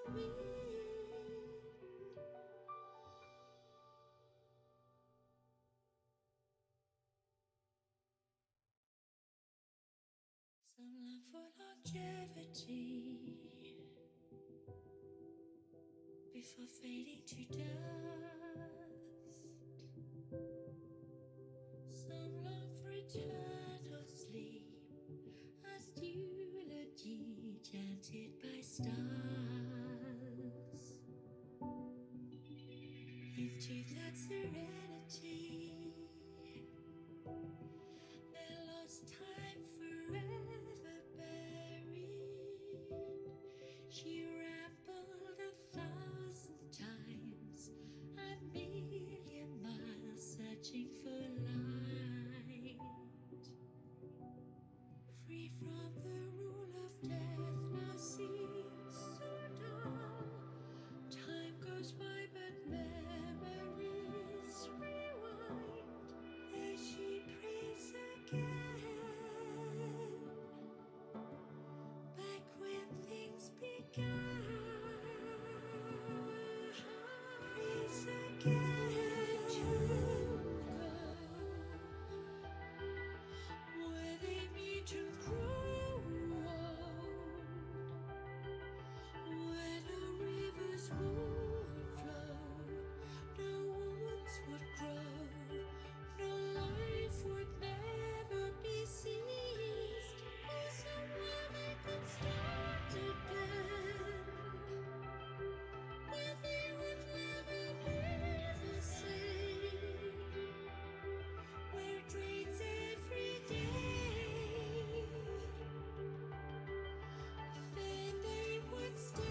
Some long for longevity before fading to dust. Some long for eternal sleep as eulogy chanted by stars. Into that serenity, their lost time forever buried. She rambled 1,000 times, a million miles searching for light. Free from the rule of death, now seems so dull. Time goes by, but memories rewind. There she prays again, back when things began. Prays again to go where they meet and grow old, where no rivers would flow, no woods would grow, no life would never be ceased. Or somewhere they could start again, where they would never be the same, where it rains every day. Then they would stay.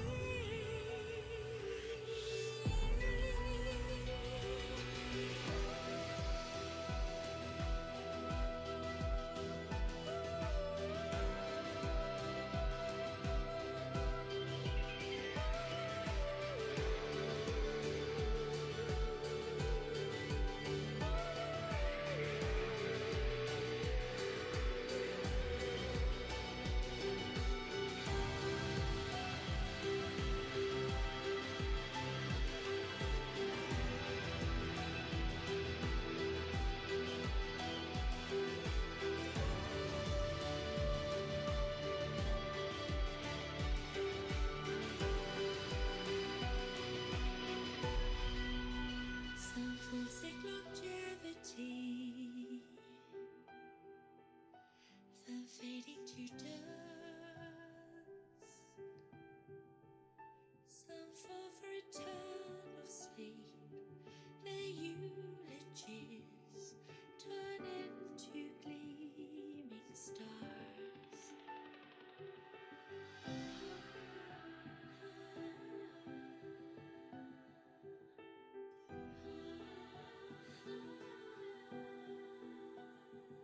Some forsake longevity, then fading to dust. Some fall for eternal sleep, their eulogies turn into gleaming stars.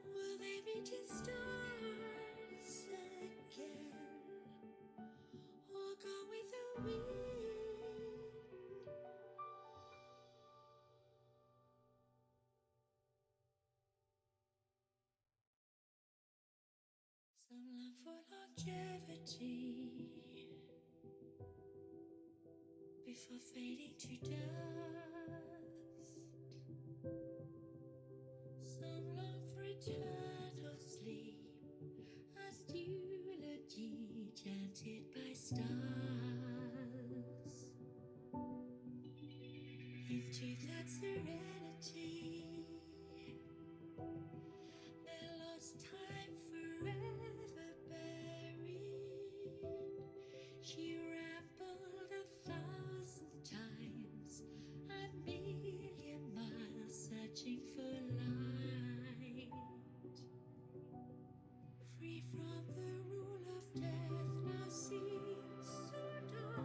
Will they meet in stars again, or go with the wind? Some long for longevity before fading to dust. Some long for eternal sleep as eulogy chanted by stars. Into that serenity, their lost time forever buried. She rambled 1,000 times, a million miles searching for light. Free from the rule of death, now seems so dull.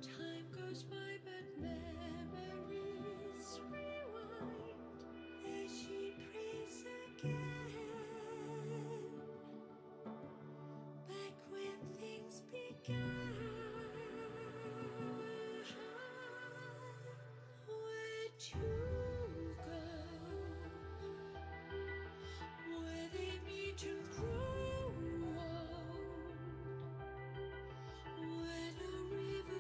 Time goes by, but memories rewind. There she prays again, back when things began. Where to go, where they meet and grow old, where no river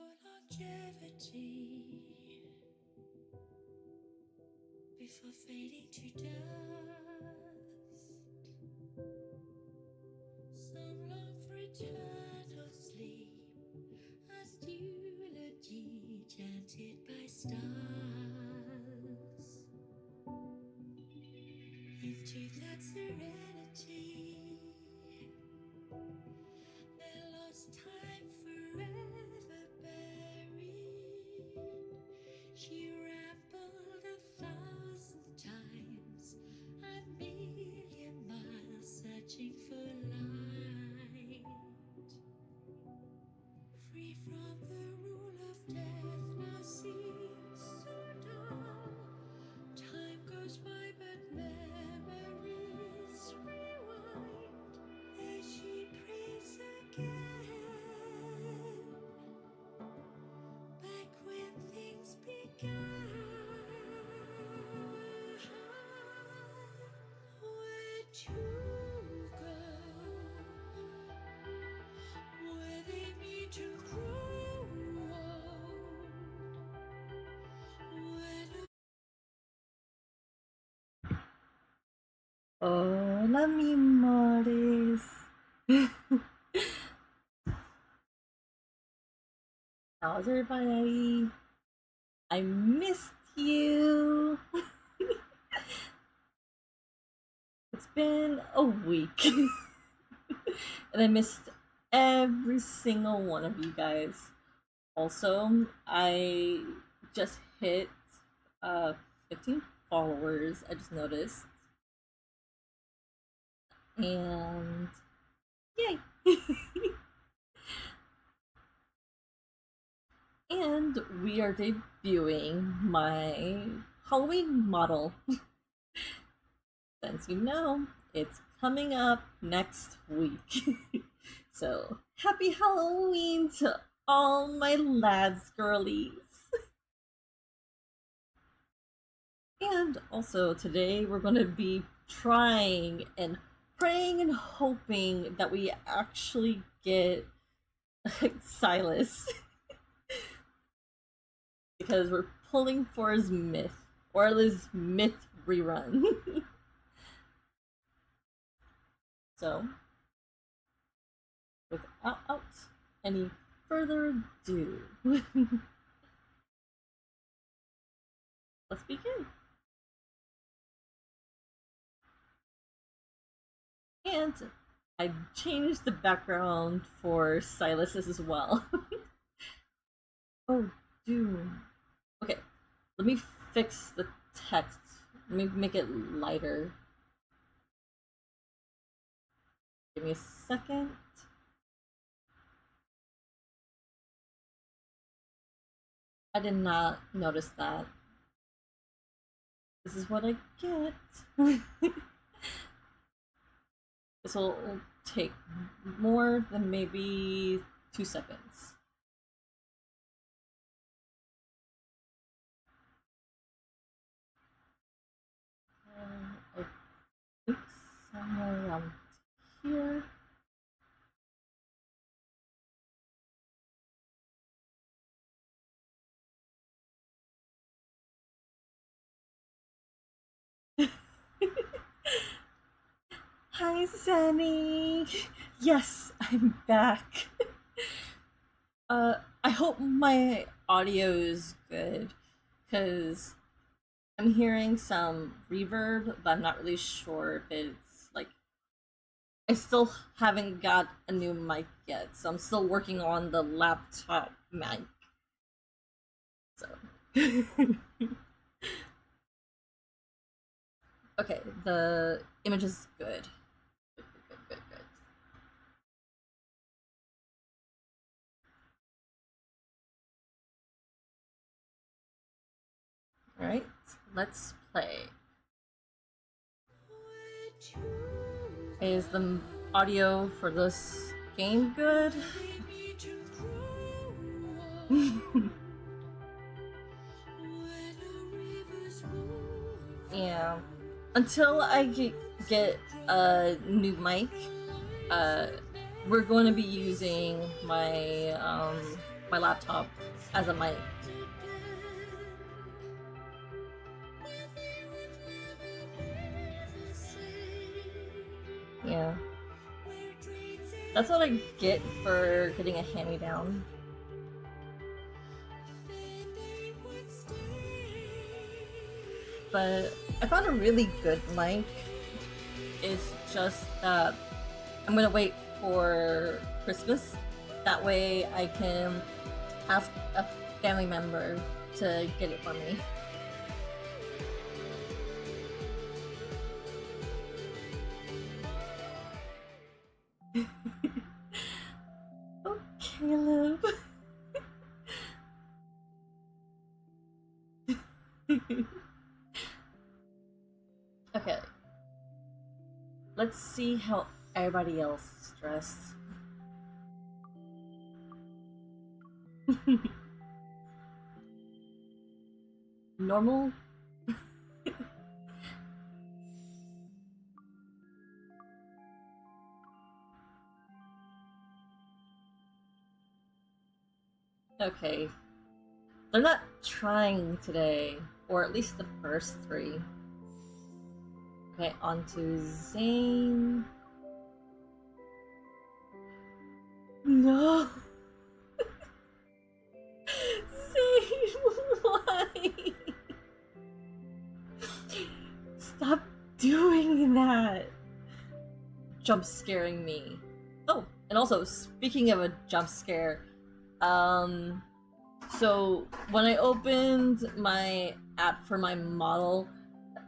for longevity before fading to dust. Some long for eternal sleep, as eulogy chanted by stars. Into that serenity, their lost time forever buried. She rambled 1,000 times, a million miles searching for light. Free from the rule of death, now seems so dull. Time goes by, but memories rewind. There she prays again, back when things began. Where'd you go? Where they meet and grow old? When Hola, mi amores. How's everybody? I missed you. It's been a week. And I missed every single one of you guys. Also, I just hit 15 followers, I just noticed. And yay! And we are debuting my Halloween model. Since you know, it's coming up next week. So, happy Halloween to all my lads girlies. And also, today we're going to be trying and praying and hoping that we actually get Silas. Because we're pulling for his myth, or his myth rerun. So, without any further ado, let's begin. And I changed the background for Silas's as well. Oh, dude. Okay, let me fix the text. Let me make it lighter. Give me a second. I did not notice that. This is what I get. This will take more than maybe 2 seconds. I think somewhere around here. Hi, Sunny. Yes, I'm back. I hope my audio is good, because I'm hearing some reverb, but I'm not really sure if it's like. I still haven't got a new mic yet, so I'm still working on the laptop mic. So. Okay, the image is good. Good. Alright, let's play. Is the audio for this game good? Yeah. Until I get a new mic, we're going to be using my my laptop as a mic. Yeah. That's what I get for getting a hand-me-down. But I found a really good mic. It's just that I'm gonna wait for Christmas. That way I can ask a family member to get it for me. Oh, Caleb. Okay. Let's see how everybody else is dressed. Normal? Okay. They're not trying today, or at least the first three. Okay, on to Zane. No! Zane, why? Stop doing that! Jump scaring me. Oh, and also, speaking of a jump scare, so when I opened my app for my model,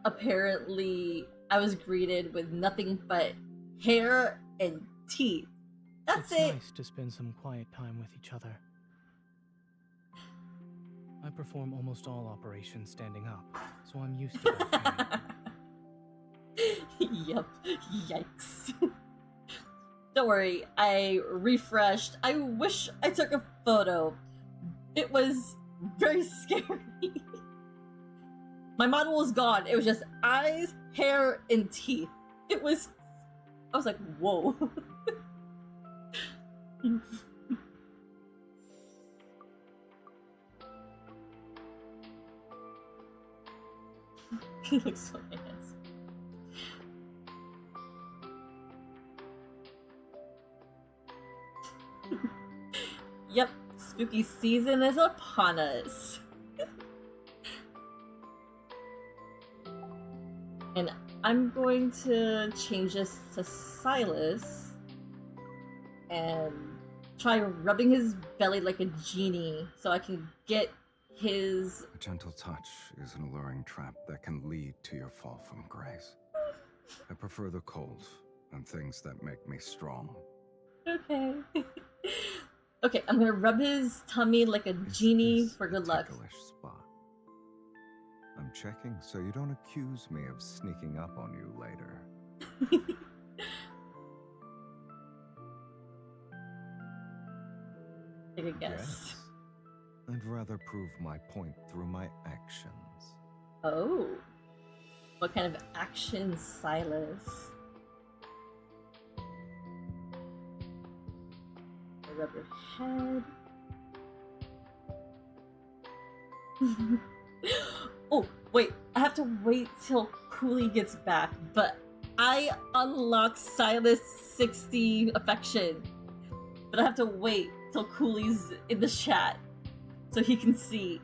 apparently I was greeted with nothing but hair and teeth. That's it's it. nice to spend some quiet time with each other. I perform almost all operations standing up, so I'm used to that pain. Yep. Yikes. Don't worry, I refreshed. I wish I took a photo. It was very scary. My model was gone. It was just eyes, hair, and teeth. I was like, whoa. He looks so handsome. Yep, spooky season is upon us. And I'm going to change this to Silas and try rubbing his belly like a genie so I can get his... A gentle touch is an alluring trap that can lead to your fall from grace. I prefer the cold and things that make me strong. Okay. Okay, I'm gonna rub his tummy like a genie for good luck. Ticklish spot. I'm checking so you don't accuse me of sneaking up on you later. Take a guess. Yes. I'd rather prove my point through my actions. Oh. What kind of action, Silas? Rub your head. Oh, wait. I have to wait till Cooley gets back, but I unlocked Silas 60 affection. But I have to wait till Cooley's in the chat so he can see.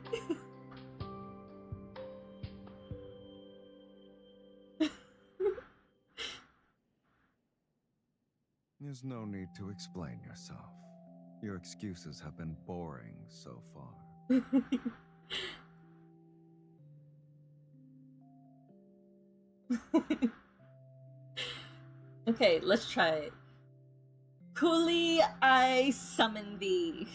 There's no need to explain yourself. Your excuses have been boring so far. Okay, let's try it. Cooley, I summon thee.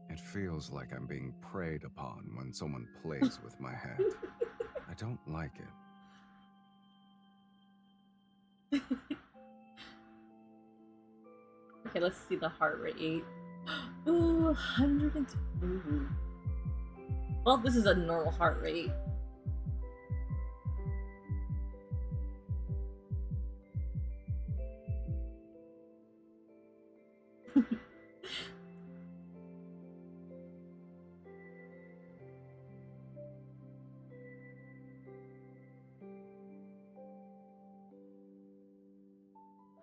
It feels like I'm being preyed upon when someone plays with my head. I don't like it. Okay, let's see the heart rate. Ooh, 102. Well, this is a normal heart rate.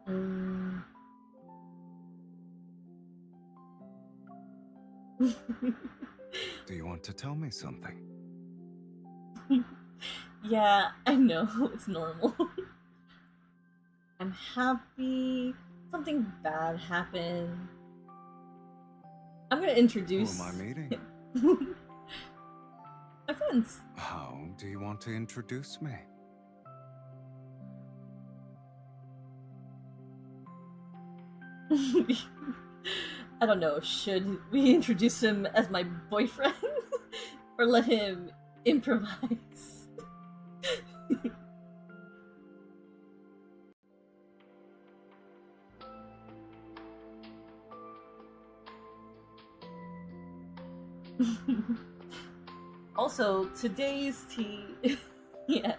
Mm. Do you want to tell me something? Yeah, I know, it's normal. I'm happy. Something bad happened. I'm gonna Who introduce am I meeting? my friends. How do you want to introduce me? I don't know, should we introduce him as my boyfriend? Or let him improvise? Also, today's tea. Yes.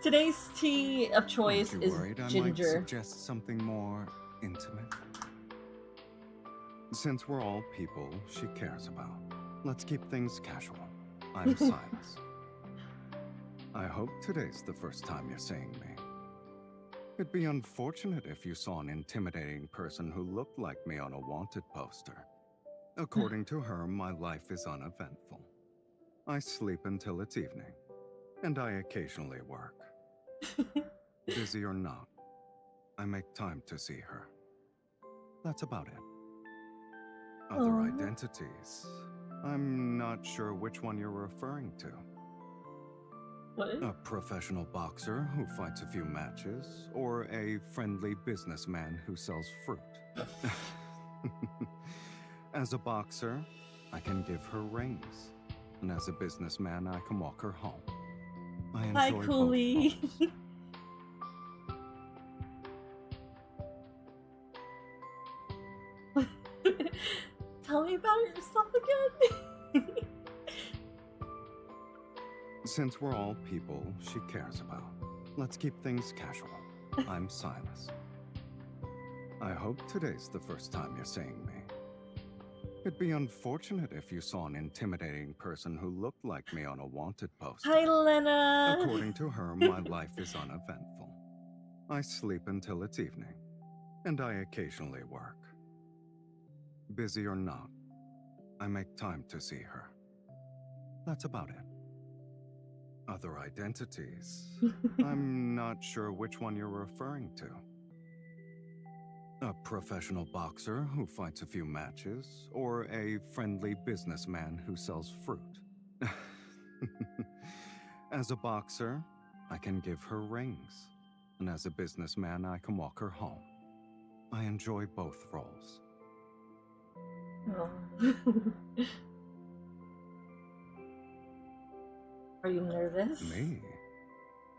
Today's tea of choice Aren't you is worried I might ginger. suggest something more intimate? Since we're all people she cares about, let's keep things casual. I'm Silas. I hope today's the first time you're seeing me. It'd be unfortunate if you saw an intimidating person who looked like me on a wanted poster. According to her, my life is uneventful. I sleep until it's evening, and I occasionally work. Busy or not, I make time to see her. That's about it. Other Aw. identities, I'm not sure which one you're referring to. What? A professional boxer who fights a few matches, or a friendly businessman who sells fruit. As a boxer, I can give her rings, and as a businessman, I can walk her home. I Hi, enjoy both Cooley. roles. Tell me about yourself again. Since we're all people she cares about, let's keep things casual. I'm Silas. I hope today's the first time you're seeing me. It'd be unfortunate if you saw an intimidating person who looked like me on a wanted poster. Hi, Lena. According to her, my life is uneventful. I sleep until it's evening, and I occasionally work. Busy or not, I make time to see her. That's about it. Other identities, I'm not sure which one you're referring to. A professional boxer who fights a few matches, or a friendly businessman who sells fruit. As a boxer, I can give her rings, and as a businessman, I can walk her home. I enjoy both roles. Oh. Are you nervous? Me?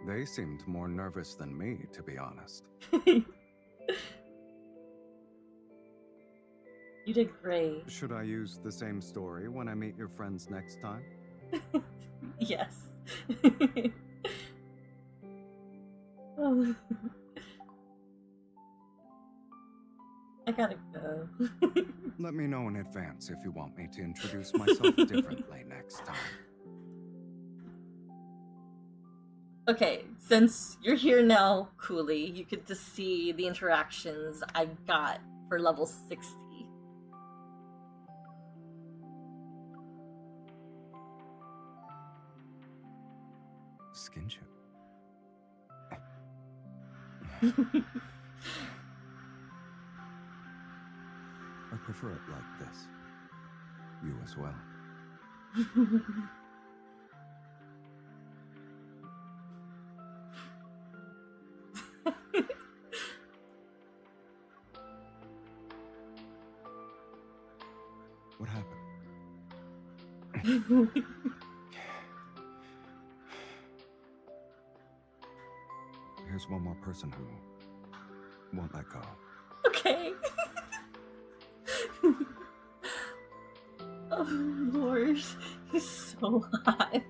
They seemed more nervous than me, to be honest. You did great. Should I use the same story when I meet your friends next time? Yes. Oh. I gotta go. Let me know in advance if you want me to introduce myself differently next time. Okay, since you're here now, Cooley, you get to see the interactions I got for level 60. Skinship. I prefer it like this. You as well. What happened? Here's one more person who won't let go. Okay. Oh Lord, he's so hot.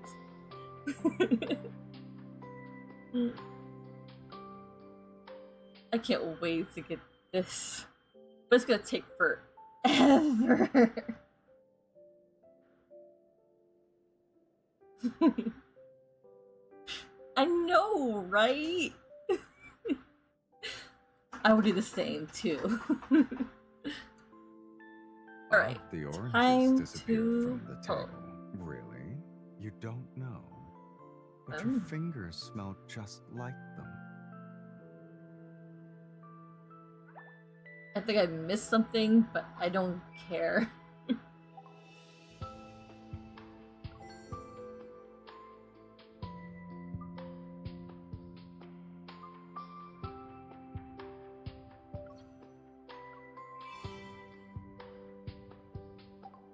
I can't wait to get this But it's gonna take forever. I know, right? I would do the same too. All right, The oranges time disappeared to from the pull. table. Really? You don't know? But your fingers smell just like them. I think I missed something, but I don't care.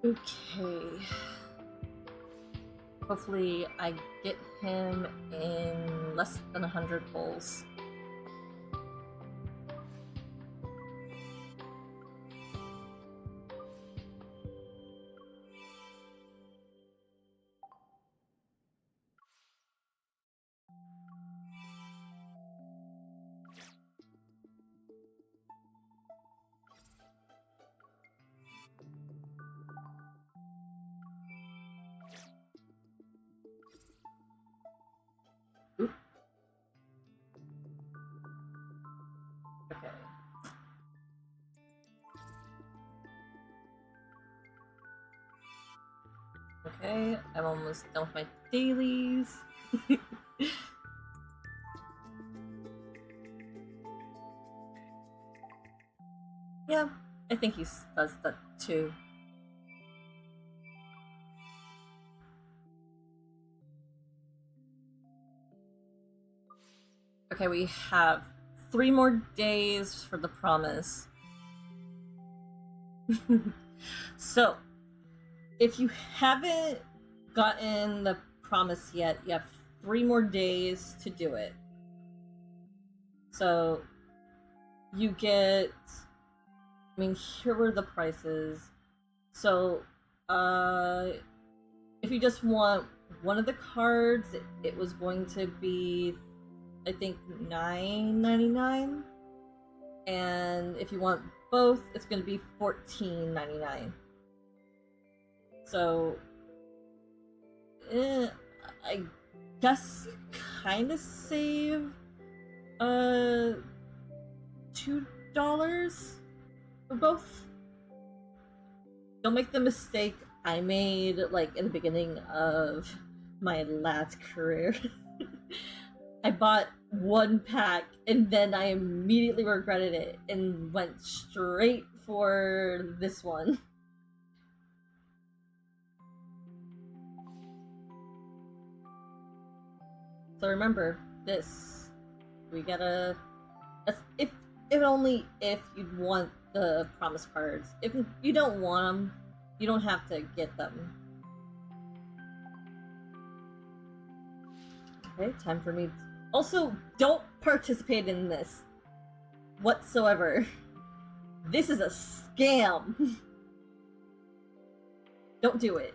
Okay. Hopefully I get him in less than 100 pulls. Oop. Okay. Okay, I'm almost done with my dailies. Yeah, I think he does that too. Okay, we have 3 more days for the promise. So, if you haven't gotten the promise yet, you have 3 more days to do it. So, you get... I mean, here were the prices. So, if you just want one of the cards, it was going to be, I think, $9.99. And if you want both, it's going to be $14.99. So, I guess you kind of save $2 for both. Don't make the mistake I made like in the beginning of my last career. I bought one pack and then I immediately regretted it and went straight for this one. So remember, this, we gotta, if only if you want the promise cards. If you don't want them, you don't have to get them. Okay, time for me. Also, don't participate in this whatsoever. This is a scam. Don't do it.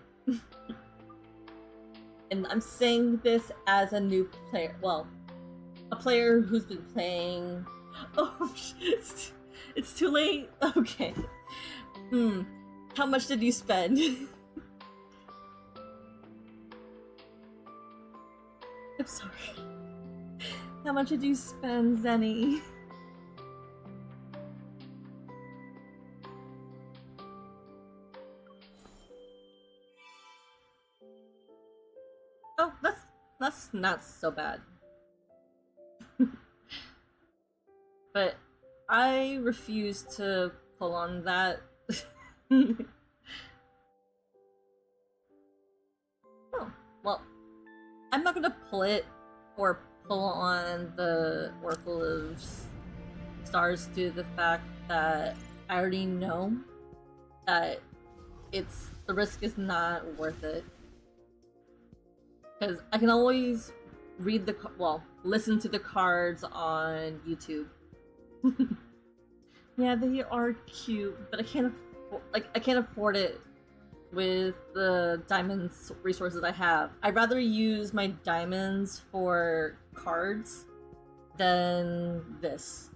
And I'm saying this as a new player. Well, a player who's been playing. Oh, it's too late. Okay. How much did you spend? I'm sorry. How much did you spend, Zenny? Oh, that's not so bad. But I refuse to pull on that. Oh, well, I'm not gonna pull it or pull on the Oracle of Stars due to the fact that I already know that the risk is not worth it. Because I can always read listen to the cards on YouTube. Yeah, they are cute, but I can't afford it with the diamonds resources I have. I'd rather use my diamonds for cards than this.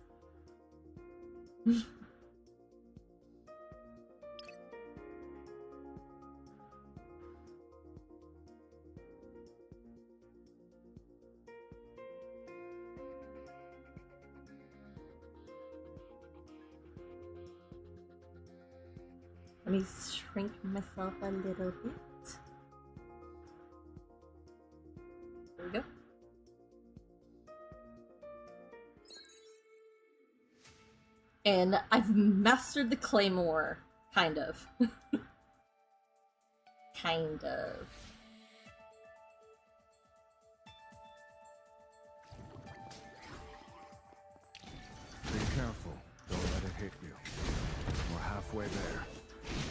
Let me shrink myself a little bit. There we go. And I've mastered the claymore, kind of. Kind of. Be careful. Don't let it hit you. We're halfway there.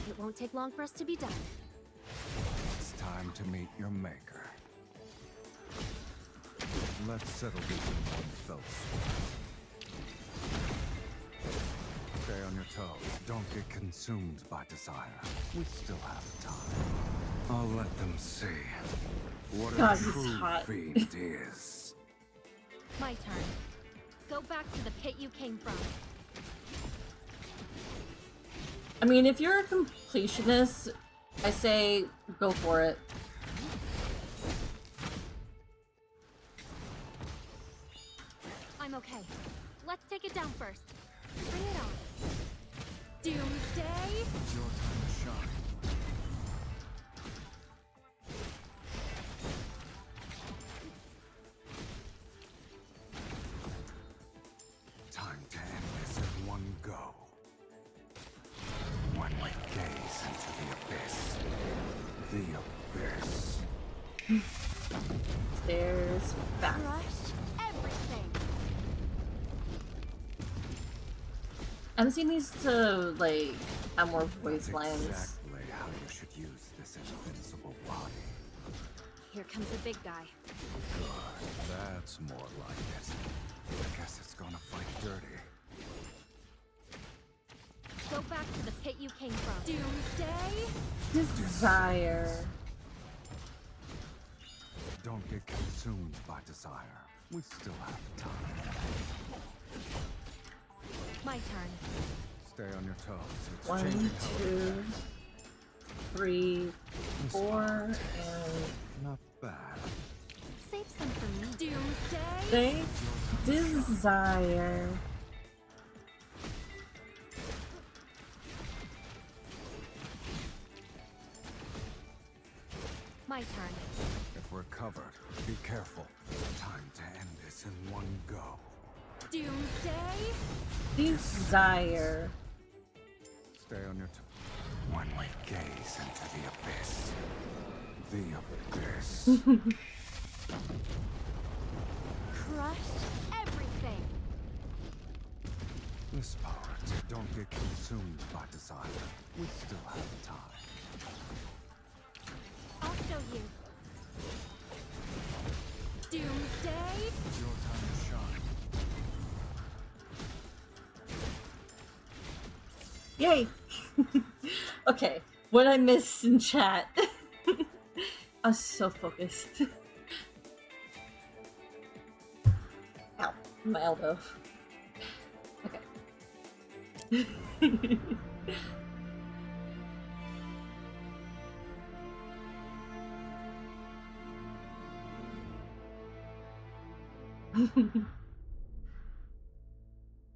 It won't take long for us to be done. It's time to meet your maker. Let's settle this in one fell swoop. Stay on your toes. Don't get consumed by desire. We still have time. I'll let them see what God, a he's true hot. fiend is. My turn. Go back to the pit you came from. I mean, if you're a completionist, I say go for it. I'm okay. Let's take it down first. Bring it on. Doomsday? It's your time to shine. Time to end this in one go. When we gaze into the abyss. The abyss. Stairs back. Crush everything. MC needs to, like, have more voice That's lines. exactly how you should use this invincible body. Here comes the big guy. Good. That's more like it. I guess it's gonna fight dirty. Go back to the pit you came from. Doomsday? Desire. Don't get consumed by desire. We still have time. My turn. Stay on your toes. It's 1, changing how 2, 3, 4, and Not bad. Save some for me. Doomsday? they desire. My turn. If we're covered, be careful. Time to end this in one go. Doomsday? Desire. Stay on your toes. When we gaze into the abyss. The abyss. Crush everything. This part, don't get consumed by desire. We still have time. I'll show you. Doomsday? It's your time to shine. Yay! Okay, what I missed in chat. I was so focused. Ow, my elbow. Okay.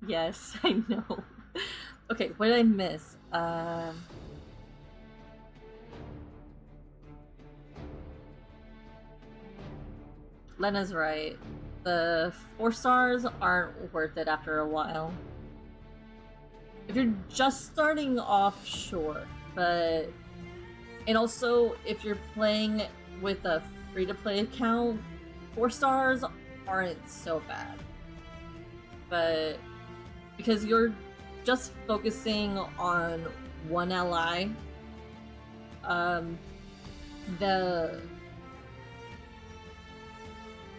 Yes, I know. Okay, what did I miss? Lena's right. The 4 stars aren't worth it after a while. If you're just starting off, sure. But... And also, if you're playing with a free-to-play account, 4 stars aren't so bad. But... Because you're just focusing on one ally,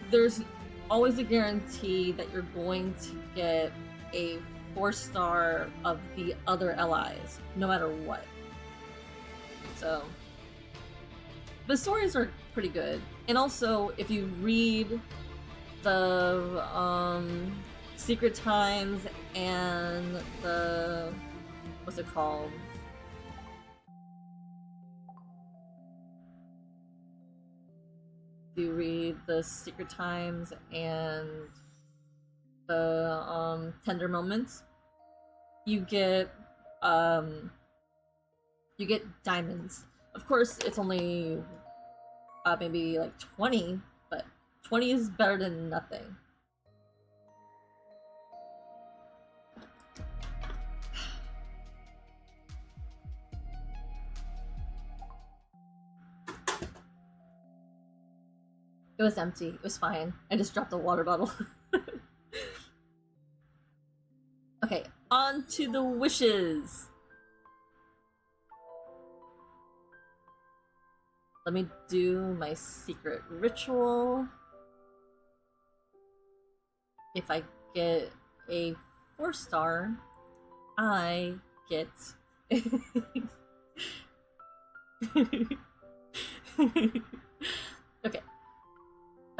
there's always a guarantee that you're going to get a 4-star of the other allies, no matter what. So, the stories are pretty good. And also, if you read the Secret Times and the... what's it called? You read the Secret Times and the Tender Moments, you get you get diamonds. Of course, it's only maybe like 20, but 20 is better than nothing. It was empty. It was fine. I just dropped the water bottle. Okay, on to the wishes. Let me do my secret ritual. If I get a 4-star, I get... Okay.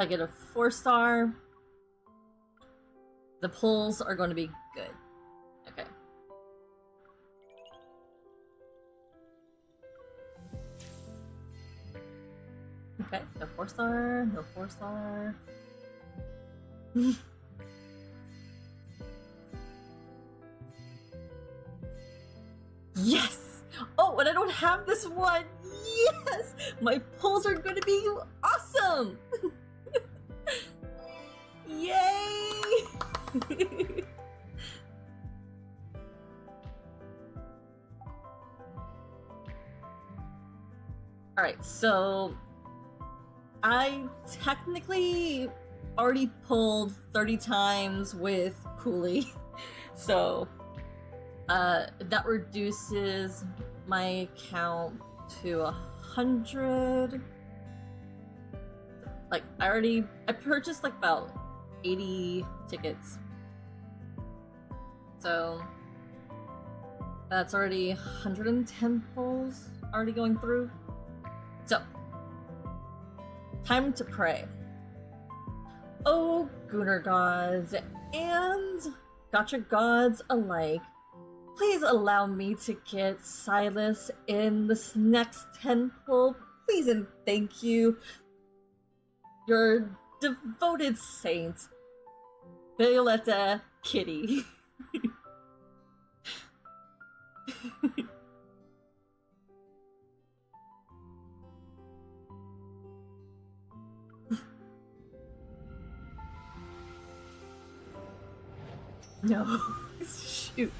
If I get a 4-star, the pulls are going to be good. Okay. Okay, no 4-star, no 4-star. Yes! Oh, and I don't have this one! Yes! My pulls are gonna be awesome! Yay! Alright, so I technically already pulled 30 times with Cooley, so that reduces my count to 100. Like, I purchased like about 80 tickets, so that's already 110 pulls already going through. So, time to pray. Oh, Gunnar gods and gotcha gods alike, please allow me to get Silas in this next 10 pull. Please and thank you. Your devoted saint, Violetta Kitty. No, shoot.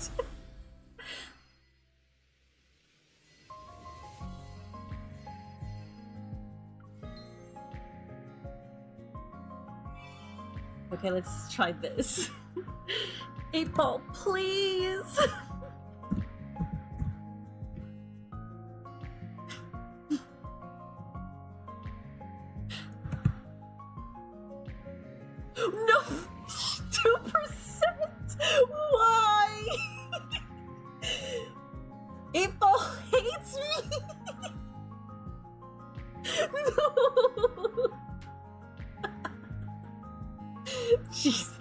Okay, let's try this. 8 ball, please! No! 2%? Why? 8 ball hates me! No! Jesus.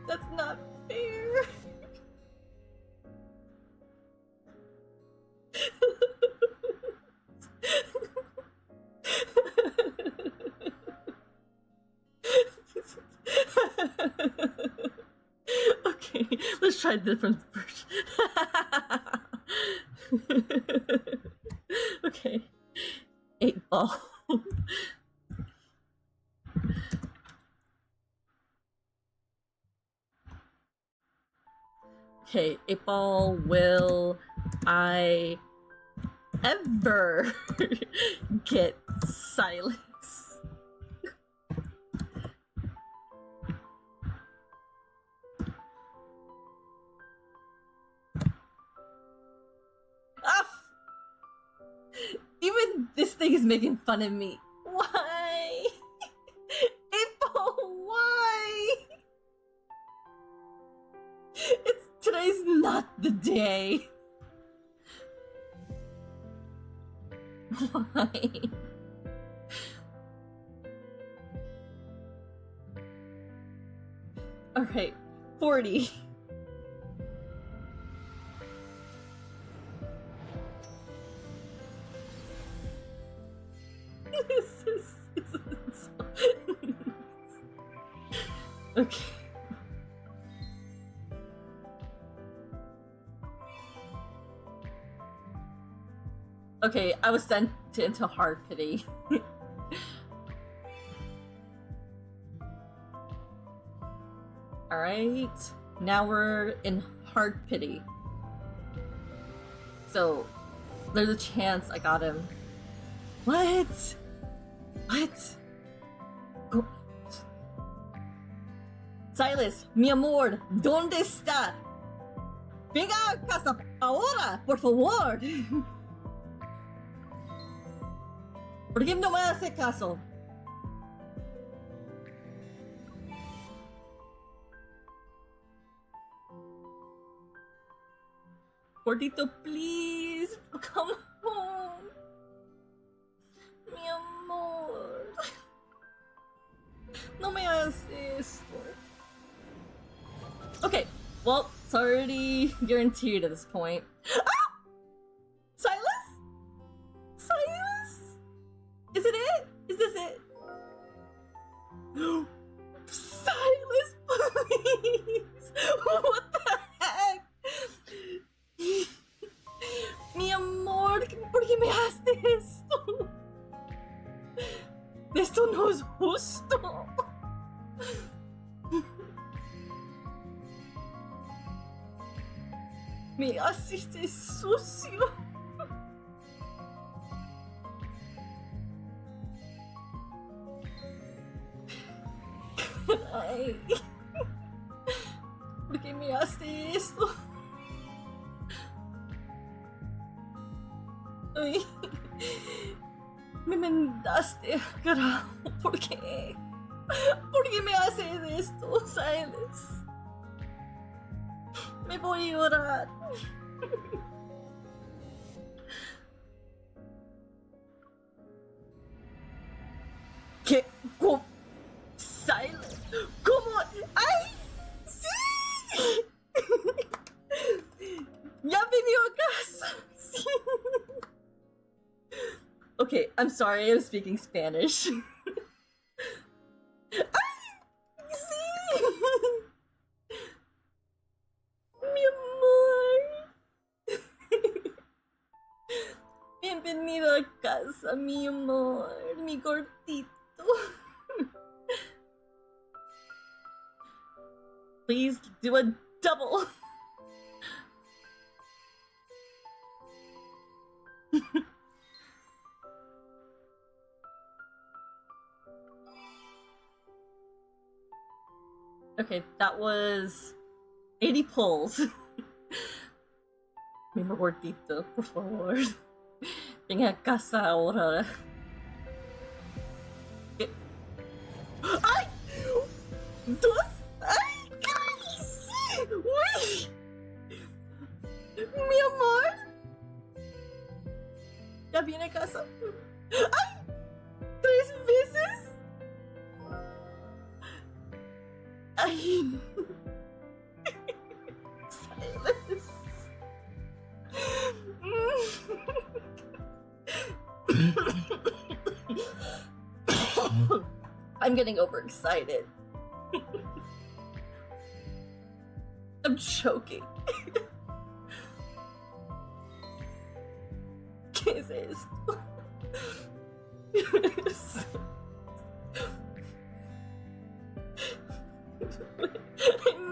That's not fair. Okay, let's try a different version. Okay. 8 ball. Okay, 8 ball, will I ever get Silas? Ah! Even this thing is making fun of me. Why? April, why? Today's not the day. Why? Alright, 40. Okay. Okay, I was sent into hard pity. Alright, now we're in hard pity. So, there's a chance I got him. What? What? Go. Silas, mi amor, ¿dónde está? Venga a casa ahora, por favor. ¿Por qué no me hace caso? Gordito, please, come home. Mi amor. No me hagas esto. Okay, well, it's already guaranteed at this point. Ah! Silas? Silas? Is it it? Is this it? Silas, please! What the heck? Mi amor, ¿por qué me haces esto? Esto no es justo. Me hiciste sucio. Ay. ¿Por qué me haces esto? Ay. Me mandaste, carajo. ¿Por qué? ¿Por qué me haces esto, Silas? Me voy a llorar. ¿Qué? ¿Cómo? Silas. ¿Cómo? ¡Ay! ¡Sí! Ya venido a casa. Sí. Okay, I'm sorry, I'm speaking Spanish. ¡Ay! ¡Sí! Mi amor. Bienvenido a casa, mi amor, mi gordito. Please do a double. Okay, that was 80 pulls. Mi gordito, por favor. Venga a casa ahora. ¿Qué? ¡Ay! ¿Dos? ¡Ay! ¿Qué hice? ¡Uy! Mi amor. ¿Ya viene a casa? ¡Ay! ¿3 veces? ¡Ay! Silas. I'm getting overexcited. I'm choking. ¿Qué es esto?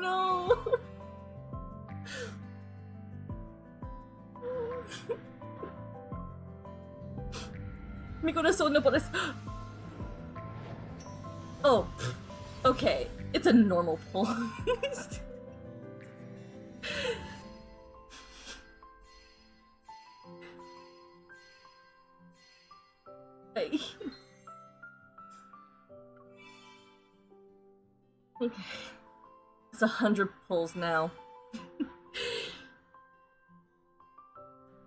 No. Mi corazón no puede. Oh, okay. It's a normal pull. Hey. Okay. It's 100 pulls now.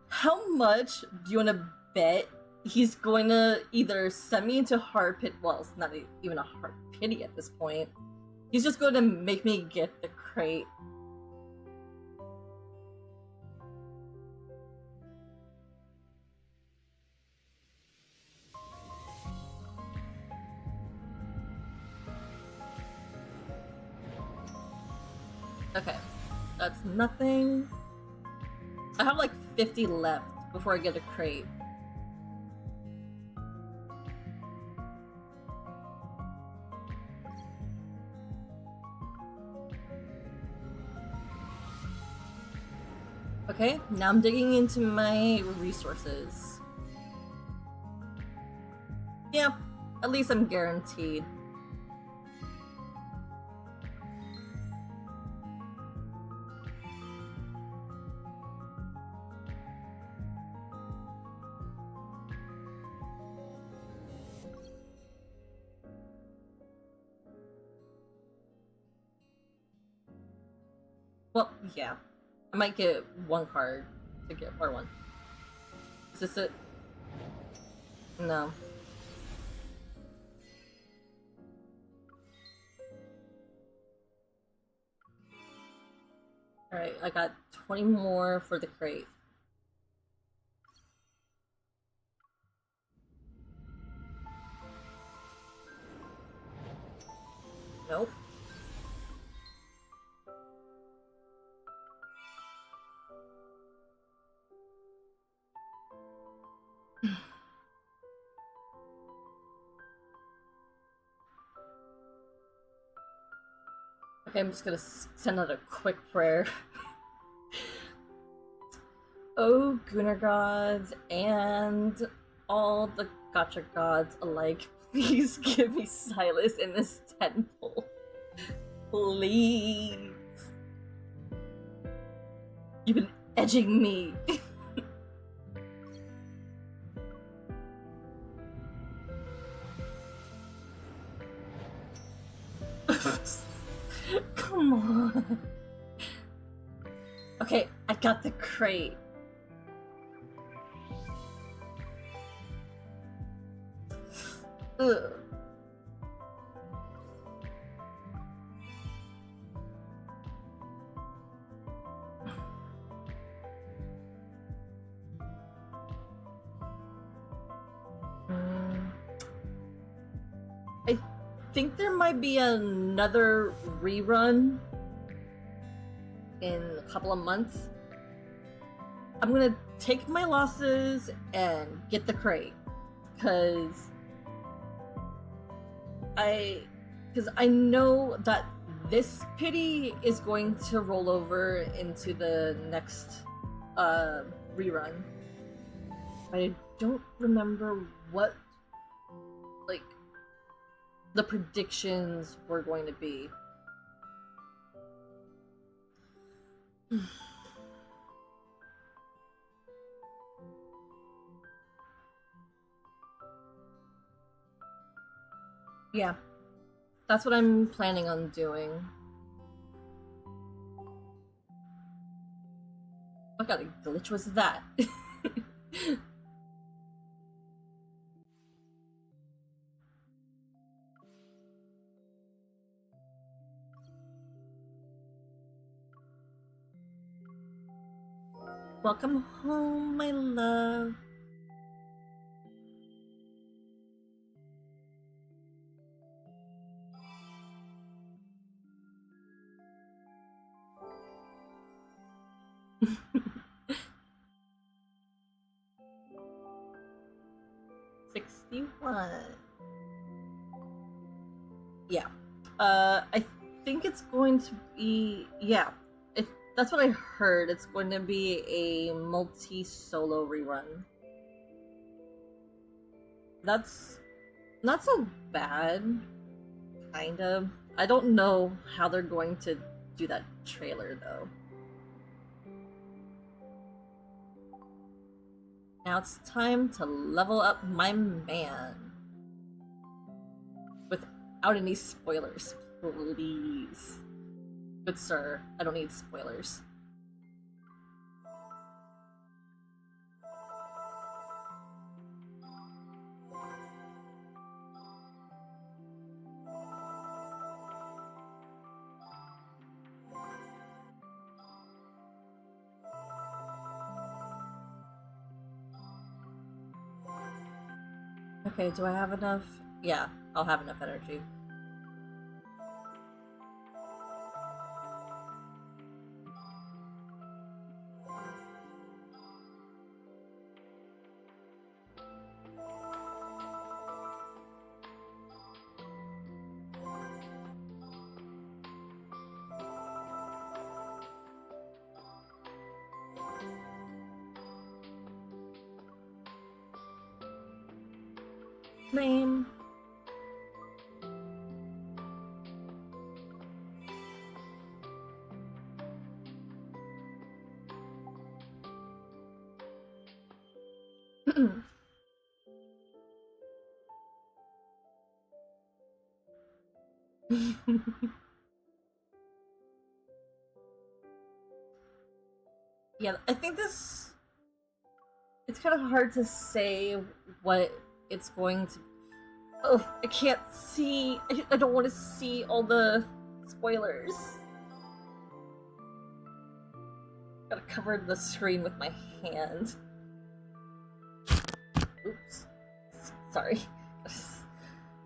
How much do you want to bet he's going to either send me into hard pit? Well, it's not even a hard pity at this point. He's just going to make me get the crate. Okay, that's nothing. I have like 50 left before I get a crate. Okay, now I'm digging into my resources. Yeah, at least I'm guaranteed. Well, yeah. I might get one card to get or one. Is this it? No. Alright, I got 20 more for the crate. Nope. Okay, I'm just gonna send out a quick prayer. Oh, Gunnar gods and all the gotcha gods alike, please give me Silas in this temple. Please. You've been edging me. Come on. Okay, I got the crate. Ugh. I think there might be another rerun in a couple of months. I'm gonna take my losses and get the crate, cause I know that this pity is going to roll over into the next rerun. I don't remember what like the predictions were going to be. Yeah, that's what I'm planning on doing. What kind of glitch was that? Welcome home, my love. $61. Yeah. I think it's going to be yeah. That's what I heard. It's going to be a multi-solo rerun. That's not so bad. Kind of. I don't know how they're going to do that trailer though. Now it's time to level up my man. Without any spoilers, please. Good sir, I don't need spoilers. Okay, do I have enough? Yeah, I'll have enough energy. name? Yeah, I think this... It's kind of hard to say what it's going to... Oh, I can't see... I don't want to see all the spoilers. Gotta cover the screen with my hand. Oops. Sorry.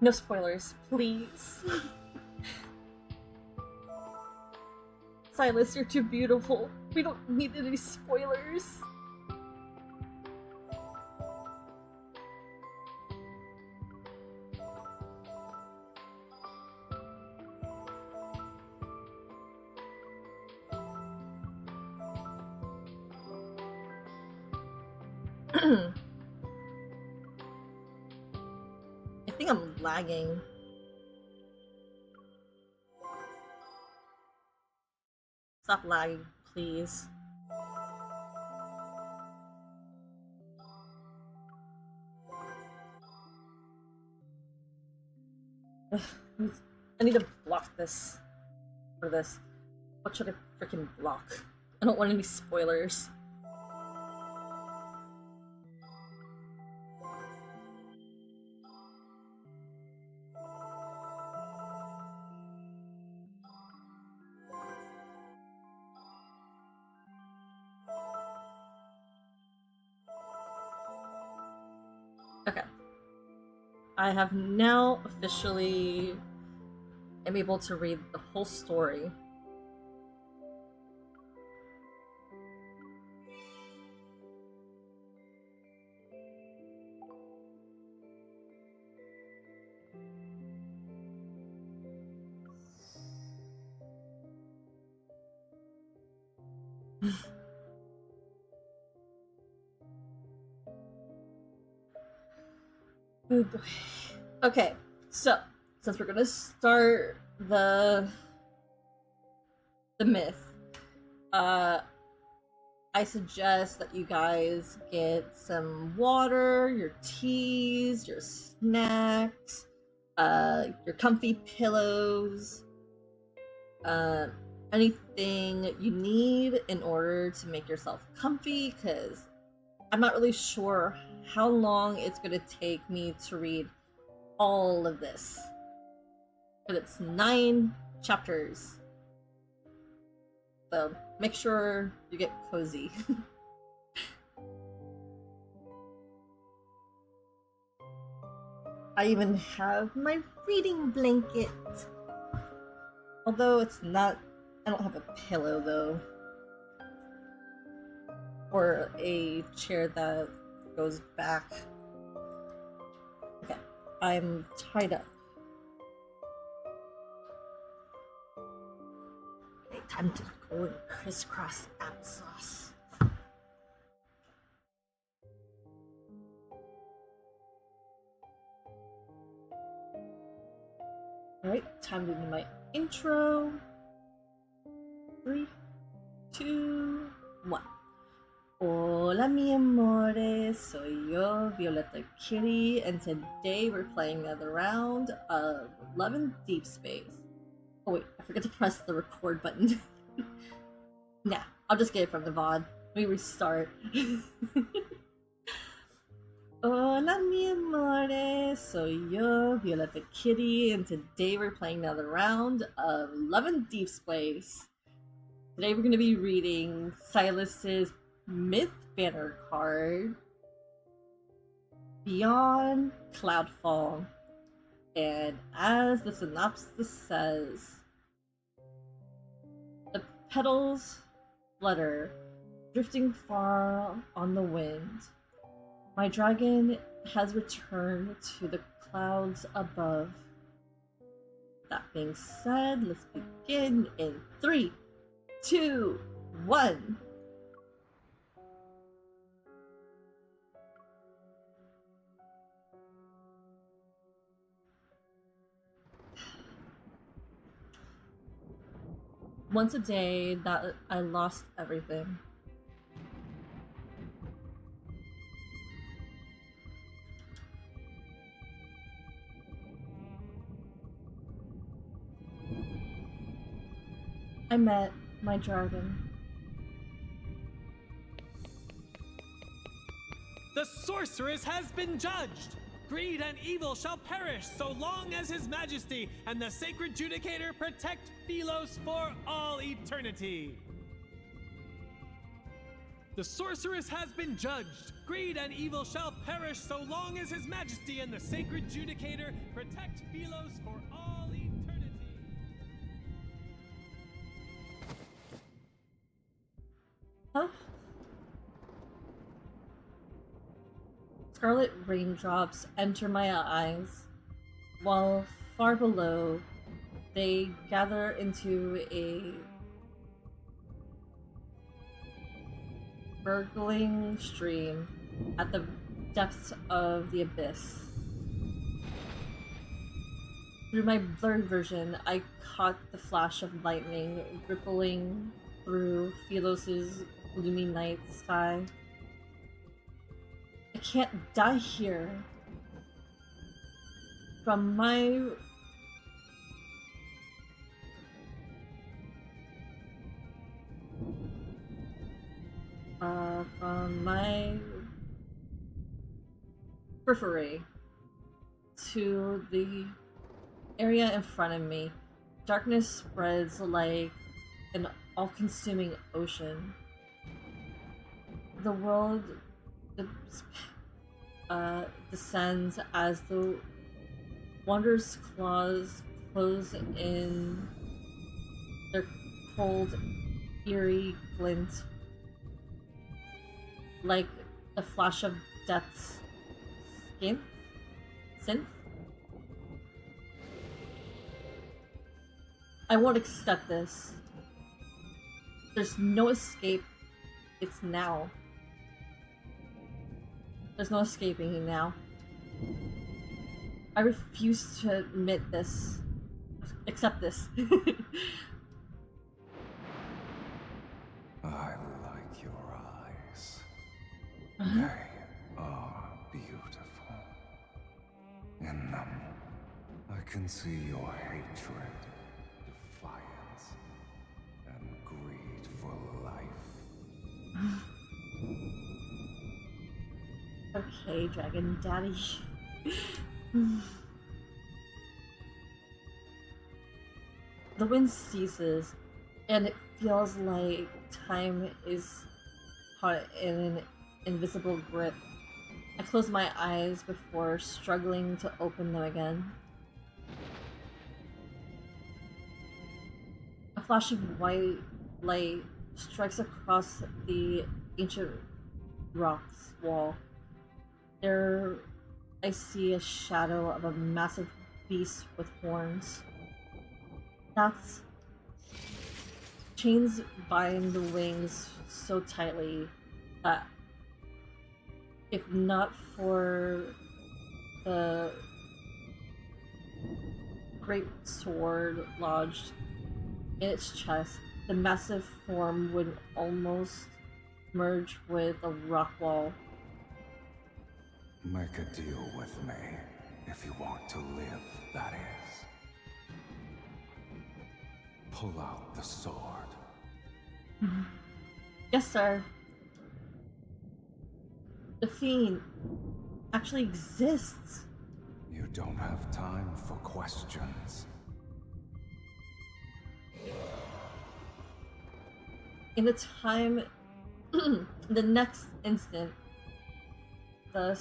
No spoilers, please. Silas, you're too beautiful. We don't need any spoilers. I think I'm lagging. Stop lagging, please. Ugh, I need to block this. For this. What should I freaking block? I don't want any spoilers. Okay. I have now officially am able to read the whole story. Oh boy. Okay, so since we're gonna start the myth, I suggest that you guys get some water, your teas, your snacks, your comfy pillows, anything you need in order to make yourself comfy, because I'm not really sure how long it's going to take me to read all of this. But it's 9 chapters. So make sure you get cozy. I even have my reading blanket. Although it's not... I don't have a pillow though. Or a chair that goes back. Okay, I'm tied up. Okay, time to go and crisscross applesauce. Alright, time to do my intro. 3, 2, 1. Hola mi amores, soy yo, Violeta Kitty, and today we're playing another round of Love in Deep Space. Oh wait, I forgot to press the record button. Nah, I'll just get it from the VOD. Let me restart. Hola mi amores, soy yo, Violeta Kitty, and today we're playing another round of Love in Deep Space. Today we're going to be reading Silas's Myth banner card, Beyond Cloudfall, and as the synopsis says, the petals flutter, drifting far on the wind. My dragon has returned to the clouds above. That being said, let's begin in 3, 2, 1. once a day that I lost everything. I met my dragon. The sorceress has been judged. Greed and evil shall perish so long as His Majesty and the Sacred Judicator protect Philos for all eternity. The sorceress has been judged. Greed and evil shall perish so long as His Majesty and the Sacred Judicator protect Philos for all eternity. Huh? Scarlet raindrops enter my eyes, while far below they gather into a gurgling stream at the depths of the abyss. Through my blurred version, I caught the flash of lightning rippling through Philos' gloomy night sky. I can't die here. From my periphery to the area in front of me, darkness spreads like an all-consuming ocean. The world descends as the Wanderer's claws close in their cold, eerie glint, like the flash of death's synth. I won't accept this. There's no escape. It's now. There's no escaping it now. I refuse to admit this. Accept this. I like your eyes. They are beautiful. In them, I can see your hatred, defiance, and greed for life. Okay, Dragon Daddy. The wind ceases, and it feels like time is caught in an invisible grip. I close my eyes before struggling to open them again. A flash of white light strikes across the ancient rock's wall. There, I see a shadow of a massive beast with horns. That's chains bind the wings so tightly that if not for the great sword lodged in its chest, the massive form would almost merge with a rock wall. Make a deal with me if you want to live, that is. Pull out the sword. Yes, sir. The fiend actually exists. You don't have time for questions. In the time, the next instant, the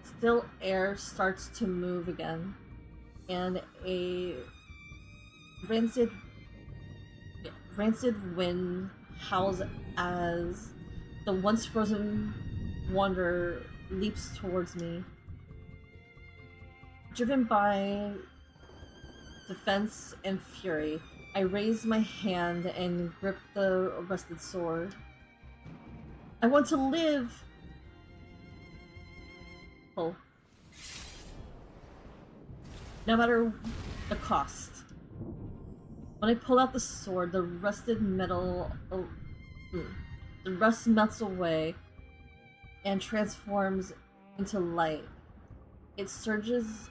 still air starts to move again, and a rancid wind howls as the once frozen wanderer leaps towards me. Driven by defense and fury, I raise my hand and grip the rusted sword. I want to live! Oh. No matter the cost. When I pull out the sword, the rusted metal, the rust melts away and transforms into light. It surges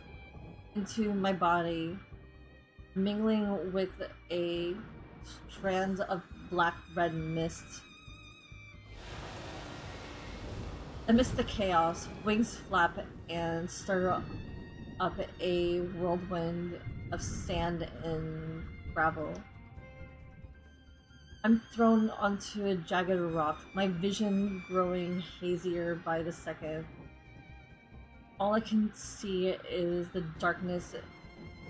into my body, mingling with a strand of black-red mist. Amidst the chaos, wings flap and stir up a whirlwind of sand and gravel. I'm thrown onto a jagged rock, my vision growing hazier by the second. All I can see is the darkness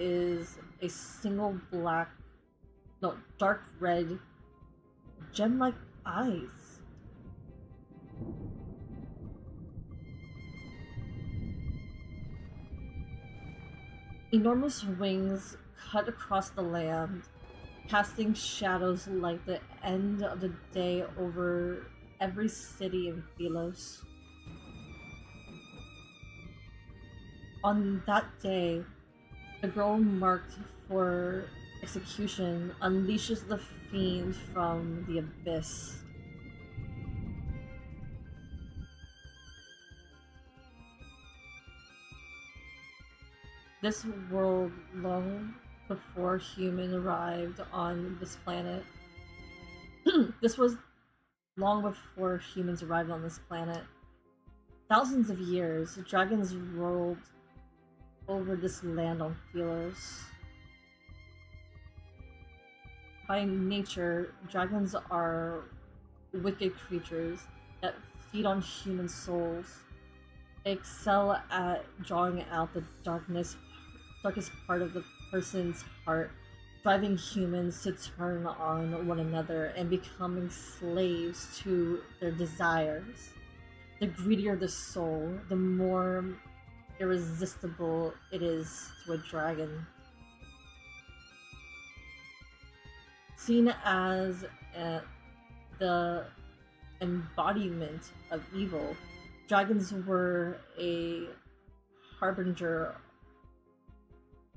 is a single dark red, gem-like eyes. Enormous wings cut across the land, casting shadows like the end of the day over every city in Philos. On that day, the girl marked for execution unleashes the fiend from the abyss. This world, long before human arrived on this planet, this was long before humans arrived on this planet. Thousands of years, dragons rolled over this land on Philos. By nature, dragons are wicked creatures that feed on human souls. They excel at drawing out the darkest part of the person's heart, driving humans to turn on one another and becoming slaves to their desires. The greedier the soul, the more irresistible it is to a dragon. Seen as the embodiment of evil, dragons were a harbinger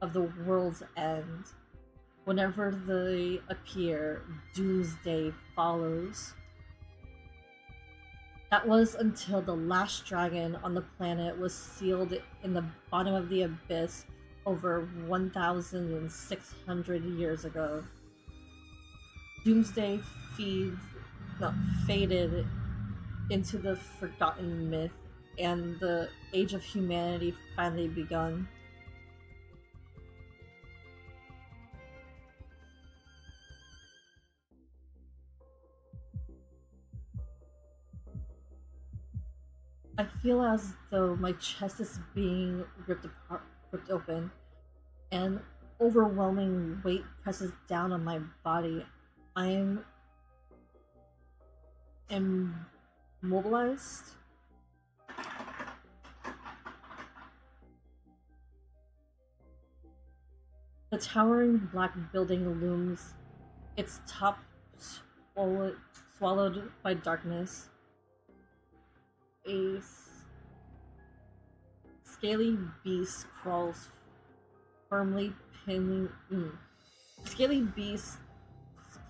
of the world's end. Whenever they appear, doomsday follows. That was until the last dragon on the planet was sealed in the bottom of the abyss over 1,600 years ago. Doomsday faded into the forgotten myth, and the age of humanity finally begun. I feel as though my chest is being ripped open. An overwhelming weight presses down on my body. I am immobilized. The towering black building looms, its top swallowed by darkness. A scaly beast crawls, firmly pinning. Scaly beast's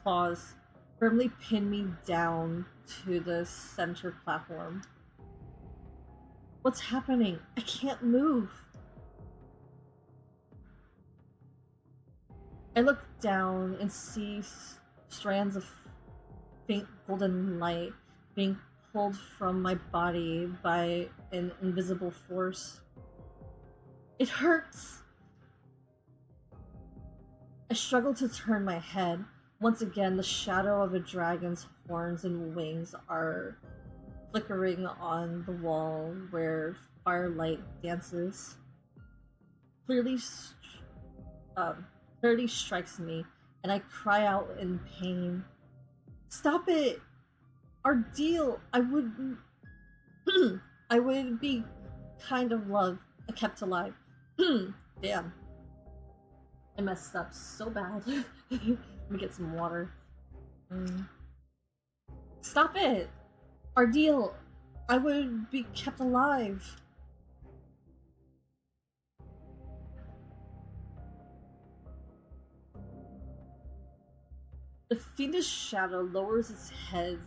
claws firmly pin me down to the center platform. What's happening? I can't move. I look down and see strands of faint golden light being pulled from my body by an invisible force. It hurts! I struggle to turn my head. Once again, the shadow of a dragon's horns and wings are flickering on the wall where firelight dances. Clearly strikes me, and I cry out in pain. Stop it! Our deal! I would be kind of loved, kept alive. Damn. I messed up so bad. Let me get some water. Stop it! Our deal! I would be kept alive. The fiendish shadow lowers its head,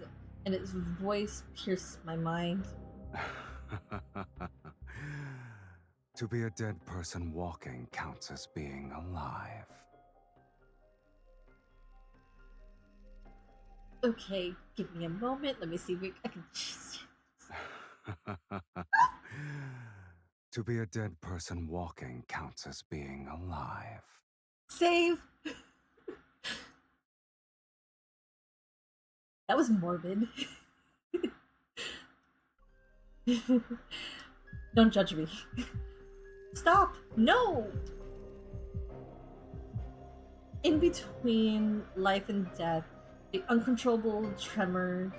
and its voice pierces my mind. To be a dead person walking counts as being alive. Okay, give me a moment. Let me see if I can. To be a dead person walking counts as being alive. Save! That was morbid. Don't judge me. Stop! No! In between life and death, the uncontrollable tremor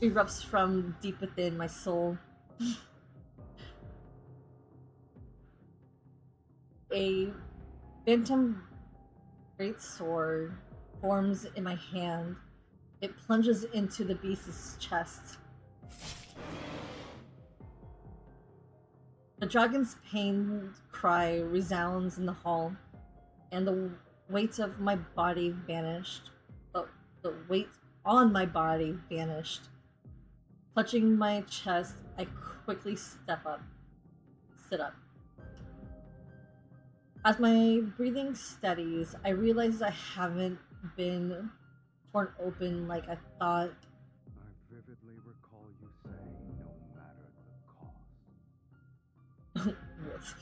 erupts from deep within my soul. A phantom great sword forms in my hand. It plunges into the beast's chest. The dragon's pained cry resounds in the hall, and the weight of my body vanished. The weight on my body vanished. Clutching my chest, I quickly sit up. As my breathing steadies, I realize I haven't been torn open like I thought. I vividly recall you saying no matter the cost. Woof.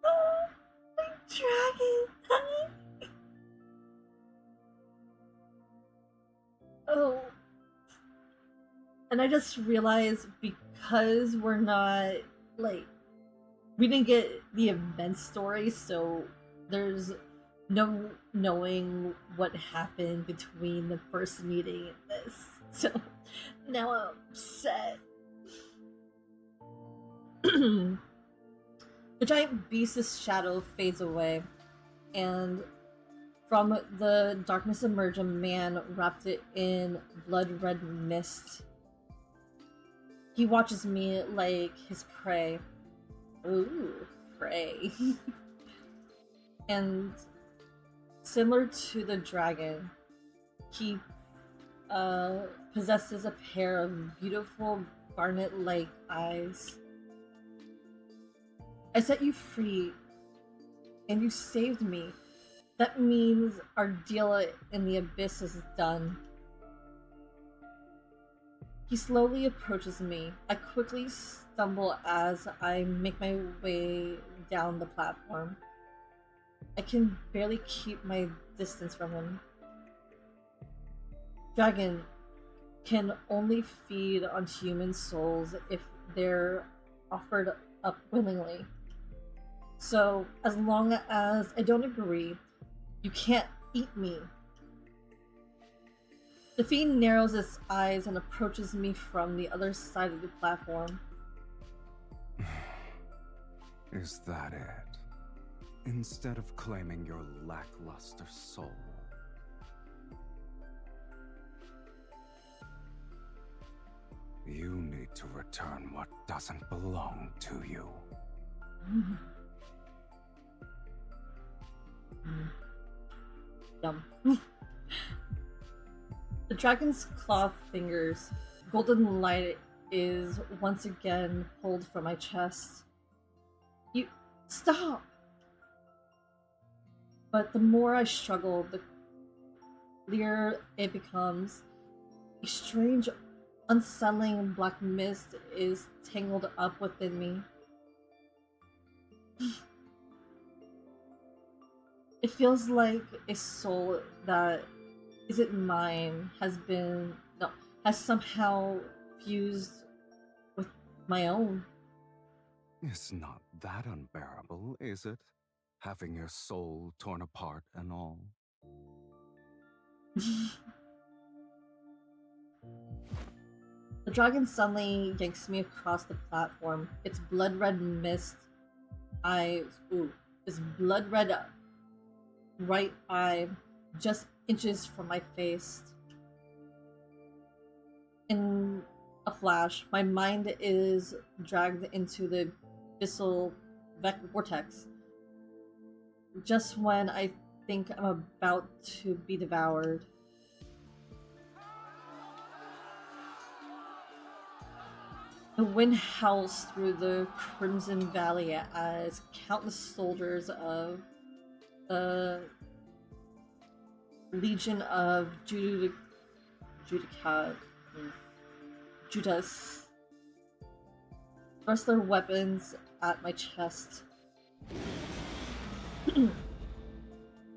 Oh, my dragon! Oh. And I just realized because we're not, like, we didn't get the event story, so there's no knowing what happened between the first meeting and this. So now I'm upset. The giant beast's shadow fades away, and from the darkness emerge a man wrapped in blood-red mist. He watches me like his prey. Ooh, prey. And similar to the dragon, he possesses a pair of beautiful garnet-like eyes. I set you free, and you saved me. That means our deal in the abyss is done. He slowly approaches me. I quickly stumble as I make my way down the platform. I can barely keep my distance from him. Dragon can only feed on human souls if they're offered up willingly. So, as long as I don't agree, you can't eat me. The fiend narrows its eyes and approaches me from the other side of the platform. Is that it? Instead of claiming your lackluster soul. You need to return what doesn't belong to you. Yum. The dragon's claw fingers, golden light is once again pulled from my chest. You stop! But the more I struggle, the clearer it becomes. A strange, unsettling black mist is tangled up within me. It feels like a soul that isn't mine has somehow fused with my own. It's not that unbearable, is it? Having your soul torn apart and all. The dragon suddenly yanks me across the platform. Its blood-red mist its blood-red right eye just inches from my face. In a flash, my mind is dragged into the abyssal vortex. Just when I think I'm about to be devoured. The wind howls through the Crimson Valley as countless soldiers of the Legion of Judas thrust their weapons at my chest.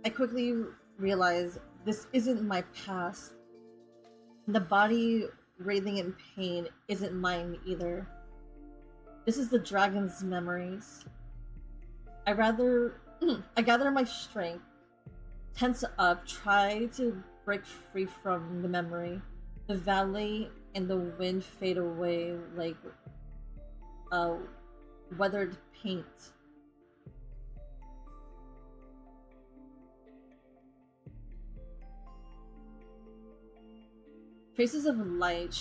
I quickly realize this isn't my past. The body writhing in pain isn't mine either. This is the dragon's memories. I gather my strength, tense up, try to break free from the memory. The valley and the wind fade away like weathered paint. Traces of light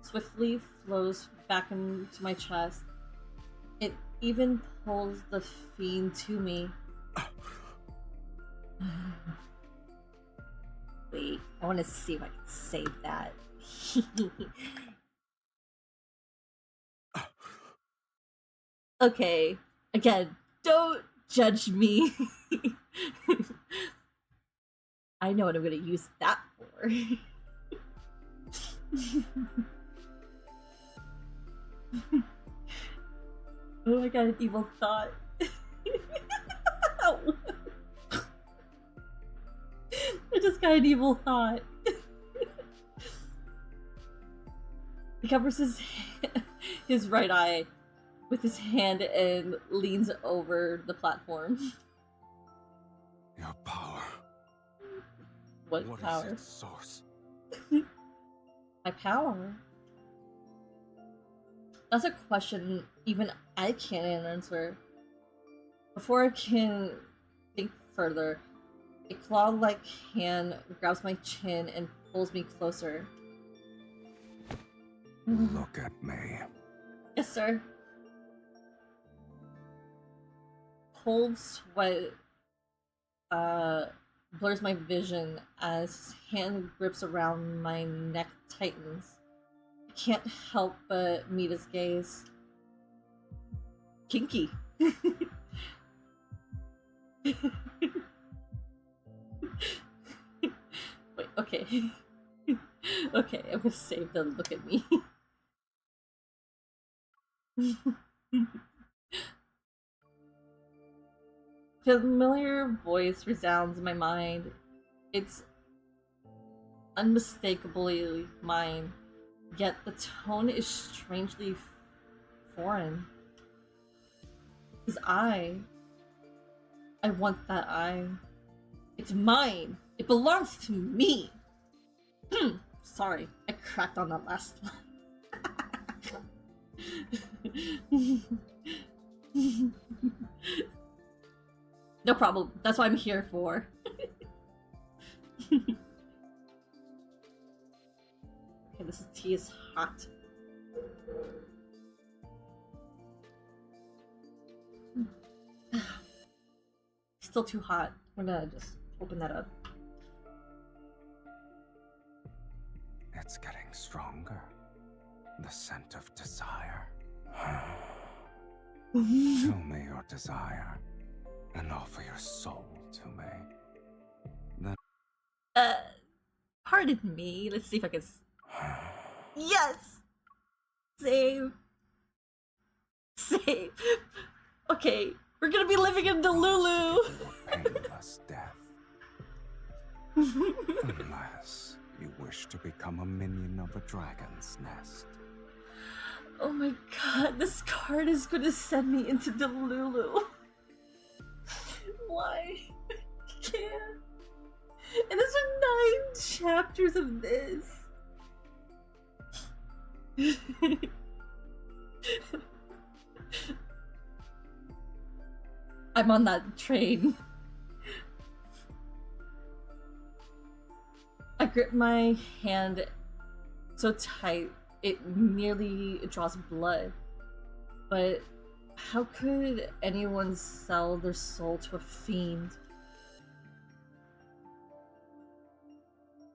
swiftly flows back into my chest. It even pulls the fiend to me. Wait, I want to see if I can save that. Okay, again, don't judge me. I know what I'm gonna use that for. Oh, I got an evil thought. I just got an evil thought. He covers his right eye with his hand and leans over the platform. Your power. What What power? is its source? My power? That's a question even I can't answer. Before I can think further, a claw-like hand grabs my chin and pulls me closer. Look at me. Yes, sir. Cold sweat blurs my vision as his hand grips around my neck tightens. I can't help but meet his gaze. Kinky. Wait, okay. Okay, I'm gonna save them. Look at me. Familiar voice resounds in my mind. It's unmistakably mine, yet the tone is strangely foreign. His eye. I want that eye. It's mine. It belongs to me. Sorry, I cracked on that last line. No problem. That's what I'm here for. Okay, this tea is hot. Still too hot. I'm gonna just open that up. It's getting stronger. The scent of desire. Show me your desire and offer your soul to me. Then Pardon me. Let's see if I can. Yes! Save. Save. Okay, we're gonna be living in Delulu! painless death. Unless you wish to become a minion of a dragon's nest. Oh my god, this card is gonna send me into Delulu. Why? I can't. And there's 9 chapters of this. I'm on that train. I grip my hand so tight it nearly draws blood. But how could anyone sell their soul to a fiend?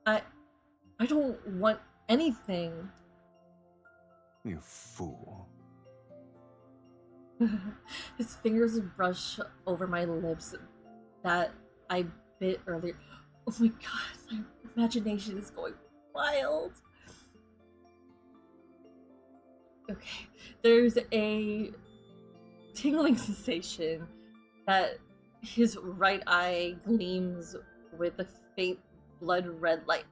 I don't want anything. You fool. His fingers brush over my lips that I bit earlier. Oh my god, my imagination is going wild. Okay, there's a tingling sensation that his right eye gleams with a faint blood red light.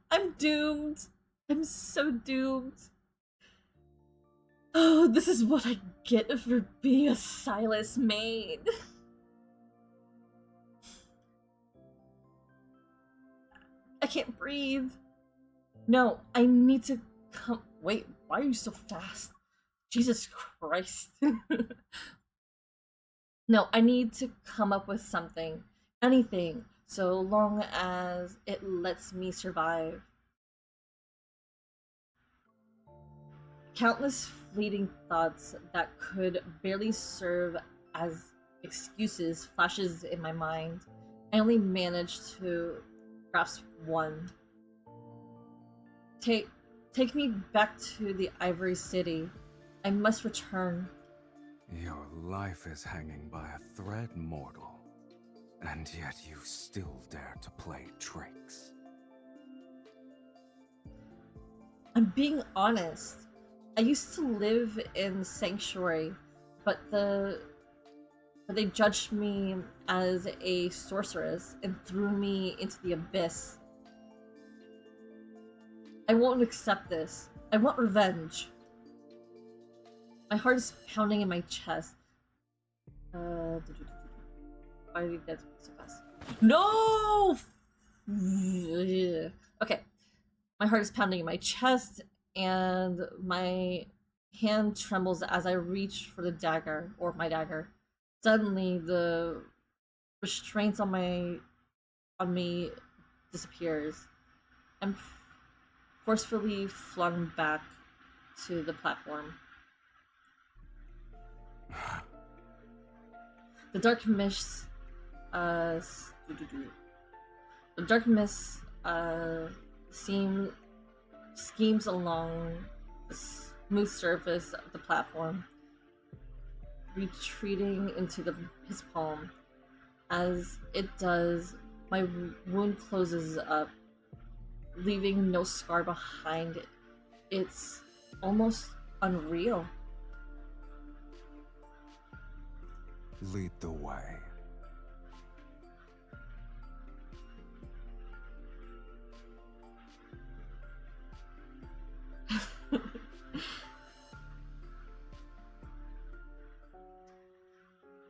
I'm doomed. I'm so doomed. Oh, this is what I get for being a Silas main. I can't breathe. No, I need to come. Wait, why are you so fast? Jesus Christ. No, I need to come up with something. Anything. So long as it lets me survive. Countless fleeting thoughts that could barely serve as excuses flashes in my mind. I only managed to grasp one. Take me back to the Ivory City. I must return. Your life is hanging by a thread, mortal. And yet you still dare to play tricks. I'm being honest. I used to live in Sanctuary, but they judged me as a sorceress and threw me into the abyss. I won't accept this. I want revenge. My heart is pounding in my chest. Why did we get so fast? No! Okay. My heart is pounding in my chest, and my hand trembles as I reach for the dagger, or my dagger. Suddenly, the restraints on me disappears. I'm forcefully flung back to the platform. The dark mist, schemes along the smooth surface of the platform, retreating into his palm. As it does, my wound closes up, leaving no scar behind it. It's almost unreal. Lead the way.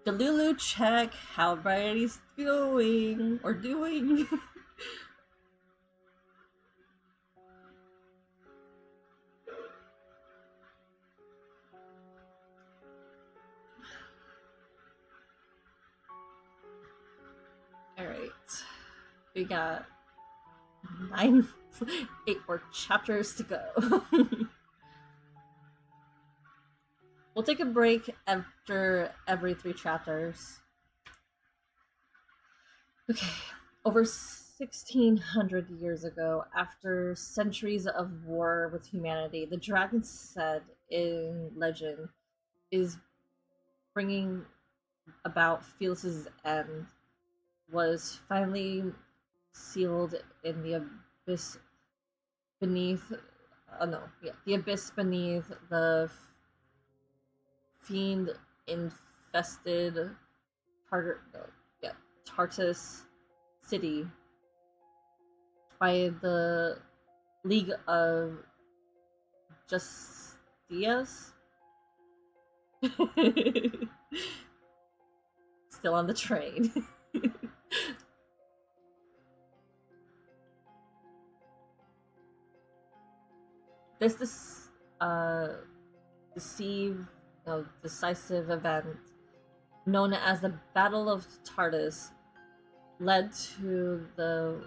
The Lulu check how Bridie's doing. Alright. We got 8 more chapters to go. We'll take a break after every 3 chapters. Okay, over 1600 years ago, after centuries of war with humanity, the dragon said in legend is bringing about Felix's end, was finally sealed in the abyss beneath. The abyss beneath the fiend infested Tartus city by the League of Justias. Still on the train. There's this decisive event known as the Battle of Tartus led to the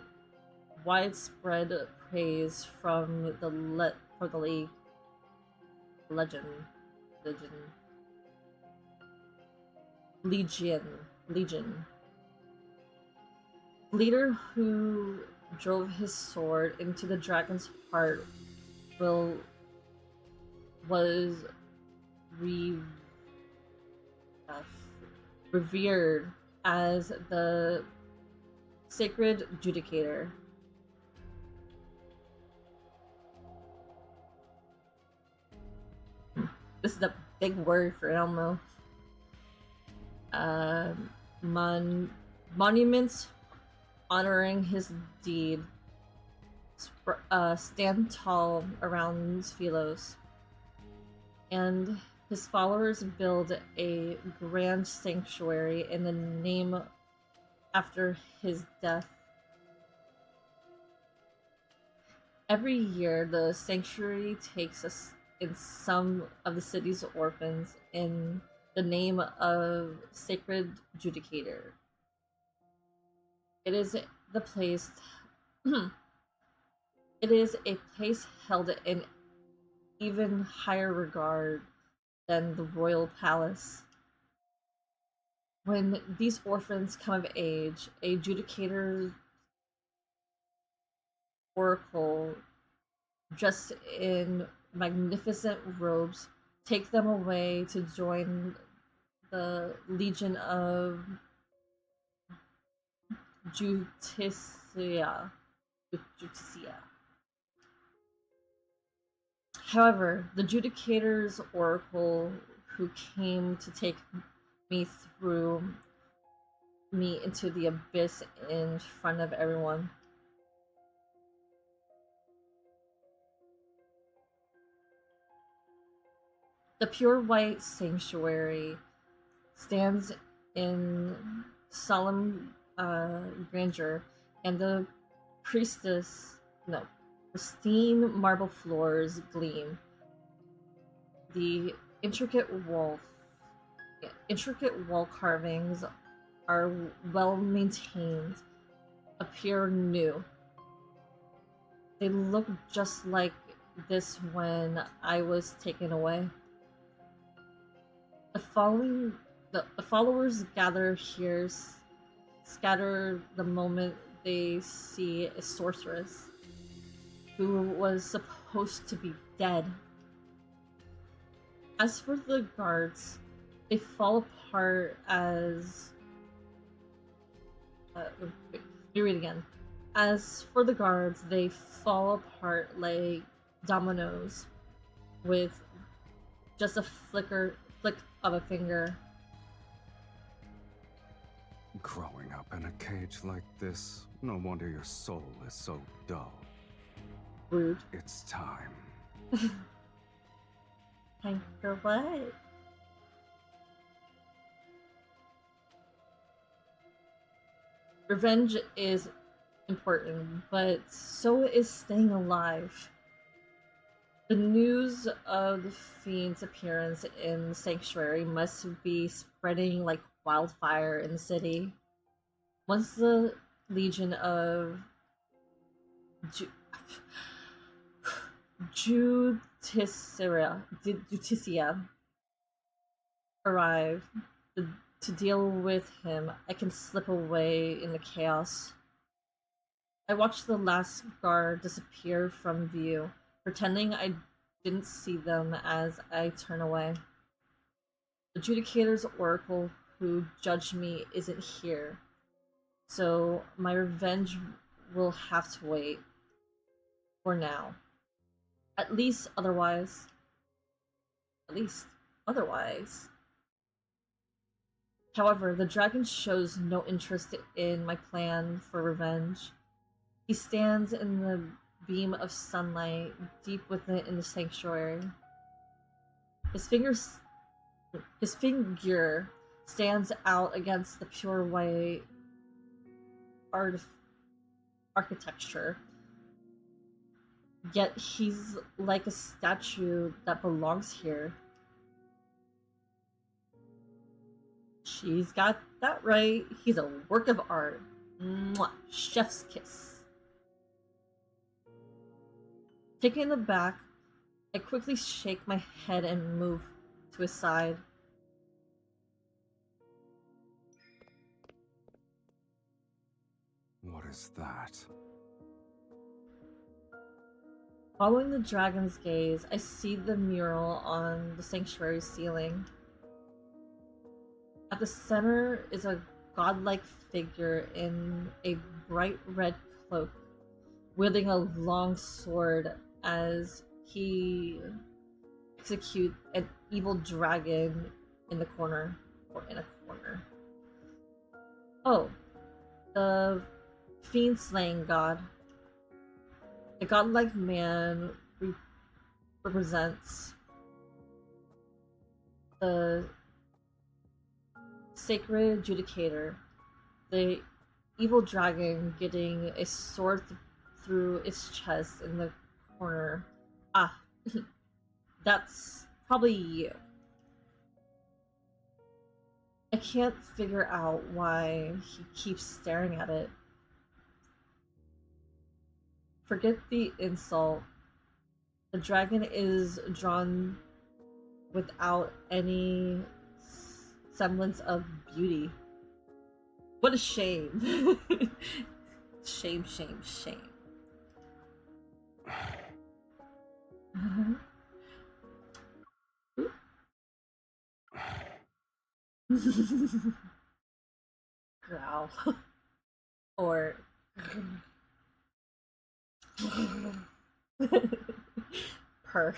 widespread praise from for the legend, legend, legion. Leader who drove his sword into the dragon's heart was revered as the sacred judicator. This is a big word for Elmo. Monuments honoring his deed stand tall around Philos, and his followers build a grand sanctuary in the name after his death. Every year, the sanctuary takes us in some of the city's orphans in the name of Sacred Judicator. It is the place. It is a place held in even higher regard than the royal palace. When these orphans come of age, a judicator oracle dressed in magnificent robes take them away to join the Legion of Justicia. However, the Judicator's oracle who came to take me threw me into the abyss in front of everyone. The pure white sanctuary stands in solemn grandeur, and the pristine marble floors gleam. The intricate wall carvings are well maintained, appear new. They look just like this when I was taken away. The followers gather here, scatter the moment they see a sorceress who was supposed to be dead. As for the guards, they fall apart as. Let me read again. As for the guards, they fall apart like dominoes with just a flick of a finger. Growing up in a cage like this, no wonder your soul is so dull. Rude. It's time. Time for what? Revenge is important, but so is staying alive. The news of the fiend's appearance in the sanctuary must be spreading like wildfire in the city. Once the Legion of Justicia arrive to deal with him, I can slip away in the chaos. I watched the last guard disappear from view, pretending I didn't see them as I turn away. The Judicator's oracle who judged me isn't here, so my revenge will have to wait. For now. At least otherwise. However, the dragon shows no interest in my plan for revenge. He stands in the beam of sunlight deep within the sanctuary. His figure stands out against the pure white architecture. Yet he's like a statue that belongs here. She's got that right. He's a work of art. Mwah. Chef's kiss. Taken aback, I quickly shake my head and move to his side. What is that? Following the dragon's gaze, I see the mural on the sanctuary ceiling. At the center is a godlike figure in a bright red cloak, wielding a long sword as he executes an evil dragon in the corner, or in a corner. Oh, the fiend slaying god. The godlike man represents the sacred judicator, the evil dragon getting a sword through its chest in the corner. Ah, that's probably you. I can't figure out why he keeps staring at it. Forget the insult. The dragon is drawn without any semblance of beauty. What a shame. Shame, shame, shame. Growl. Or purr.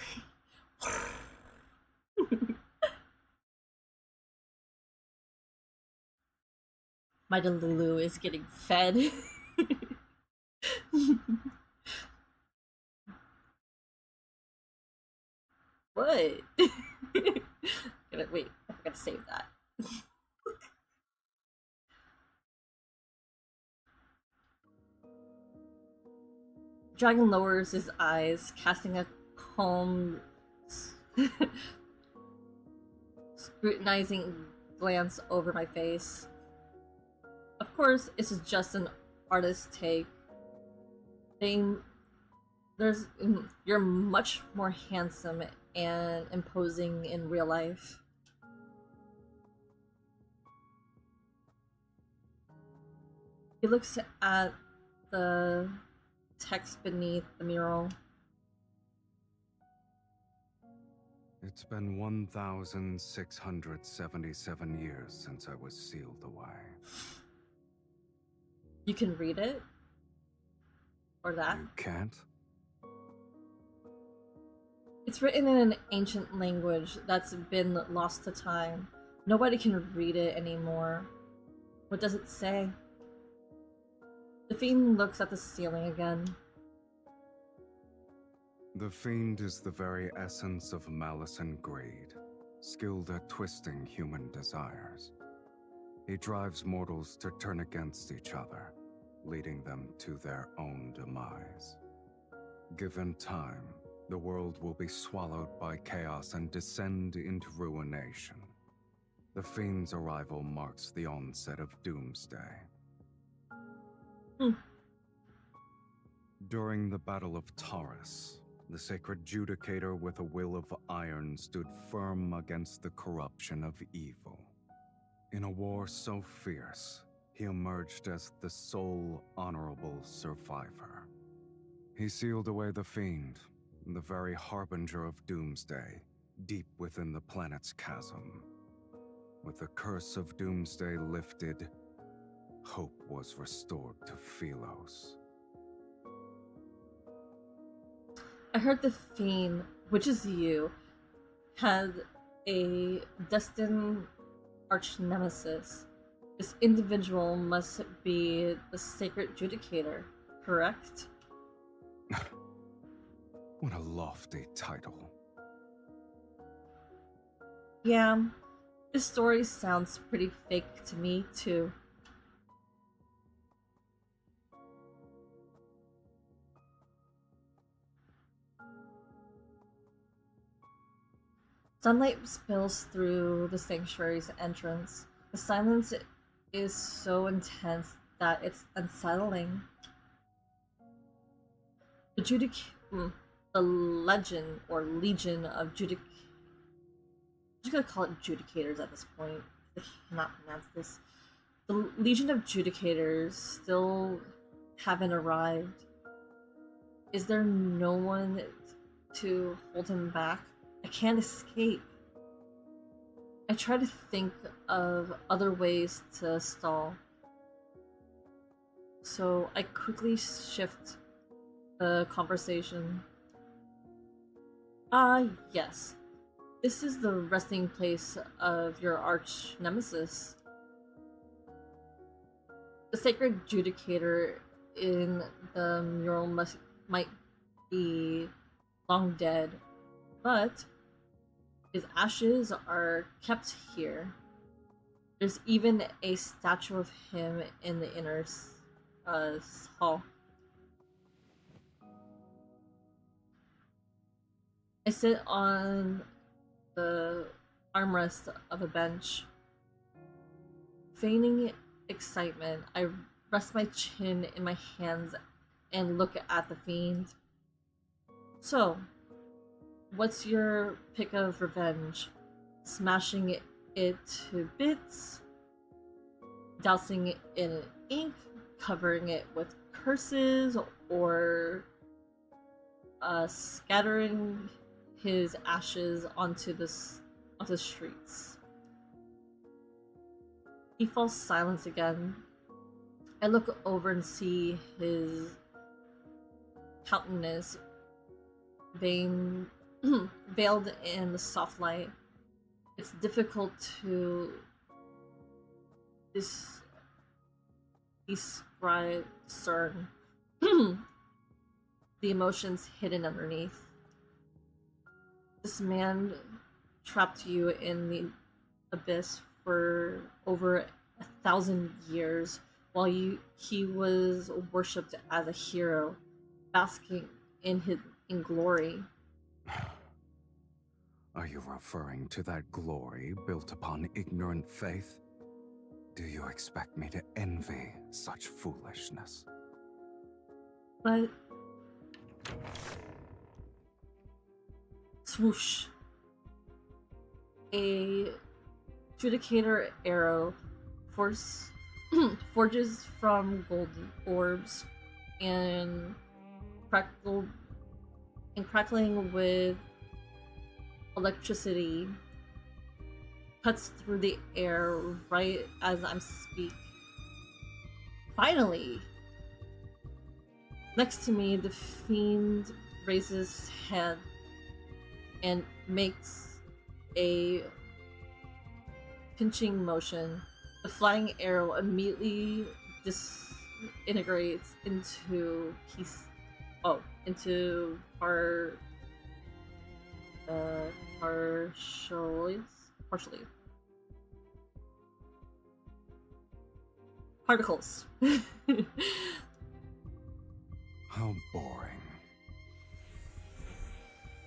My Delulu is getting fed. What? Wait, I forgot to save that. Dragon lowers his eyes, casting a calm, scrutinizing glance over my face. Of course, it's just an artist's take. You're much more handsome and imposing in real life. He looks at the text beneath the mural. It's been 1,677 years since I was sealed away. You can read it? Or that? You can't? It's written in an ancient language that's been lost to time. Nobody can read it anymore. What does it say? The fiend looks at the ceiling again. The fiend is the very essence of malice and greed, skilled at twisting human desires. He drives mortals to turn against each other, leading them to their own demise. Given time, the world will be swallowed by chaos and descend into ruination. The fiend's arrival marks the onset of doomsday. During the Battle of Taurus, the sacred judicator with a will of iron stood firm against the corruption of evil. In a war so fierce, he emerged as the sole honorable survivor. He sealed away the fiend, the very harbinger of doomsday, deep within the planet's chasm. With the curse of doomsday lifted, hope was restored to Philos. I heard the fiend, which is you, had a destined arch nemesis. This individual must be the sacred judicator, correct? What a lofty title. Yeah, this story sounds pretty fake to me, too. Sunlight spills through the sanctuary's entrance. The silence is so intense that it's unsettling. The the legend or legion of I'm just gonna call it judicators at this point. I cannot pronounce this. The legion of judicators still haven't arrived. Is there no one to hold him back? I can't escape. I try to think of other ways to stall. So I quickly shift the conversation. Yes. This is the resting place of your arch nemesis. The sacred judicator in the mural might be long dead, but his ashes are kept here. There's even a statue of him in the inner hall. I sit on the armrest of a bench. Feigning excitement, I rest my chin in my hands and look at the fiend. So, what's your pick of revenge? Smashing it to bits? Dousing it in ink? Covering it with curses? Or scattering his ashes onto the streets? He falls silent again. I look over and see his countenance veiled in the soft light. It's difficult to discern the emotions hidden underneath. This man trapped you in the abyss for over 1,000 years while he was worshipped as a hero, basking in glory. Are you referring to that glory built upon ignorant faith? Do you expect me to envy such foolishness? But swoosh. A judicator arrow forges from golden orbs and crackling with electricity cuts through the air right as I speak. Finally! Next to me, the fiend raises his hand and makes a pinching motion. The flying arrow immediately disintegrates into partially. Particles. How boring.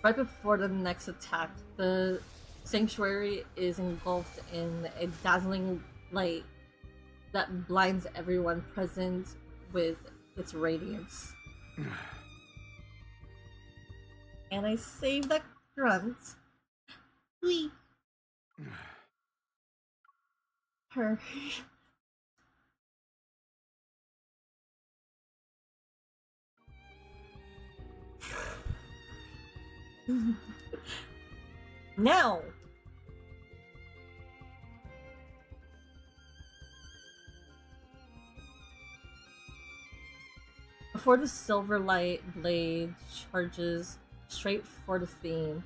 Right before the next attack, the sanctuary is engulfed in a dazzling light that blinds everyone present with its radiance. And I save that grunt. Wee. Her. Now! Before the silver light blade charges straight for the fiend,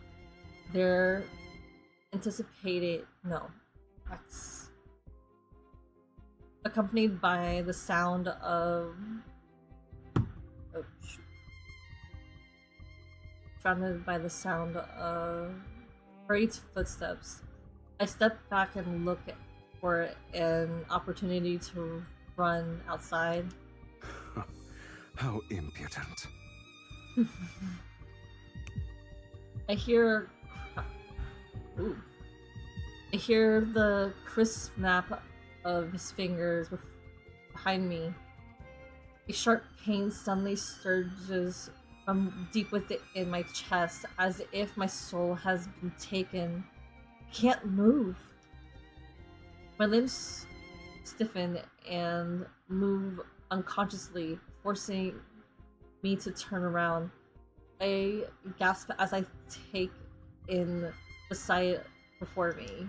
they're accompanied by the sound of surrounded by the sound of hurried footsteps. I step back and look for an opportunity to run outside. How impudent. I hear the crisp snap of his fingers behind me. A sharp pain suddenly surges from deep within my chest, as if my soul has been taken. Can't move. My limbs stiffen and move unconsciously, forcing me to turn around. I gasp as I take in the sight before me.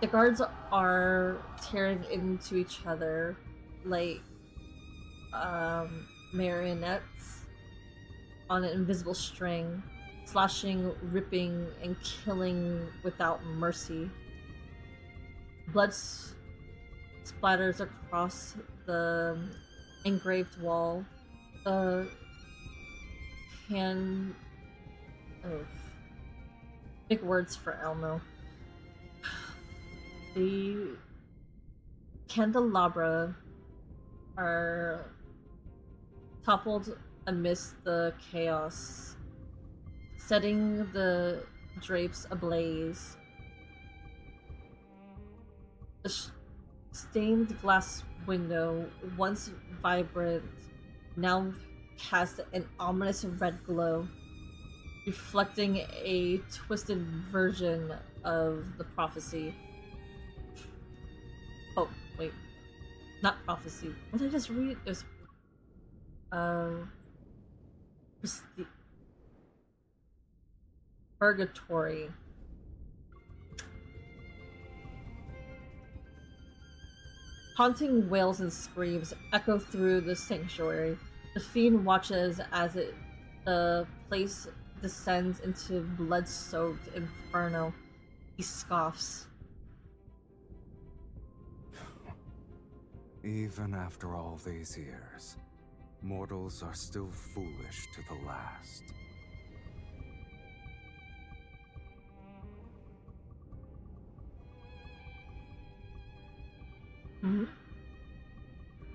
The guards are tearing into each other like marionettes on an invisible string, slashing, ripping, and killing without mercy. Blood splatters across the engraved wall. The can. Oh, big words for Elmo. The candelabra are toppled amidst the chaos, setting the drapes ablaze. The stained glass window, once vibrant, now cast an ominous red glow, reflecting a twisted version of the prophecy. Oh, wait. Not prophecy. What did I just read? It was purgatory. Haunting wails and screams echo through the sanctuary. The fiend watches as the place descends into blood-soaked inferno. He scoffs. Even after all these years, mortals are still foolish to the last.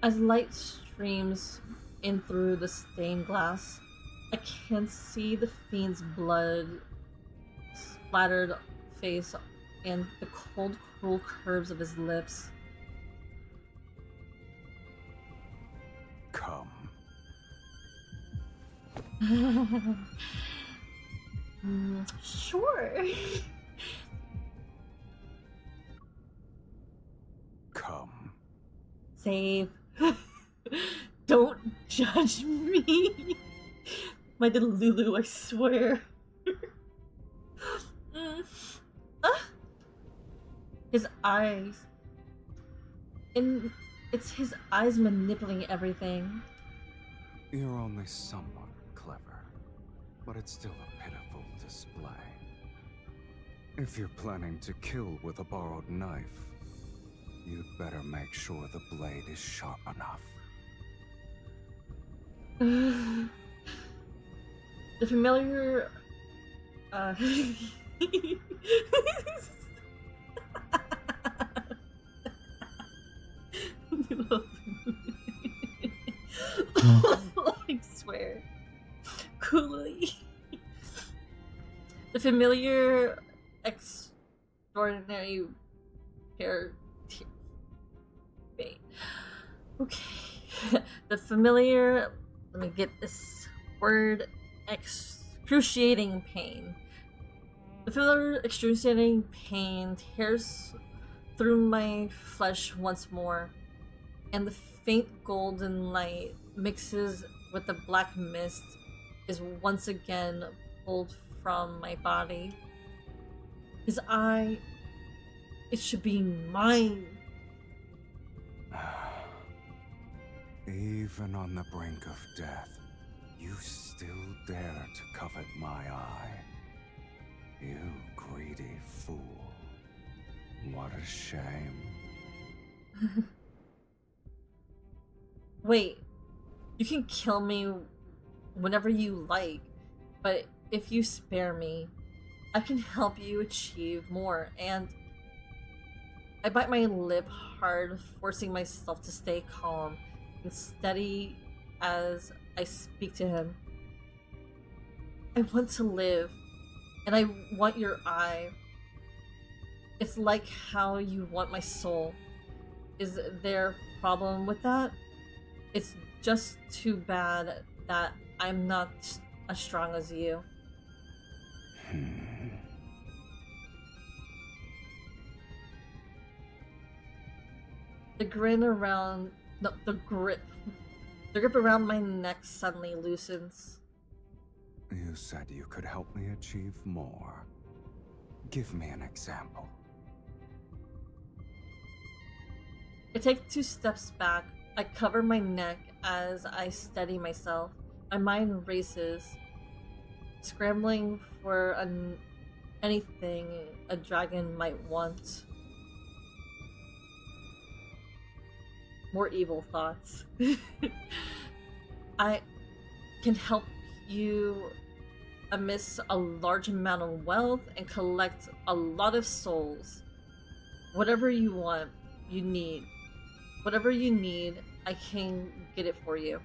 As light streams in through the stained glass, I can see the fiend's blood splattered face and the cold, cruel curves of his lips. Come. Sure. Come. Save. Don't judge me. My little Lulu, I swear. His eyes. It's his eyes manipulating everything. You're only somewhat clever, but it's still a pitiful display. If you're planning to kill with a borrowed knife, you'd better make sure the blade is sharp enough. The familiar I swear. Coolly. The familiar extraordinary pair. Wait. Okay. The familiar. Let me get this word. Excruciating pain. The familiar excruciating pain tears through my flesh once more, and the faint golden light mixes with the black mist is once again pulled from my body. His eye, it should be mine. Even on the brink of death, you still dare to covet my eye. You greedy fool. What a shame. Wait, you can kill me whenever you like, but if you spare me, I can help you achieve more. And I bite my lip hard, forcing myself to stay calm and steady as I speak to him. I want to live, and I want your eye. It's like how you want my soul. Is there a problem with that? It's just too bad that I'm not as strong as you. The grin around no, the grip around my neck suddenly loosens. You said you could help me achieve more. Give me an example. I take 2 steps back. I cover my neck as I steady myself. My mind races, scrambling for anything a dragon might want. More evil thoughts. I can help you amass a large amount of wealth and collect a lot of souls. Whatever you want, you need. Whatever you need, I can get it for you.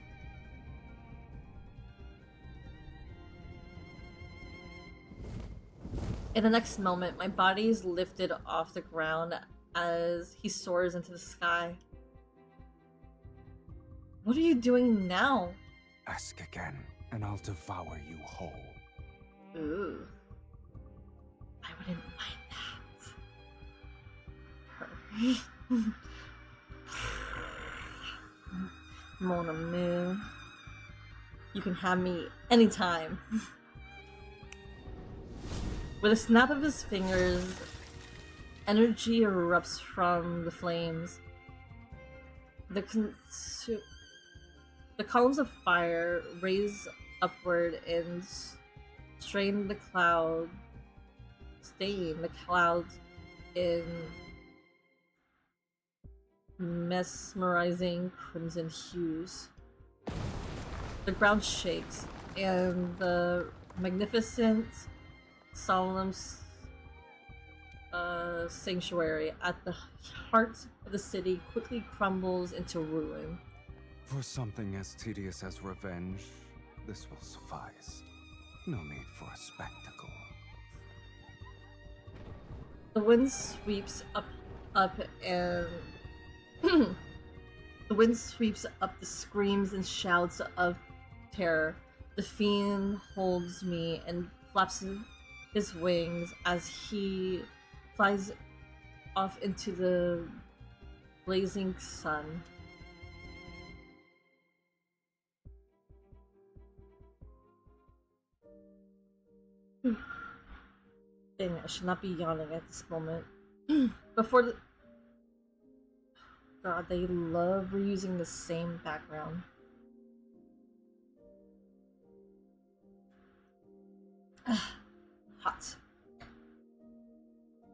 In the next moment, my body is lifted off the ground as he soars into the sky. What are you doing now? Ask again, and I'll devour you whole. Ooh. I wouldn't mind that. Mon amour. You can have me anytime. With a snap of his fingers, energy erupts from the flames. The columns of fire raise upward and stain the clouds in mesmerizing crimson hues. The ground shakes, and the magnificent, solemn sanctuary at the heart of the city quickly crumbles into ruin. For something as tedious as revenge, this will suffice. No need for a spectacle. The wind sweeps up and the wind sweeps up the screams and shouts of terror. The fiend holds me and flaps his wings as he flies off into the blazing sun. Dang, I should not be yawning at this moment. Before the... God, they love reusing the same background. Hot.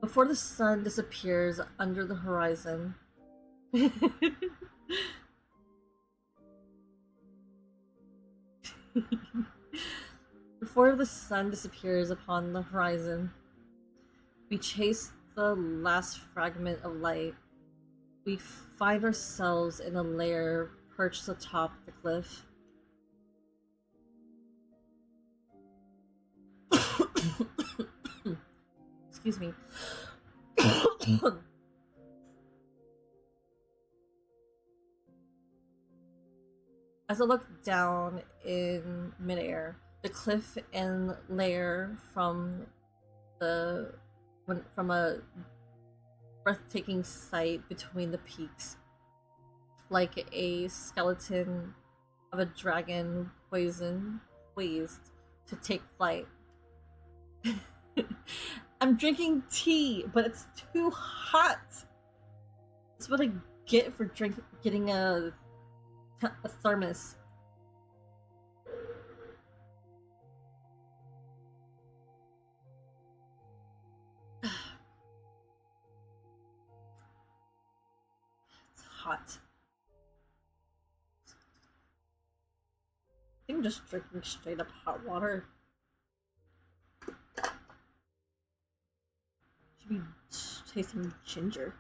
Before the sun disappears under the horizon. Before the sun disappears upon the horizon, we chase the last fragment of light. We find ourselves in a lair perched atop the cliff. Excuse me. As I look down in midair, the cliff and lair from a breathtaking sight between the peaks, like a skeleton of a dragon poised to take flight. I'm drinking tea, but it's too hot. That's what I get for getting a thermos. It's hot. I think I'm just drinking straight up hot water. Should be tasting ginger.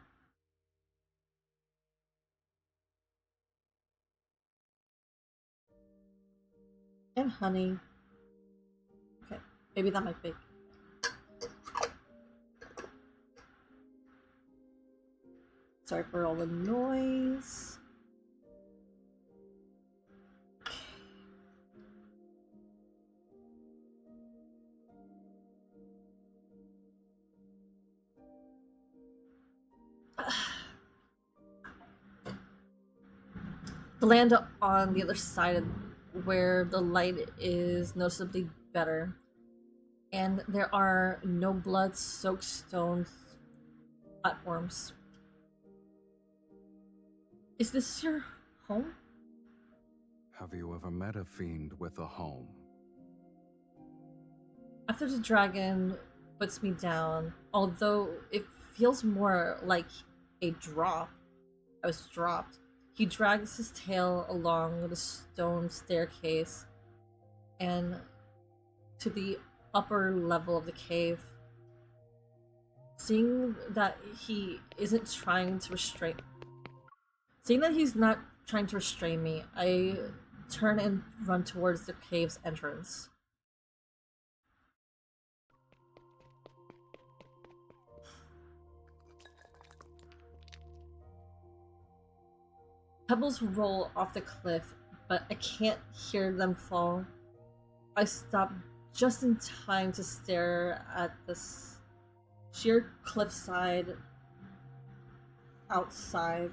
And honey. Okay, maybe that might be. Sorry for all the noise. The land on the other side of where the light is noticeably better, and there are no blood-soaked stone platforms. Is this your home? Have you ever met a fiend with a home? After the dragon puts me down, although it feels more like a drop, I was dropped, he drags his tail along the stone staircase and to the upper level of the cave. Seeing that he isn't trying to restrain Seeing that he's not trying to restrain me, I turn and run towards the cave's entrance. Pebbles roll off the cliff, but I can't hear them fall. I stop just in time to stare at this sheer cliffside outside.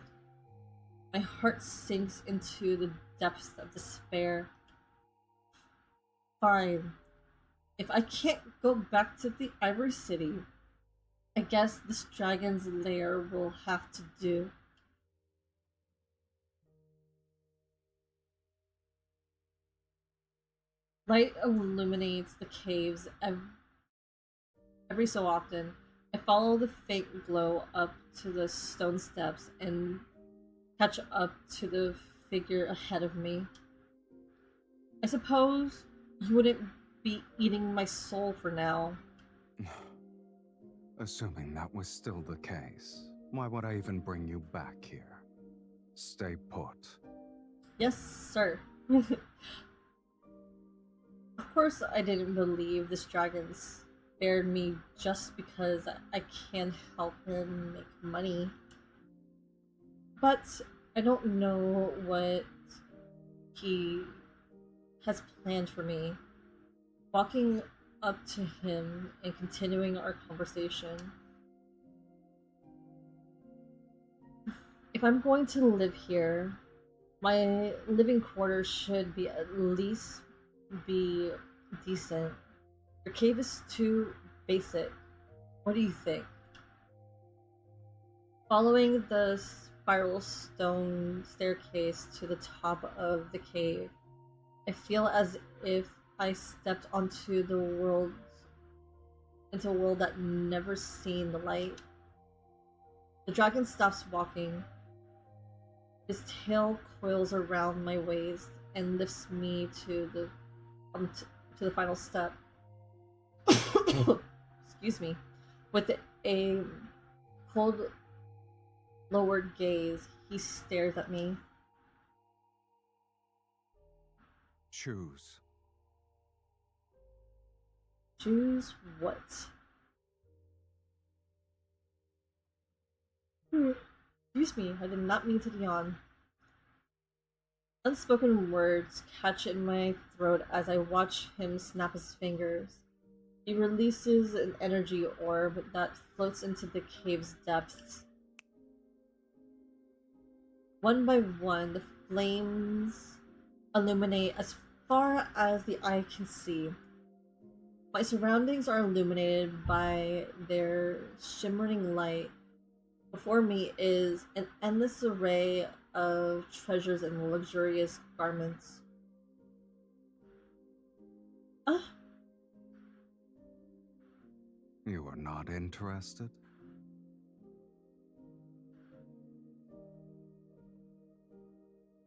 My heart sinks into the depths of despair. Fine. If I can't go back to the Ivory City, I guess this dragon's lair will have to do. Light illuminates the caves every so often. I follow the faint glow up to the stone steps and catch up to the figure ahead of me. I suppose you wouldn't be eating my soul for now. Assuming that was still the case, why would I even bring you back here? Stay put. Yes, sir. Of course I didn't believe this dragon spared me just because I can't help him make money. But I don't know what he has planned for me. Walking up to him and continuing our conversation. If I'm going to live here, my living quarters should be at least be decent. Your cave is too basic. What do you think? Following the spiral stone staircase to the top of the cave, I feel as if I stepped into a world that never seen the light. The dragon stops walking. His tail coils around my waist and lifts me to the final step. Excuse me. With a cold, lowered gaze, he stares at me. Choose. Choose what? Excuse me, I did not mean to yawn. Unspoken words catch in my throat as I watch him snap his fingers. He releases an energy orb that floats into the cave's depths. One by one, the flames illuminate as far as the eye can see. My surroundings are illuminated by their shimmering light. Before me is an endless array of treasures and luxurious garments. You are not interested?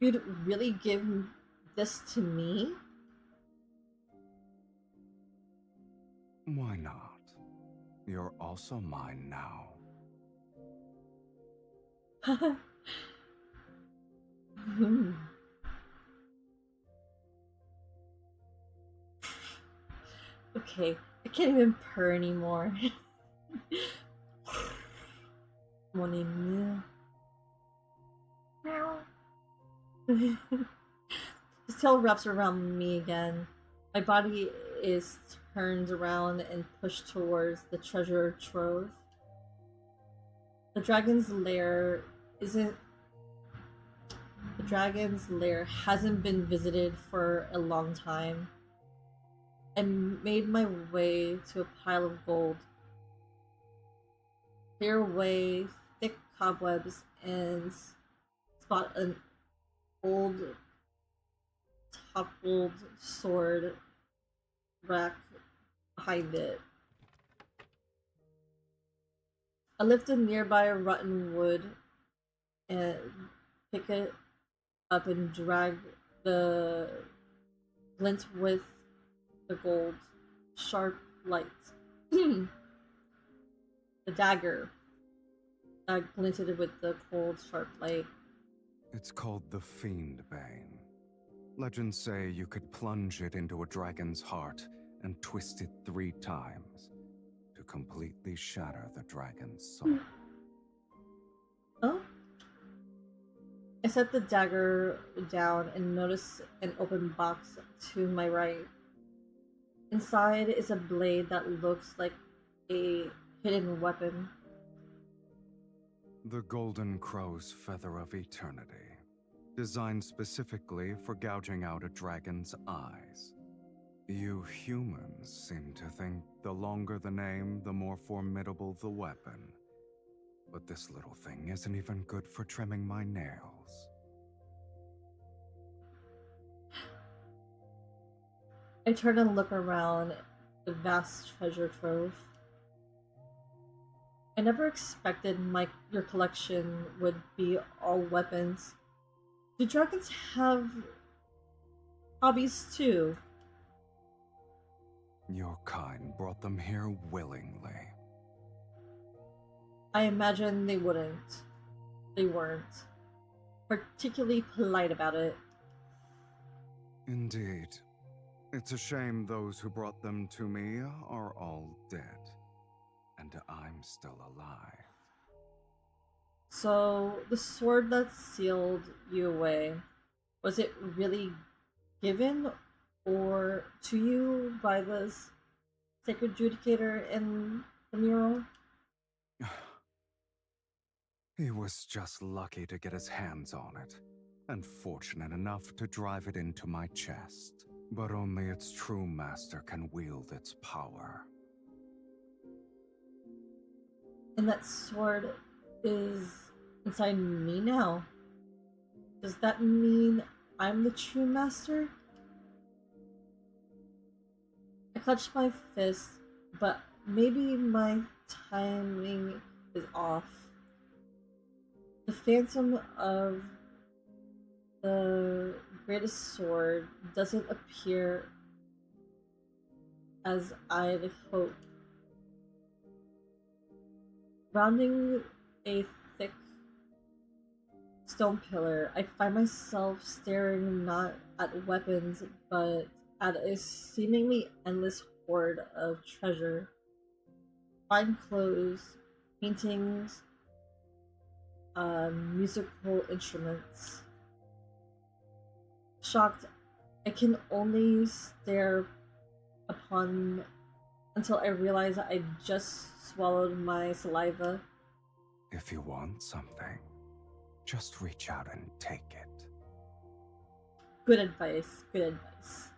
You'd really give this to me? Why not? You're also mine now. Okay, I can't even purr anymore. Mon ami. His tail wraps around me again. My body is turned around and pushed towards the treasure trove. The dragon's lair isn't. The dragon's lair hasn't been visited for a long time. I made my way to a pile of gold. Clear away thick cobwebs and spot an old toppled sword rack behind it. I lift a nearby rotten wood and pick it up and drag the glint with the gold sharp light. The dagger that glinted with the cold sharp light. It's called the Fiend Bane. Legends say you could plunge it into a dragon's heart and twist it 3 times to completely shatter the dragon's soul. Oh? I set the dagger down and notice an open box to my right. Inside is a blade that looks like a hidden weapon. The Golden Crow's Feather of Eternity, designed specifically for gouging out a dragon's eyes. You humans seem to think the longer the name, the more formidable the weapon. But this little thing isn't even good for trimming my nails. I turn and look around the vast treasure trove. I never expected your collection would be all weapons. Do dragons have hobbies too? Your kind brought them here willingly. I imagine they wouldn't. They weren't particularly polite about it. Indeed. It's a shame those who brought them to me are all dead. And I'm still alive. So, the sword that sealed you away, was it really given or to you by the sacred judicator in the mural? He was just lucky to get his hands on it, and fortunate enough to drive it into my chest. But only its true master can wield its power. And that sword is inside me now. Does that mean I'm the true master? I clutch my fist, but maybe my timing is off. The phantom of the greatest sword doesn't appear as I'd hoped. Rounding a thick stone pillar, I find myself staring not at weapons, but at a seemingly endless hoard of treasure. Fine clothes, paintings, musical instruments. Shocked, I can only stare upon until I realize I just swallowed my saliva. If you want something, just reach out and take it. Good advice, good advice.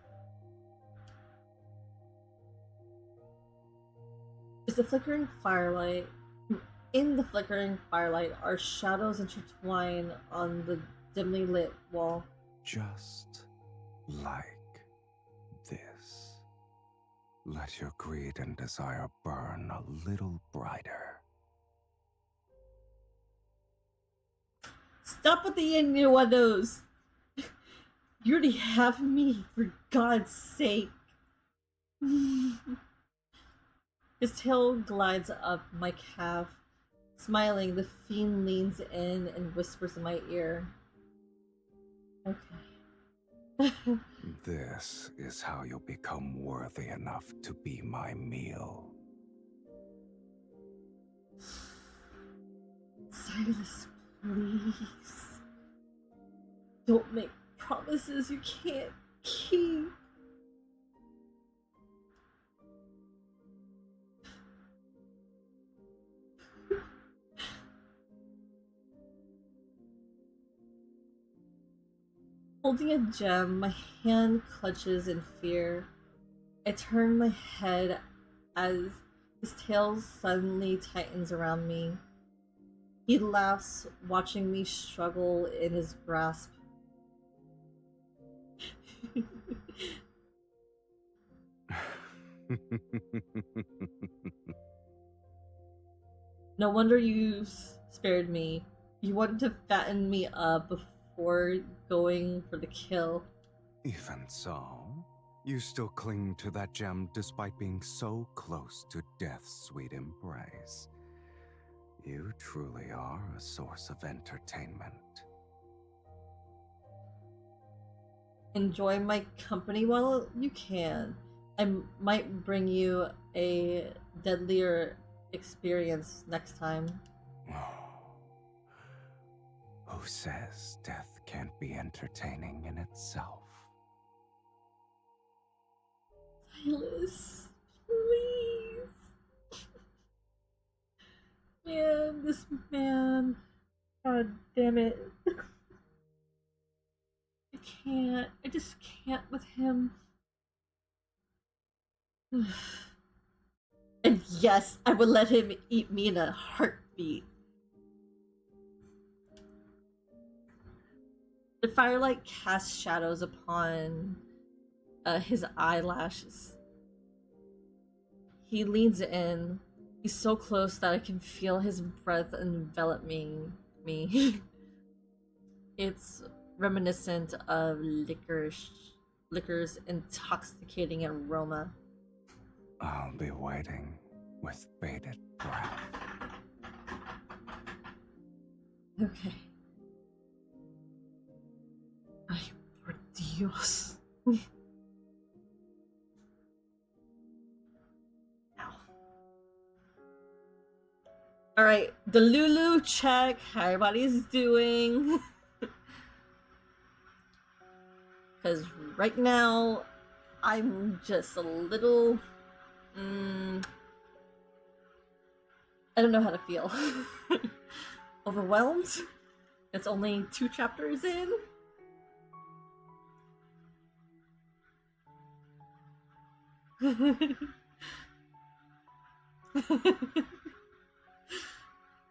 Is the flickering firelight In the flickering firelight, our shadows intertwine on the dimly lit wall. Just like this. Let your greed and desire burn a little brighter. Stop with the innuendos! You already have me, for God's sake. His tail glides up my calf. Smiling, the fiend leans in and whispers in my ear. Okay. This is how you'll become worthy enough to be my meal. Silas, please. Don't make promises you can't keep. Holding a gem, my hand clutches in fear. I turn my head as his tail suddenly tightens around me. He laughs, watching me struggle in his grasp. No wonder you spared me. You wanted to fatten me up before going for the kill. Even so, you still cling to that gem despite being so close to death's sweet embrace. You truly are a source of entertainment. Enjoy my company while you can. I might bring you a deadlier experience next time. Who says death can't be entertaining in itself? Silas, please. Man, this man. God damn it. I can't. I just can't with him. And yes, I would let him eat me in a heartbeat. The firelight casts shadows upon his eyelashes. He leans in. He's so close that I can feel his breath enveloping me. It's reminiscent of liquor's intoxicating aroma. I'll be waiting with bated breath. Okay. Ay, por Dios. Alright, the Lulu check. How everybody's doing. Because right now, I'm just a little... I don't know how to feel. Overwhelmed? It's only 2 chapters in.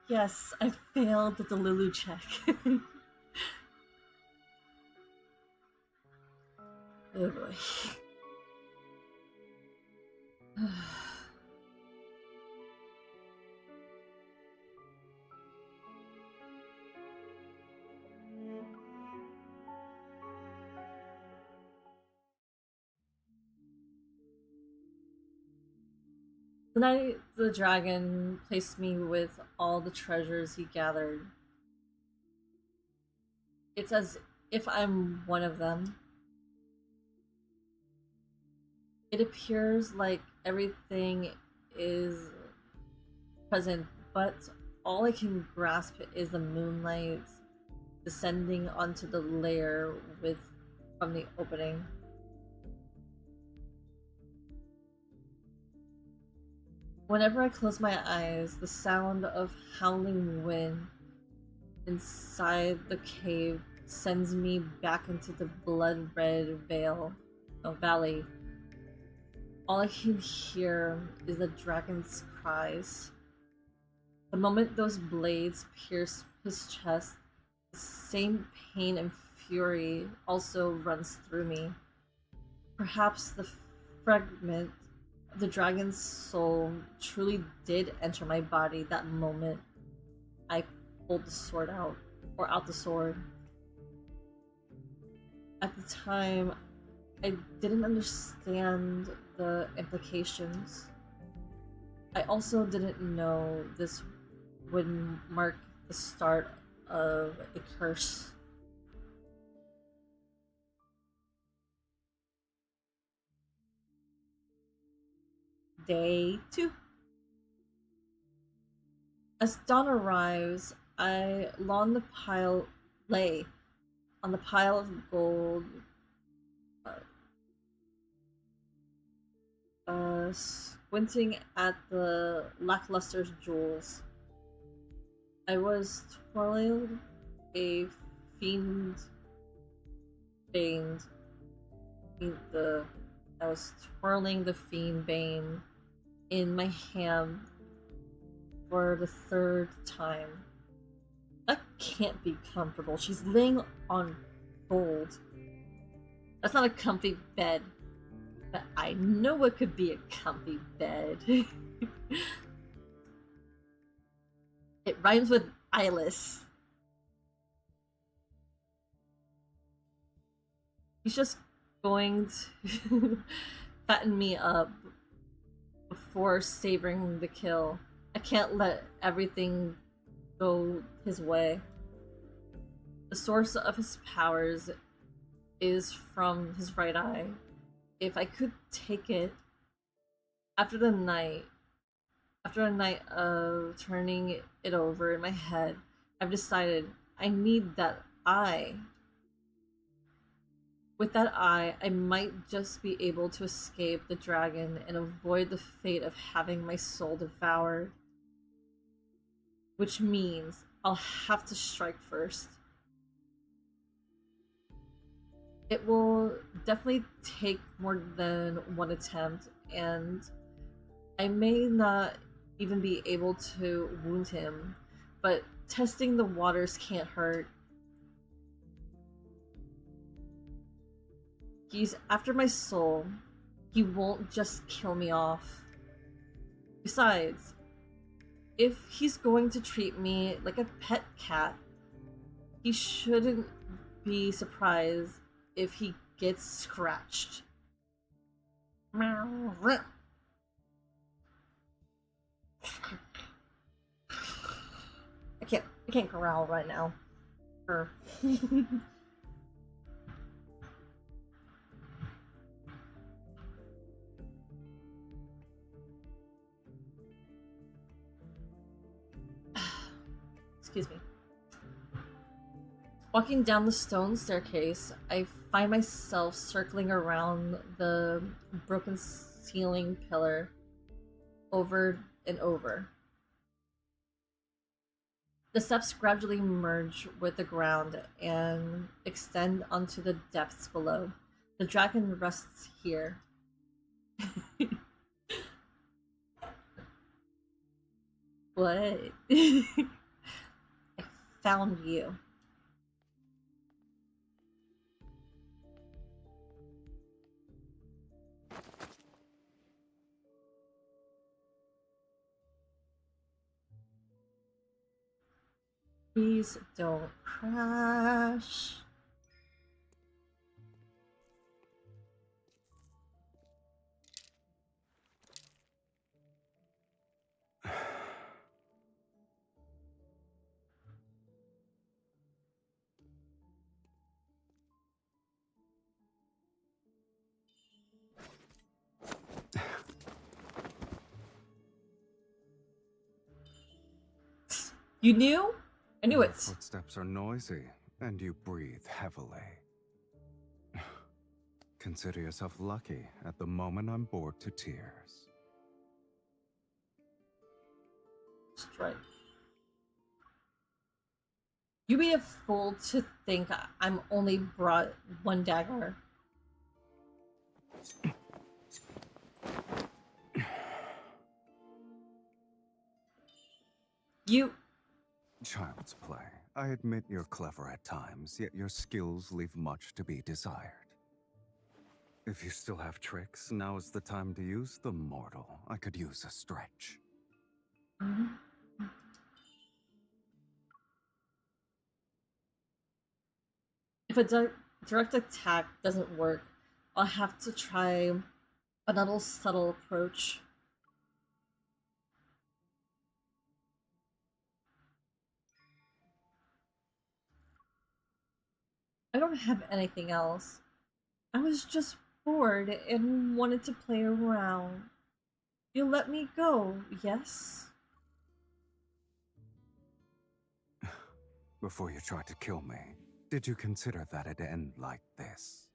Yes, I failed the Lulu check. Oh boy. The night the dragon placed me with all the treasures he gathered. It's as if I'm one of them. It appears like everything is present, but all I can grasp is the moonlight descending onto the layer from the opening. Whenever I close my eyes, the sound of howling wind inside the cave sends me back into the blood-red valley. All I can hear is the dragon's cries. The moment those blades pierce his chest, the same pain and fury also runs through me. Perhaps the fragment of the dragon's soul truly did enter my body that moment I pulled the sword out, or out the sword. At the time, I didn't understand the implications. I also didn't know this would mark the start of a curse. Day 2. As dawn arrives, I lay on the pile of gold, squinting at the lackluster jewels. I was twirling a fiend bane. I was twirling the fiend bane in my hand for the third time. That can't be comfortable. She's laying on gold. That's not a comfy bed. But I know it could be a comfy bed. It rhymes with eyeless. He's just going to fatten me up before savoring the kill. I can't let everything go his way. The source of his powers is from his right eye. If I could take it, after a night of turning it over in my head, I've decided I need that eye. With that eye, I might just be able to escape the dragon and avoid the fate of having my soul devoured. Which means I'll have to strike first. It will definitely take more than one attempt, and I may not even be able to wound him, but testing the waters can't hurt. He's after my soul. He won't just kill me off. Besides, if he's going to treat me like a pet cat, he shouldn't be surprised if he gets scratched. I can't growl right now. Excuse me. Walking down the stone staircase, I find myself circling around the broken ceiling pillar over and over. The steps gradually merge with the ground and extend onto the depths below. The dragon rests here. What? I found you. Please don't crash. You knew? I knew Your it. footsteps are noisy, and you breathe heavily. Consider yourself lucky. At the moment, I'm bored to tears. Strike. You be a fool to think I'm only brought one dagger. You... Child's play. I admit you're clever at times, yet your skills leave much to be desired. If you still have tricks, now is the time to use them, mortal. I could use a stretch. If a direct attack doesn't work, I'll have to try another subtle approach. I don't have anything else. I was just bored and wanted to play around. You'll let me go, yes? Before you tried to kill me, Did you consider that it'd end like this?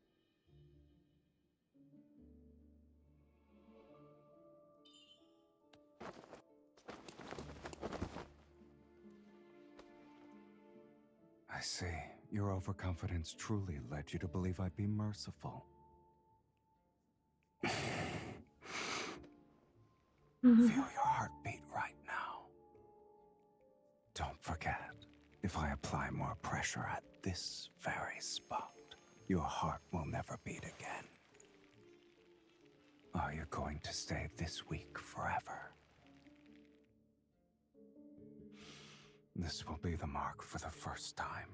I see. Your overconfidence truly led you to believe I'd be merciful. Feel your heartbeat right now. Don't forget, if I apply more pressure at this very spot, your heart will never beat again. Are you going to stay this weak forever? This will be the mark for the first time.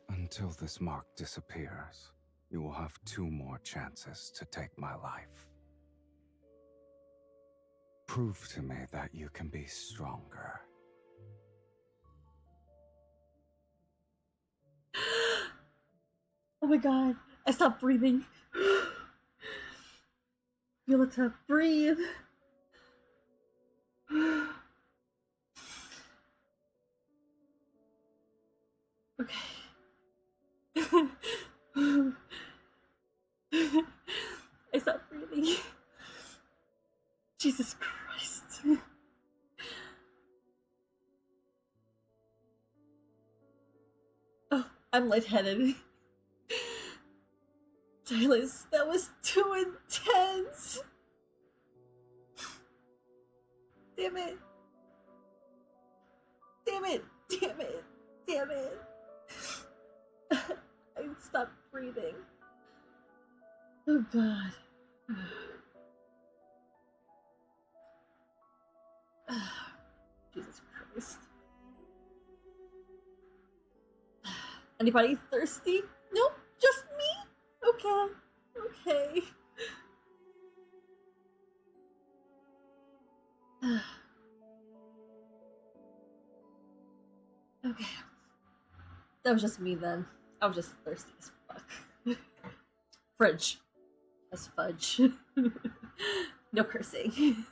Until this mark disappears, you will have 2 more chances to take my life. Prove to me that you can be stronger. Oh my god, I stopped breathing. Violetta, breathe. Okay. I stopped breathing. Jesus Christ. Oh, I'm lightheaded. Silas, that was too intense. Damn it. Damn it. Damn it. Damn it. I stopped breathing. Oh god. Jesus Christ. Anybody thirsty? Nope, just me? Okay. Okay. Okay. That was just me then. I was just thirsty as fuck. Fridge. As fudge. No cursing.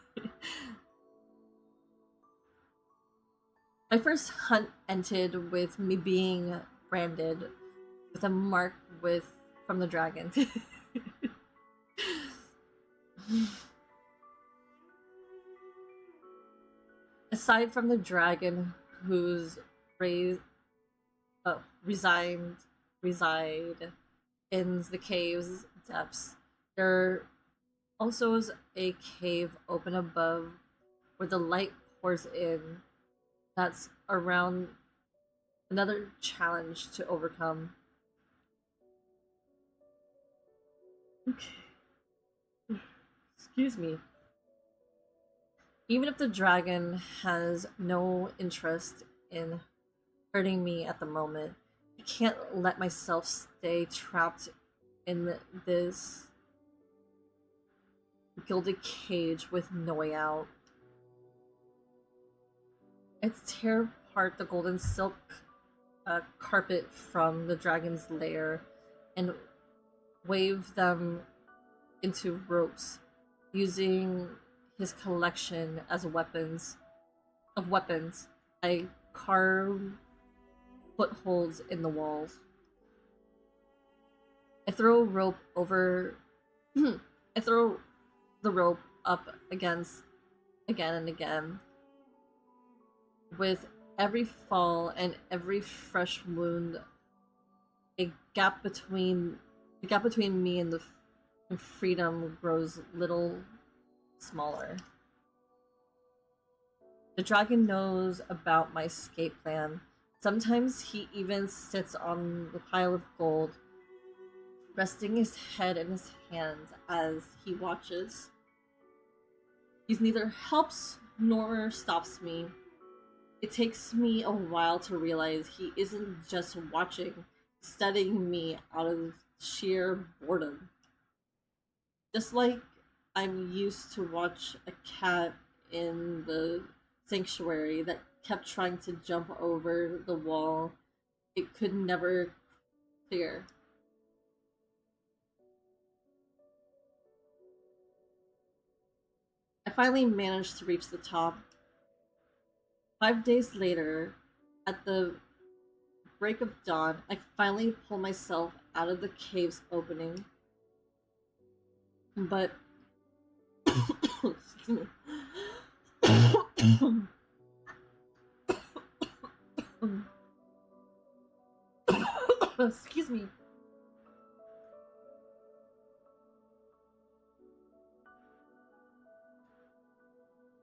My first hunt ended with me being branded with a mark from the dragon. Aside from the dragon whose reside in the cave's depths, there also is a cave open above where the light pours in. That's around another challenge to overcome. Okay. Excuse me. Even if the dragon has no interest in hurting me at the moment, I can't let myself stay trapped in this gilded cage with no way out. I tear apart the golden silk carpet from the dragon's lair and wave them into ropes, using his collection as weapons. I carve footholds in the walls. I throw rope over. I throw the rope up against again and again. With every fall and every fresh wound, the gap between me and the freedom grows little smaller. The dragon knows about my escape plan. Sometimes he even sits on the pile of gold, resting his head in his hands as he watches. He neither helps nor stops me. It takes me a while to realize he isn't just watching, studying me out of sheer boredom. Just like I'm used to watch a cat in the sanctuary that kept trying to jump over the wall it could never clear. I finally managed to reach the top. 5 days later, at the break of dawn, I finally pull myself out of the cave's opening. But excuse me. Excuse me.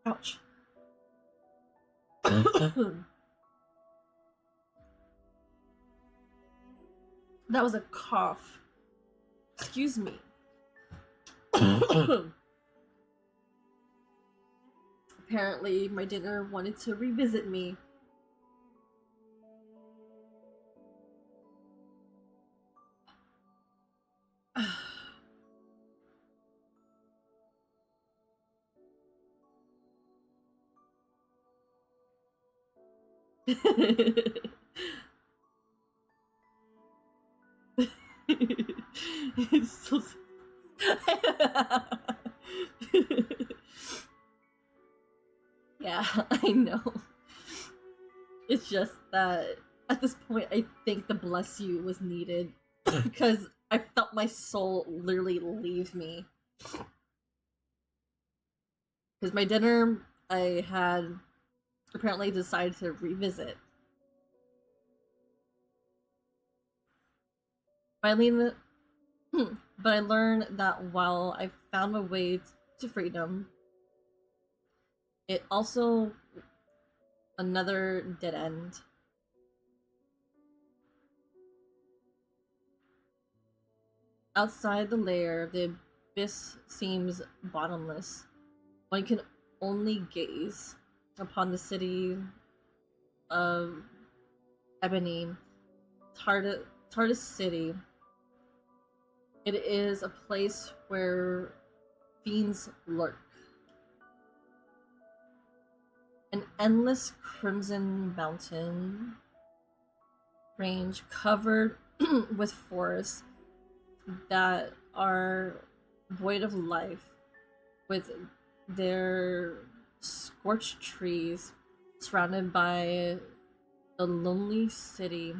Ouch. That was a cough. Excuse me. Apparently, my dinner wanted to revisit me. It's so yeah, I know. It's just that at this point, I think the bless you was needed because I felt my soul literally leave me. Because my dinner, I had apparently decided to revisit. Finally, but I learned that while I found my way to freedom, it also another dead end. Outside the lair, the abyss seems bottomless. One can only gaze upon the city of Ebony, Tardis City. It is a place where fiends lurk. An endless crimson mountain range covered with forests that are void of life, with their scorched trees surrounded by the lonely city.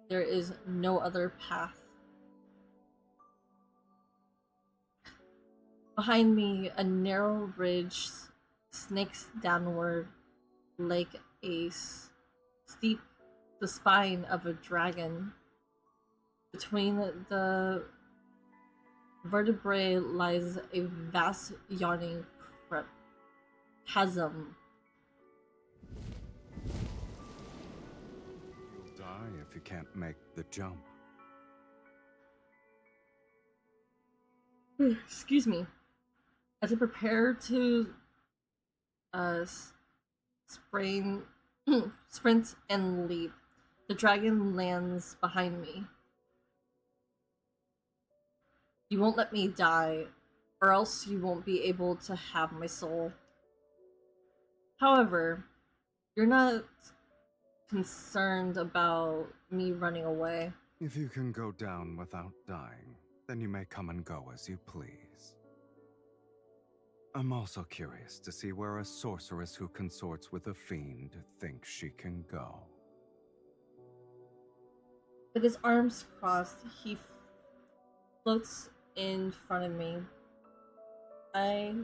There is no other path. Behind me, a narrow ridge snakes downward like a steep the spine of a dragon. Between the vertebrae lies a vast yawning chasm. You'll die if you can't make the jump. Excuse me. As I prepare to sprint and leap, the dragon lands behind me. You won't let me die, or else you won't be able to have my soul. However, you're not concerned about me running away. If you can go down without dying, then you may come and go as you please. I'm also curious to see where a sorceress who consorts with a fiend thinks she can go. With his arms crossed, he floats in front of me. I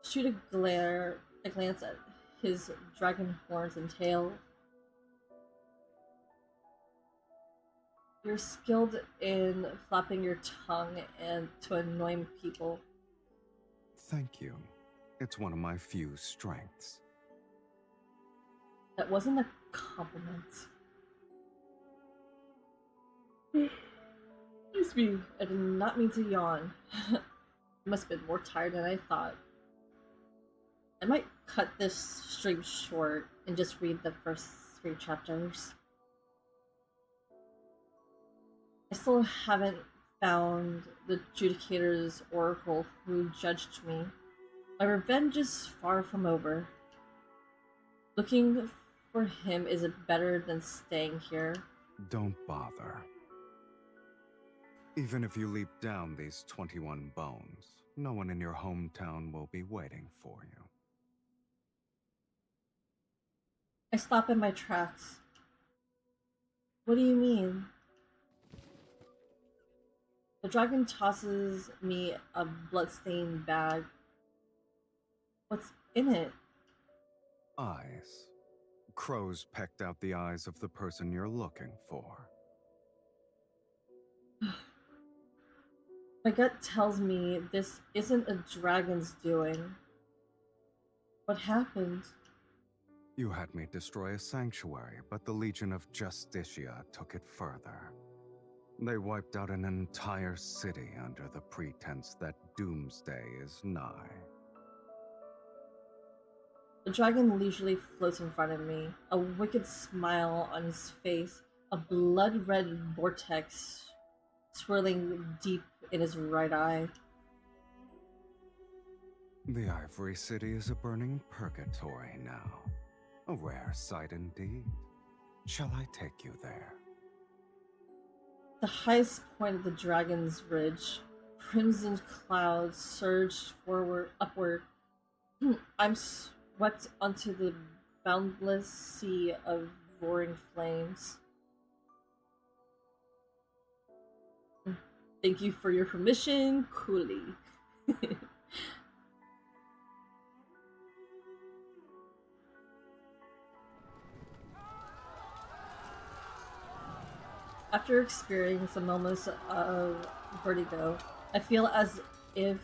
shoot a glance at his dragon horns and tail. You're skilled in flapping your tongue and to annoy people. Thank you. It's one of my few strengths. That wasn't a compliment. Excuse me, I did not mean to yawn. I must have been more tired than I thought. I might cut this stream short and just read the first 3 chapters. I still haven't found the Judicator's oracle who judged me. My revenge is far from over. Looking for him is better than staying here. Don't bother. Even if you leap down these 21 bones, no one in your hometown will be waiting for you. I stop in my tracks. What do you mean? The dragon tosses me a bloodstained bag. What's in it? Eyes. Crows pecked out the eyes of the person you're looking for. My gut tells me this isn't a dragon's doing. What happened? You had me destroy a sanctuary, but the Legion of Justicia took it further. They wiped out an entire city under the pretense that doomsday is nigh. The dragon leisurely floats in front of me, a wicked smile on his face, a blood-red vortex swirling deep in his right eye. The Ivory City is a burning purgatory now. A rare sight indeed. Shall I take you there? The highest point of the dragon's ridge, crimson clouds surged upward. I'm swept onto the boundless sea of roaring flames. Thank you for your permission, Cooley. After experiencing some moments of vertigo, I feel as if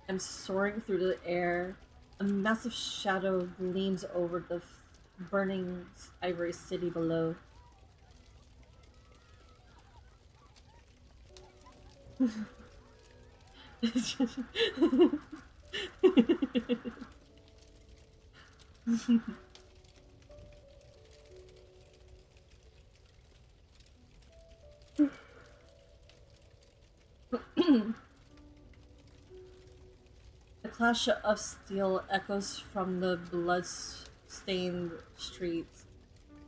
I'm soaring through the air. A massive shadow gleams over the burning ivory city below. The clash of steel echoes from the blood-stained streets.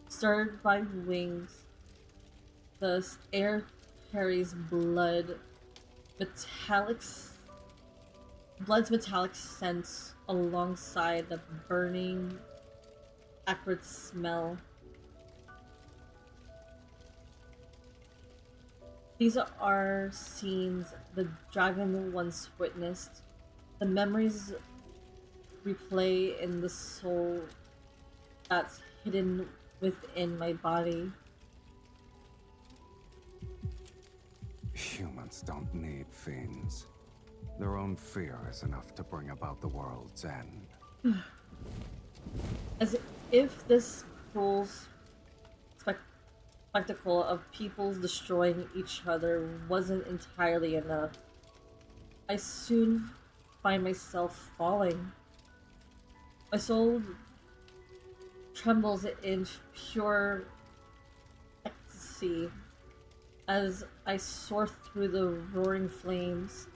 Stirred by wings, the air carries blood's metallic scent alongside the burning, acrid smell. These are scenes the dragon once witnessed. The memories replay in the soul that's hidden within my body. Humans don't need fiends. Their own fear is enough to bring about the world's end. As if this cruel spectacle of peoples destroying each other wasn't entirely enough, I soon find myself falling. My soul trembles in pure ecstasy as I soar through the roaring flames.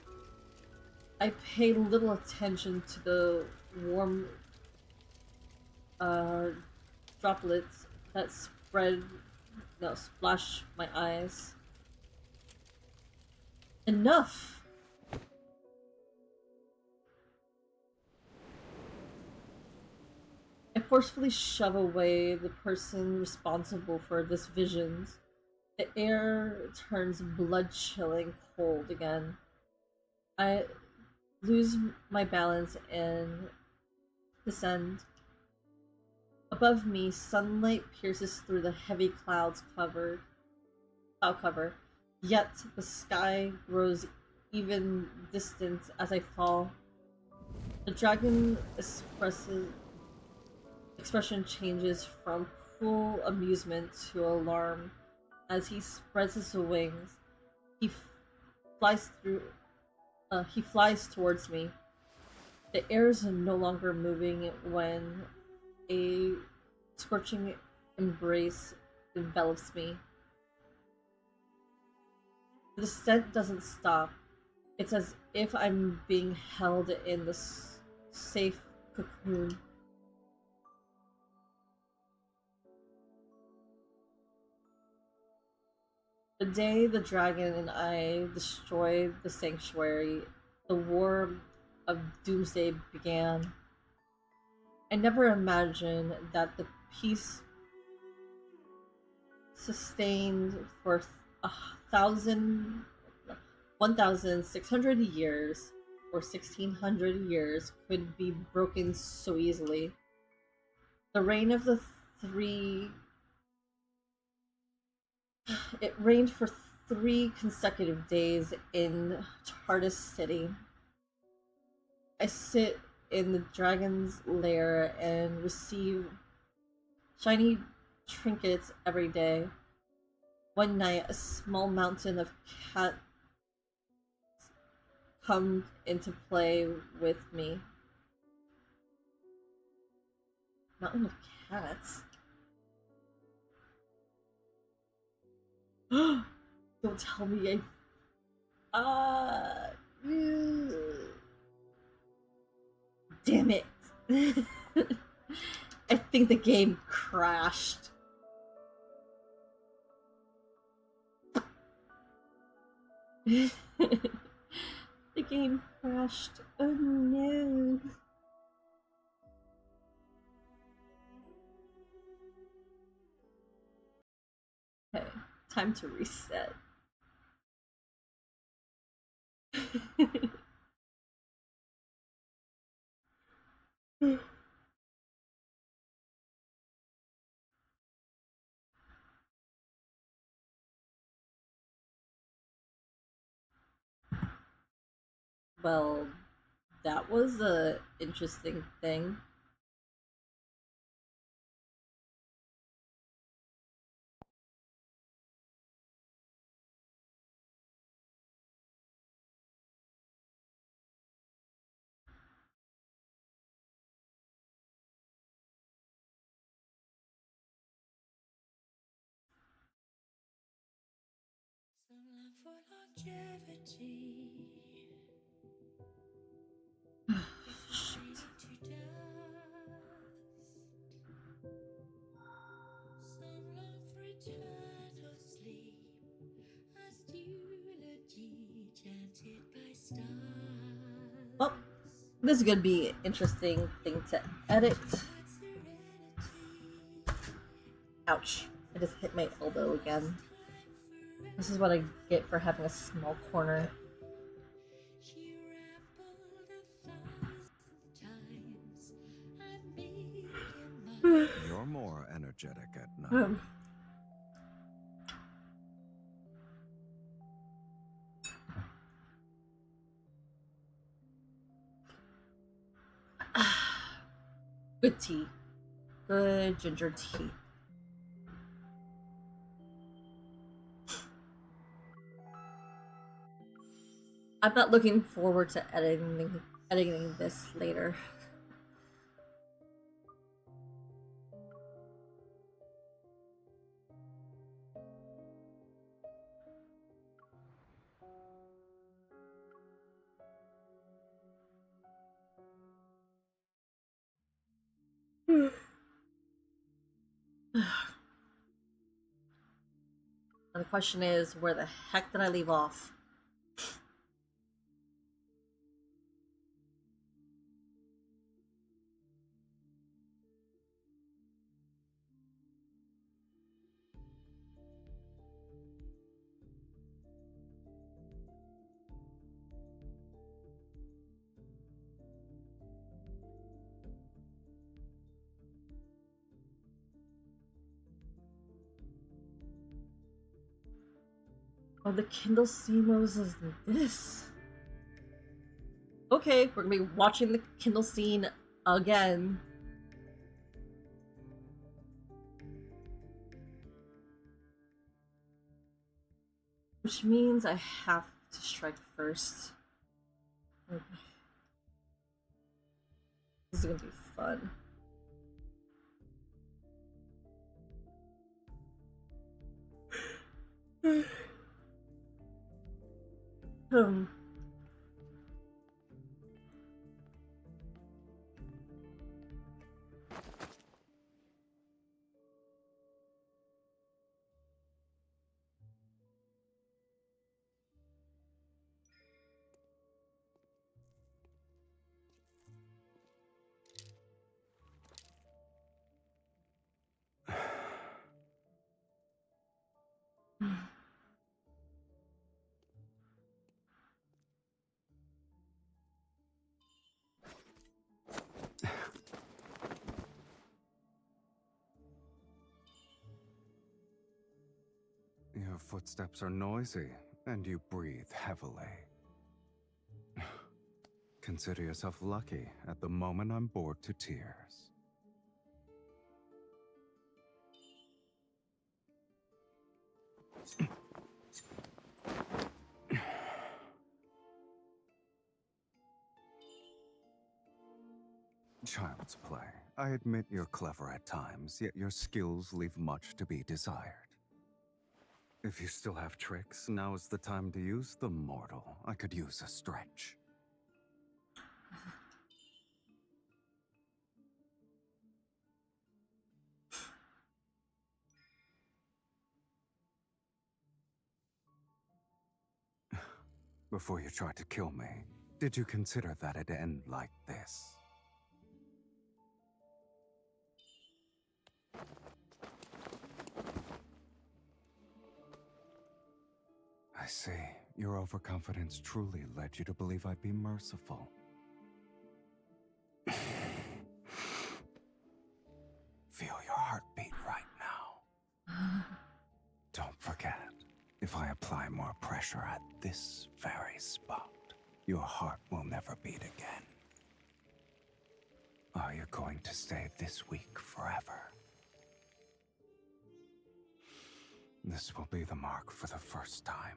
I pay little attention to the warm droplets that splash my eyes. Enough! I forcefully shove away the person responsible for this vision. The air turns blood-chilling cold again. I lose my balance and descend. Above me, sunlight pierces through the heavy cloud cover, yet the sky grows even distant as I fall. The dragon expression changes from cruel amusement to alarm as he spreads his wings. He flies towards me. The air is no longer moving when a scorching embrace envelops me. The descent doesn't stop. It's as if I'm being held in the safe cocoon. The day the dragon and I destroyed the sanctuary, the war of doomsday began. I never imagined that the peace sustained for 1,600 years or 1,600 years could be broken so easily. The reign of the three. It rained for 3 consecutive days in Tardis City. I sit in the dragon's lair and receive shiny trinkets every day. One night, a small mountain of cats come into play with me. Mountain of cats? Don't tell me damn it. I think the game crashed. The game crashed. Oh no. Okay, time to reset. Well, that was a interesting thing. Some love for longevity. Fading to dust. Some long for eternal sleep. A eulogy chanted by stars. Well, this is gonna be an interesting thing to edit. Ouch. I just hit my elbow again. This is what I get for having a small corner. She rambled 1,000 times. I made him mine. You're more energetic at night. Good tea. Good ginger tea. I'm not looking forward to editing this later. And the question is, where the heck did I leave off? Oh, the Kindle Steamos is this. Okay, we're gonna be watching the Kindle scene again. Which means I have to strike first. Okay. This is gonna be fun. Hmm. Your footsteps are noisy, and you breathe heavily. Consider yourself lucky. At the moment, I'm bored to tears. Child's play. I admit you're clever at times, yet your skills leave much to be desired. If you still have tricks, now is the time to use them, mortal. I could use a stretch. Before you tried to kill me, did you consider that it'd end like this? I see. Your overconfidence truly led you to believe I'd be merciful. Feel your heartbeat right now. Don't forget, if I apply more pressure at this very spot, your heart will never beat again. Are you going to stay this weak forever? This will be the mark for the first time.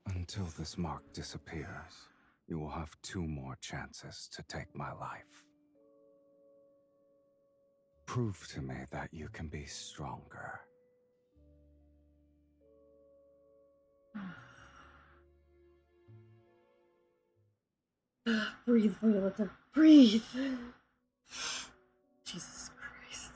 Until this mark disappears, you will have 2 more chances to take my life. Prove to me that you can be stronger. Breathe, Violetta, breathe! Jesus Christ.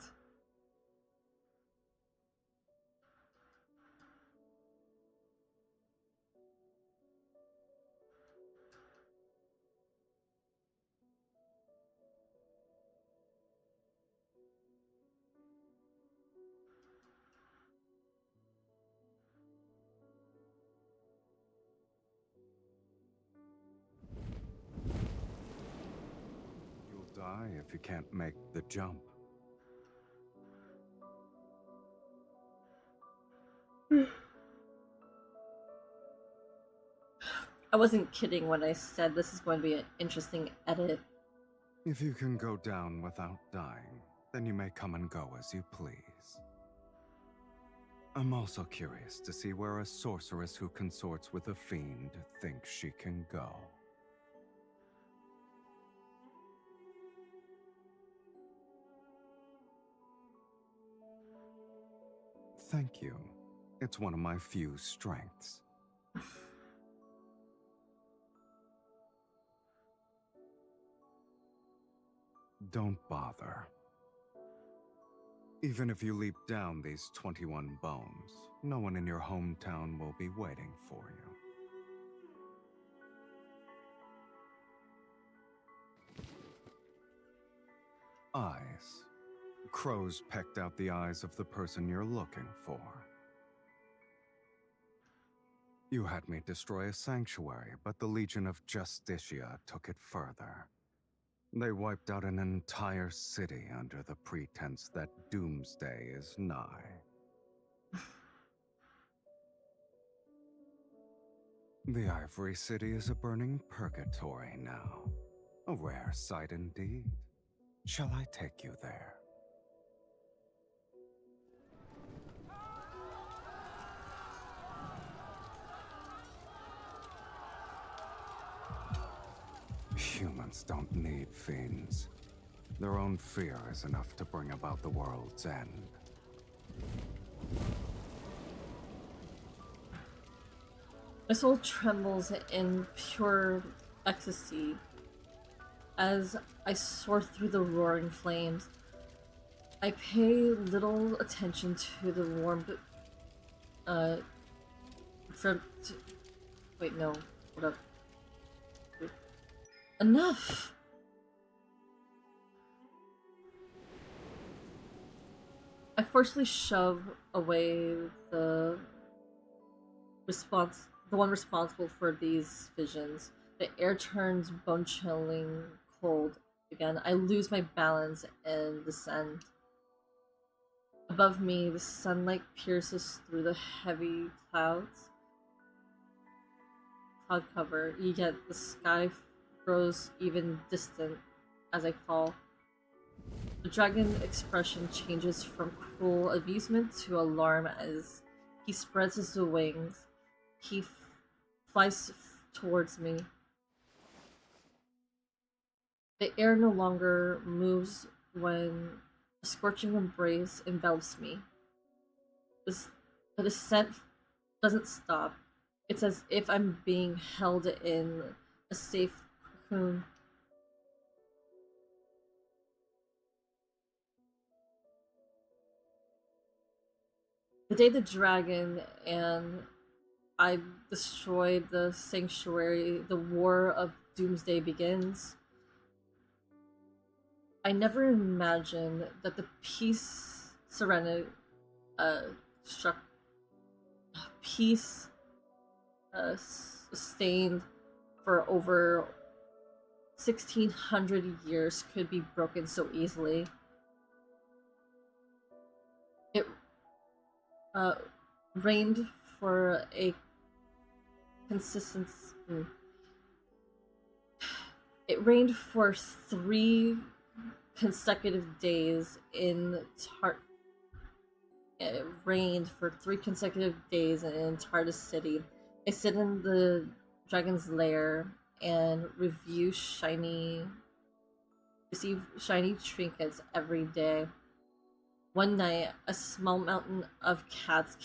You'll die if you can't make the jump. I wasn't kidding when I said this is going to be an interesting edit. If you can go down without dying, then you may come and go as you please. I'm also curious to see where a sorceress who consorts with a fiend thinks she can go. Thank you. It's one of my few strengths. Don't bother. Even if you leap down these 21 bones, no one in your hometown will be waiting for you. Eyes. Crows pecked out the eyes of the person you're looking for. You had me destroy a sanctuary, but the Legion of Justicia took it further. They wiped out an entire city under the pretense that doomsday is nigh. The Ivory City is a burning purgatory now. A rare sight indeed. Shall I take you there? Humans don't need fiends. Their own fear is enough to bring about the world's end. My soul trembles in pure ecstasy as I soar through the roaring flames. I pay little attention to the warm, wait, no, hold up. Enough! I forcefully shove away the one responsible for these visions. The air turns bone-chilling cold again. I lose my balance and descend. Above me, the sunlight pierces through the heavy cloud cover. Yet the sky grows even distant as I fall. The dragon expression changes from cruel amusement to alarm as he spreads his wings. He flies towards me. The air no longer moves when a scorching embrace envelops me. The descent doesn't stop. It's as if I'm being held in a safe cocoon. The day the dragon and I destroyed the sanctuary, the war of doomsday begins. I never imagined that the peace serenity struck peace sustained for over 1600 years could be broken so easily. It reigned for a consistency. It rained for 3 consecutive days in It rained for 3 consecutive days in Tartus City. I sit in the dragon's lair and receive shiny trinkets every day. One night, a small mountain of cats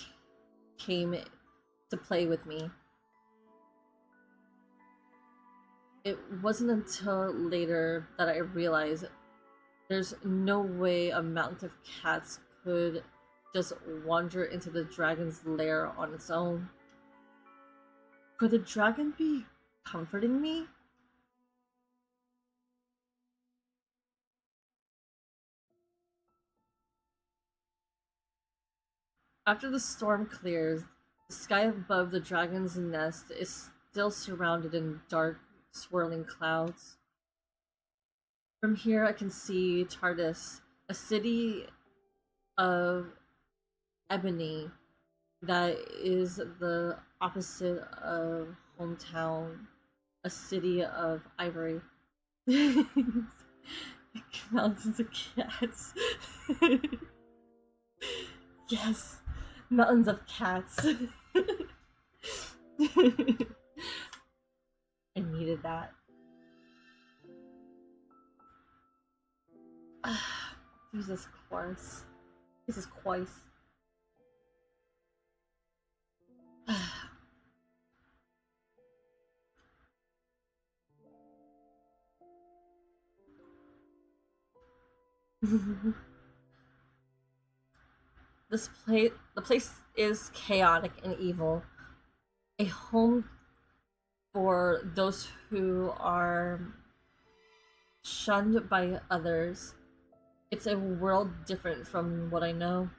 came to play with me. It wasn't until later that I realized there's no way a mountain of cats could just wander into the dragon's lair on its own. Could the dragon be comforting me? After the storm clears, the sky above the dragon's nest is still surrounded in dark, swirling clouds. From here I can see Tartus, a city of ebony that is the opposite of hometown, a city of ivory. Mountains of cats. Yes, mountains of cats. I needed that. Jesus Christ. Jesus Christ. The place is chaotic and evil. A home for those who are shunned by others. It's a world different from what I know.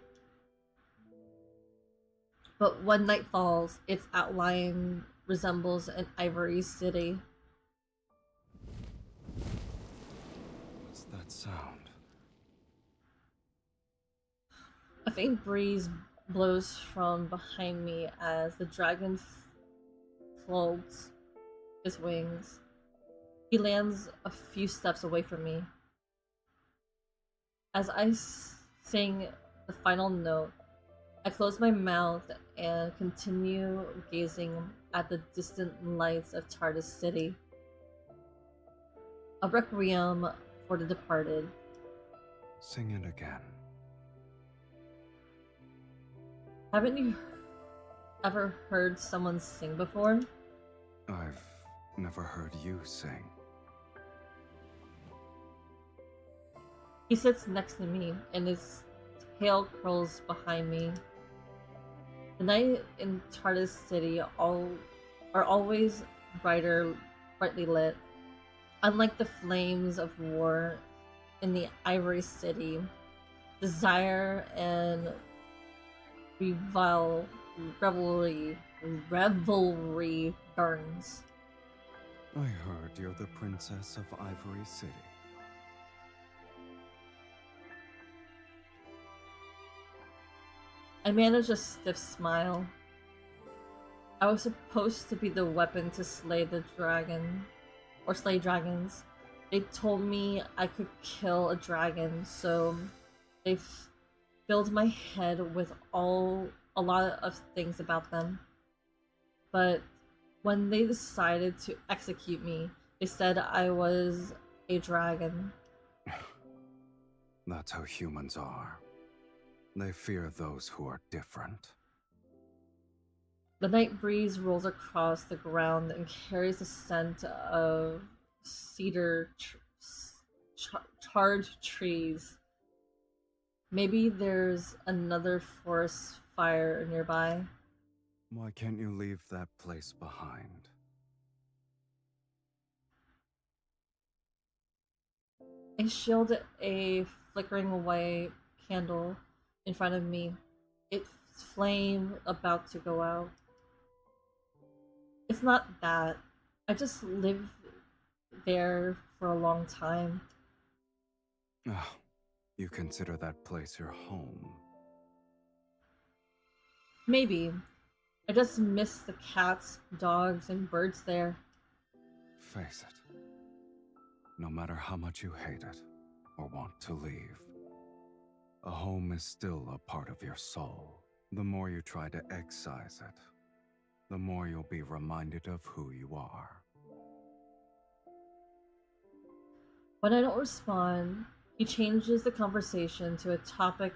But when night falls, its outline resembles an ivory city. What's that sound? A faint breeze blows from behind me as the dragon folds his wings. He lands a few steps away from me. As I sing the final note, I close my mouth and continue gazing at the distant lights of Tartus City. A requiem for the departed. Sing it again. Haven't you ever heard someone sing before? I've never heard you sing. He sits next to me, and his tail curls behind me. The night in Tartus City are always brightly lit. Unlike the flames of war in the Ivory City, desire and revelry burns. I heard you're the princess of Ivory City. I managed a stiff smile. I was supposed to be the weapon to slay the dragon, or slay dragons. They told me I could kill a dragon, so they filled my head with a lot of things about them. But when they decided to execute me, they said I was a dragon. That's how humans are. They fear those who are different. The night breeze rolls across the ground and carries the scent of charred trees. Maybe there's another forest fire nearby. Why can't you leave that place behind? I shield a flickering away candle in front of me, its flame about to go out. It's not that. I just lived there for a long time. Ah, you consider that place your home. Maybe. I just miss the cats, dogs, and birds there. Face it. No matter how much you hate it or want to leave, a home is still a part of your soul. The more you try to excise it, the more you'll be reminded of who you are. When I don't respond, he changes the conversation to a topic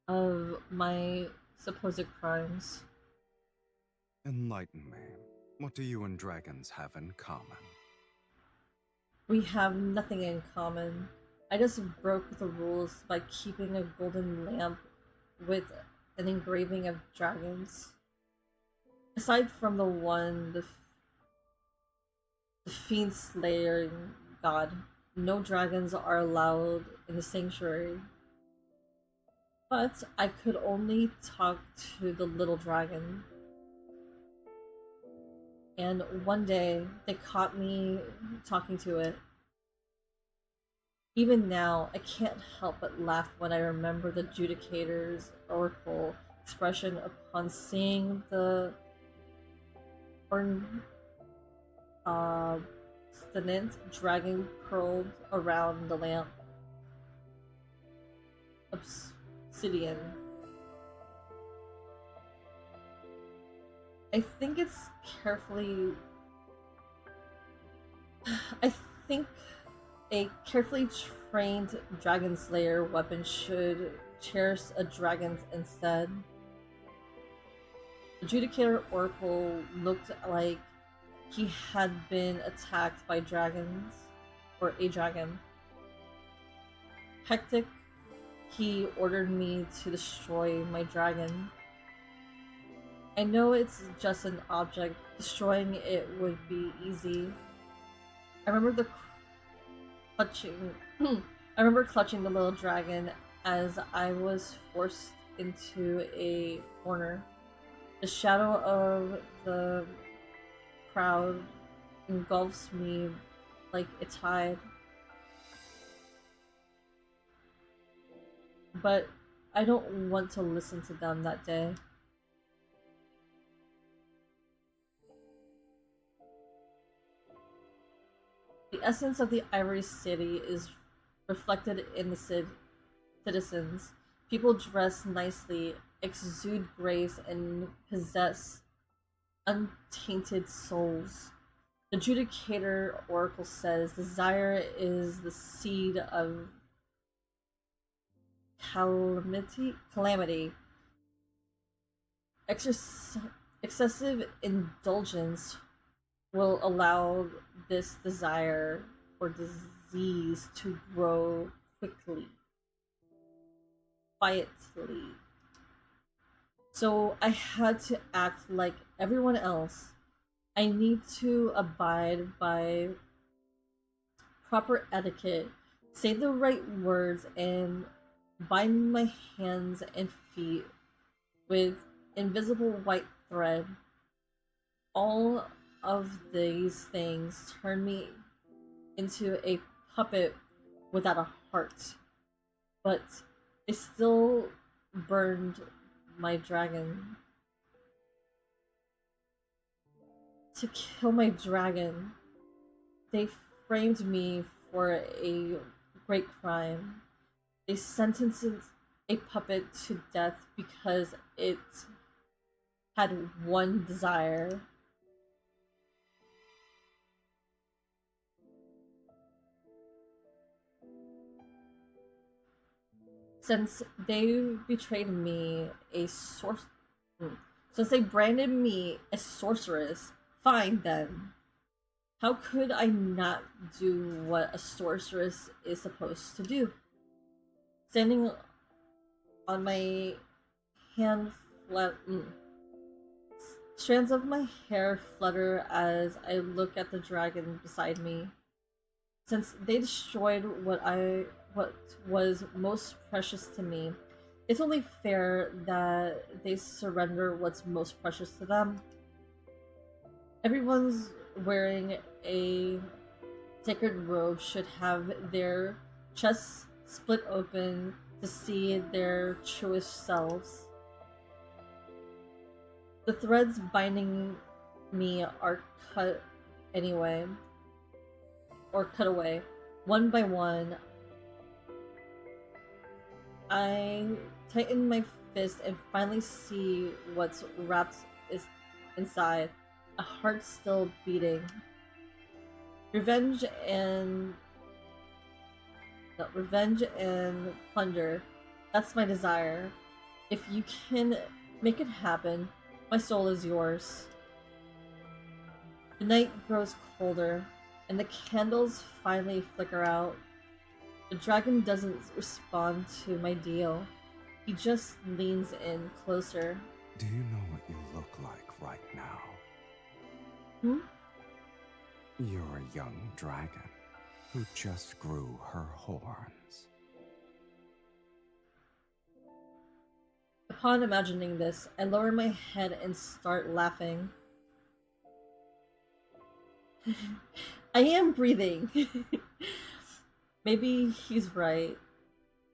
of my supposed crimes. Enlighten me. What do you and dragons have in common? We have nothing in common. I just broke the rules by keeping a golden lamp with an engraving of dragons. Aside from the one, the fiend slayer god, no dragons are allowed in the sanctuary. But I could only talk to the little dragon. And one day, they caught me talking to it. Even now, I can't help but laugh when I remember the Judicator's oracle expression upon seeing the obstinate dragon curled around the lamp. Obsidian. I think a carefully trained dragon slayer weapon should cherish a dragon instead. The Judicator Oracle looked like he had been attacked by dragons, or a dragon. Hectic, he ordered me to destroy my dragon. I know it's just an object. Destroying it would be easy. I remember clutching the little dragon as I was forced into a corner. The shadow of the crowd engulfs me like a tide. But I don't want to listen to them that day. The essence of the Ivory City is reflected in the citizens. People dress nicely, exude grace, and possess untainted souls. The Judicator Oracle says desire is the seed of calamity. Excessive indulgence will allow this desire or disease to grow quietly. So I had to act like everyone else. I need to abide by proper etiquette, say the right words, and bind my hands and feet with invisible white thread. All of these things turn me into a puppet without a heart, but burned my dragon. To kill my dragon, they framed me for a great crime. They sentenced a puppet to death because it had one desire. Since they betrayed me, since they branded me a sorceress, fine then. How could I not do what a sorceress is supposed to do? Standing on my hand, strands of my hair flutter as I look at the dragon beside me. Since they destroyed what was most precious to me, it's only fair that they surrender what's most precious to them. Everyone's wearing a sacred robe should have their chests split open to see their truest selves. The threads binding me are cut anyway, or cut away, one by one. I tighten my fist and finally see what's wrapped inside. A heart still beating. Revenge and plunder. That's my desire. If you can make it happen, my soul is yours. The night grows colder, and the candles finally flicker out. The dragon doesn't respond to my deal. He just leans in closer. Do you know what you look like right now? Hmm? You're a young dragon who just grew her horns. Upon imagining this, I lower my head and start laughing. I am breathing. Maybe he's right.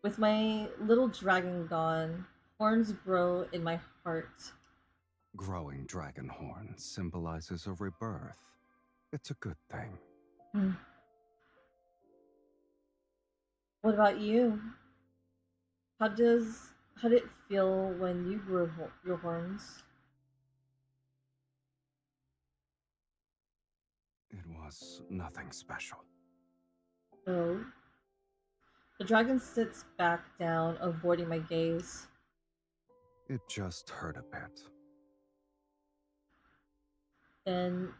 With my little dragon gone, horns grow in my heart. Growing dragon horns symbolizes a rebirth. It's a good thing. What about you? How did it feel when you grew your horns? It was nothing special. Oh. The dragon sits back down, avoiding my gaze. It just hurt a bit. Then,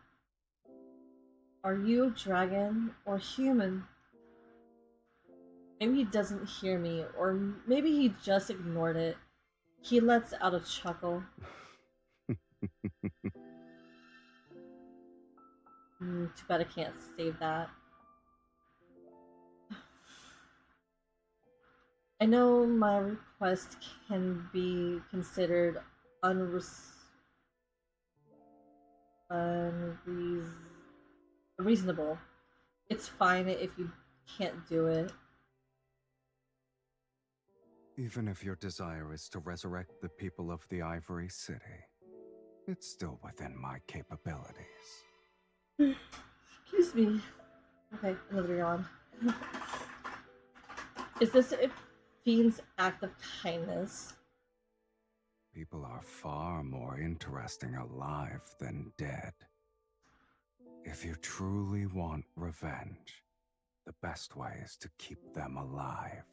are you a dragon or human? Maybe he doesn't hear me, or maybe he just ignored it. He lets out a chuckle. Too bad I can't save that. I know my request can be considered unreasonable. It's fine if you can't do it. Even if your desire is to resurrect the people of the Ivory City, it's still within my capabilities. Excuse me. Okay, another yawn. Is this a fiend's act of kindness? People are far more interesting alive than dead. If you truly want revenge, the best way is to keep them alive.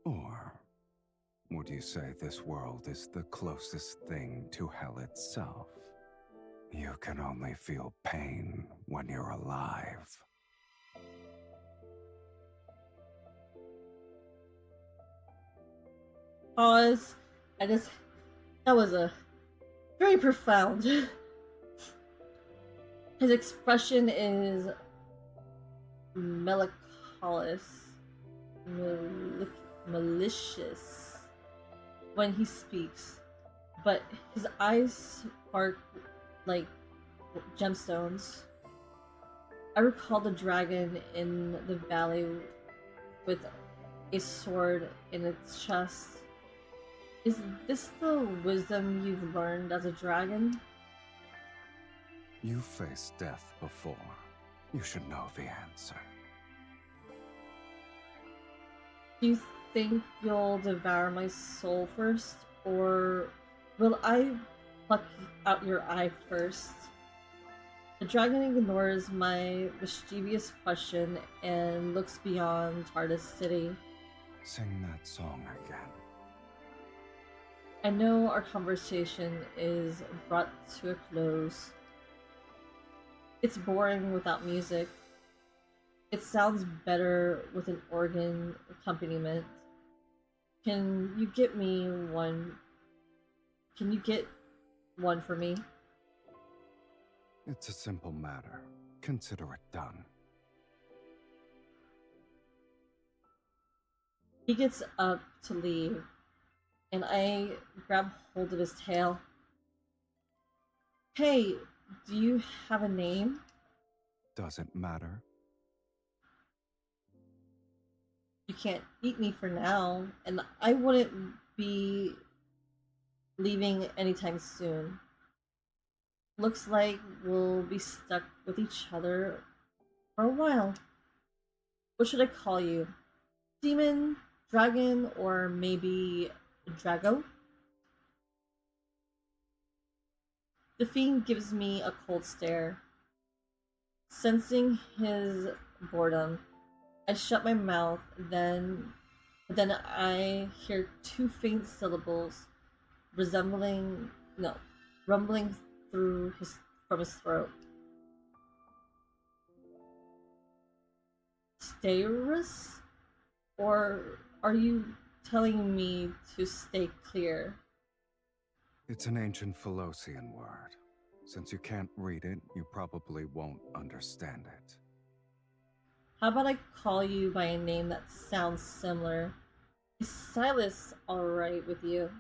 Or would you say this world is the closest thing to hell itself? You can only feel pain when you're alive. Pause. That was a very profound. His expression is melancholic, malicious when he speaks, but his eyes spark like gemstones. I recall the dragon in the valley with a sword in its chest. Is this the wisdom you've learned as a dragon? You faced death before. You should know the answer. Do you think you'll devour my soul first, or will I pluck out your eye first? The dragon ignores my mischievous question and looks beyond Tardis City. Sing that song again. I know our conversation is brought to a close. It's boring without music. It sounds better with an organ accompaniment. Can you get me one? Can you get one for me? It's a simple matter. Consider it done. He gets up to leave, and I grab hold of his tail. Hey, do you have a name? Doesn't matter. You can't eat me for now, and I wouldn't be leaving anytime soon. Looks like we'll be stuck with each other for a while. What should I call you? Demon, dragon, or maybe Drago? The fiend gives me a cold stare. Sensing his boredom, I shut my mouth, then I hear two faint syllables rumbling from his throat. Stairus? Or are you telling me to stay clear? It's an ancient Philosian word. Since you can't read it, you probably won't understand it. How about I call you by a name that sounds similar? Is Silas alright with you?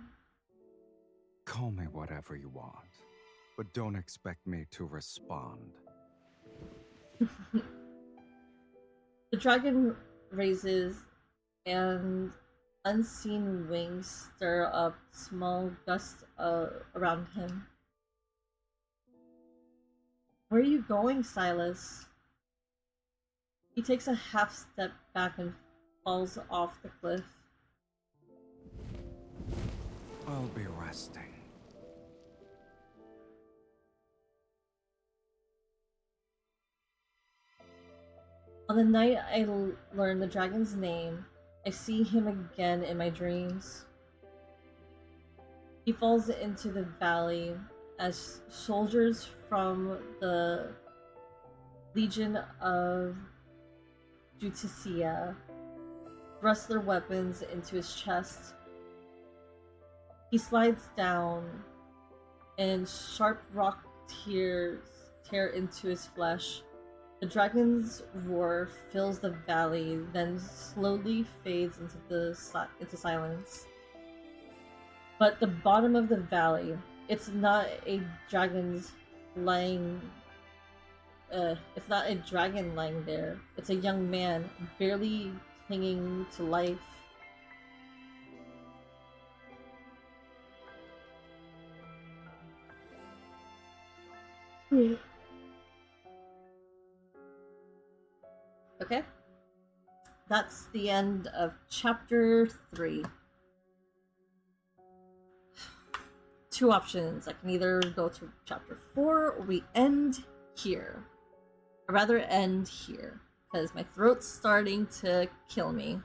Call me whatever you want, but don't expect me to respond. The dragon raises, and unseen wings stir up small gusts around him. Where are you going, Silas? He takes a half step back and falls off the cliff. I'll be resting. On the night I learn the dragon's name, I see him again in my dreams. He falls into the valley as soldiers from the Legion of Justicia thrust their weapons into his chest. He slides down, and sharp rock tear into his flesh. The dragon's roar fills the valley, then slowly fades into silence. But the bottom of the valley, it's not a dragon's lying. It's not a dragon lying there. It's a young man, barely clinging to life. Okay. That's the end of chapter 3. Two options. I can either go to chapter 4 or we end here. I'd rather end here because my throat's starting to kill me.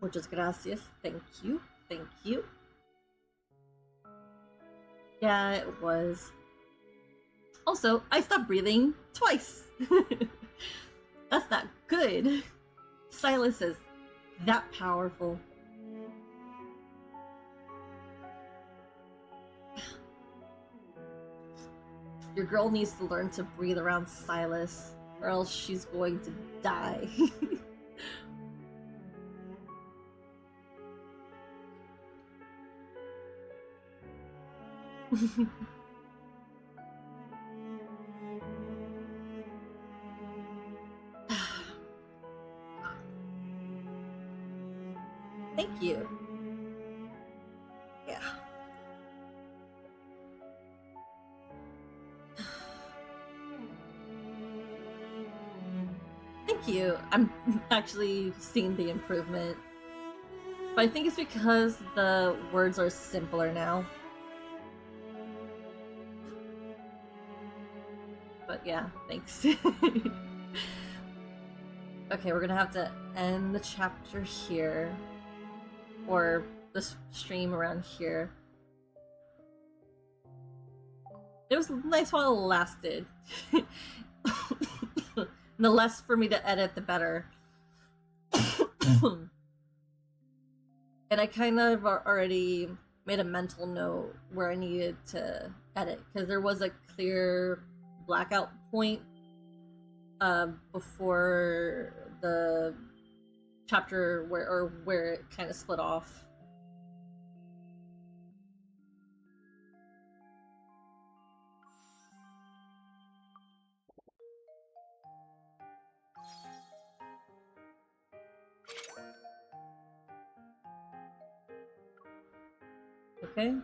Muchas gracias. Thank you. Thank you. Yeah, it was. Also, I stopped breathing twice. That's not good. Silas is that powerful. Your girl needs to learn to breathe around Silas, or else she's going to die. Thank you. Yeah. Thank you. I'm actually seeing the improvement. But I think it's because the words are simpler now. But yeah, thanks. Okay, we're gonna have to end the chapter here. Or the stream around here. It was nice while it lasted. The less for me to edit, the better. And I kind of already made a mental note where I needed to edit, because there was a clear blackout point before the chapter where it kind of split off. Okay,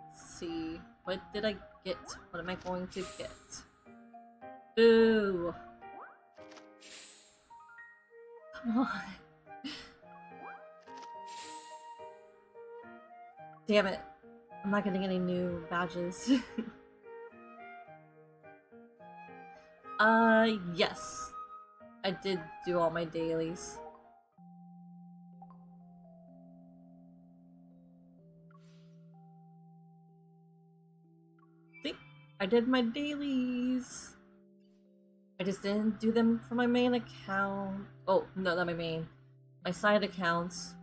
let's see. What did I get? What am I going to get? Boo! Come on. Damn it. I'm not getting any new badges. Yes. I did do all my dailies. See? I did my dailies. I just didn't do them for my main account. Oh, no, not my main. My side accounts.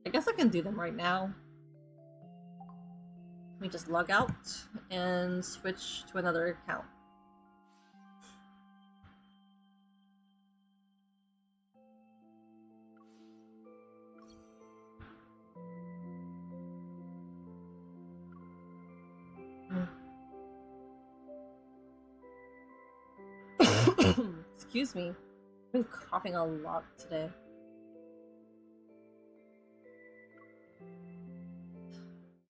I guess I can do them right now. Let me just log out and switch to another account. Excuse me. I've been coughing a lot today.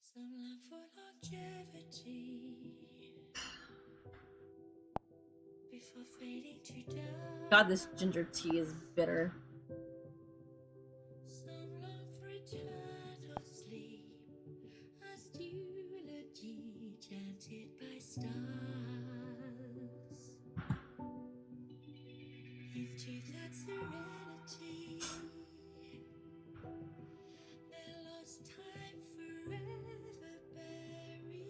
Some love for longevity before fading to die. God, this ginger tea is bitter. Some long for eternal sleep as eulogy chanted by stars. Into that serenity, their lost time forever buried.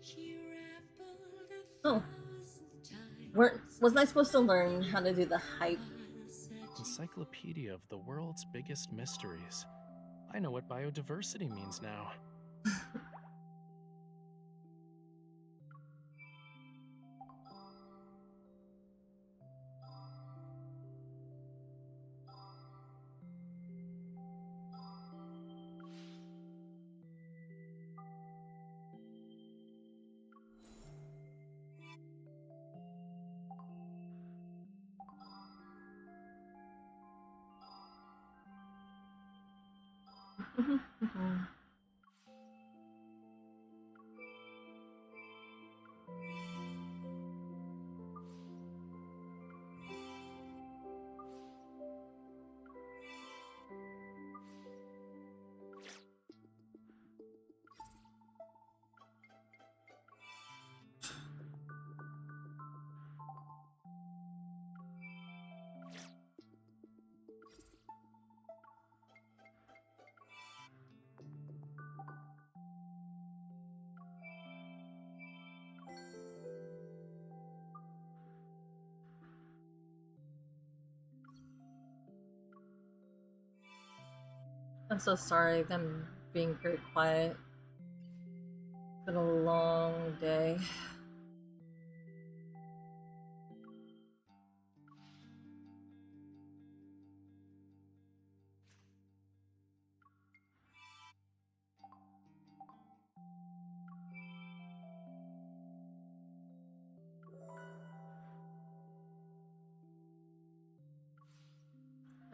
She rambled a Oh. thousand times. Wasn't I supposed to learn how to do the hype? Encyclopedia of the world's biggest mysteries. I know what biodiversity means now. I'm so sorry, I'm being very quiet. It's been a long day.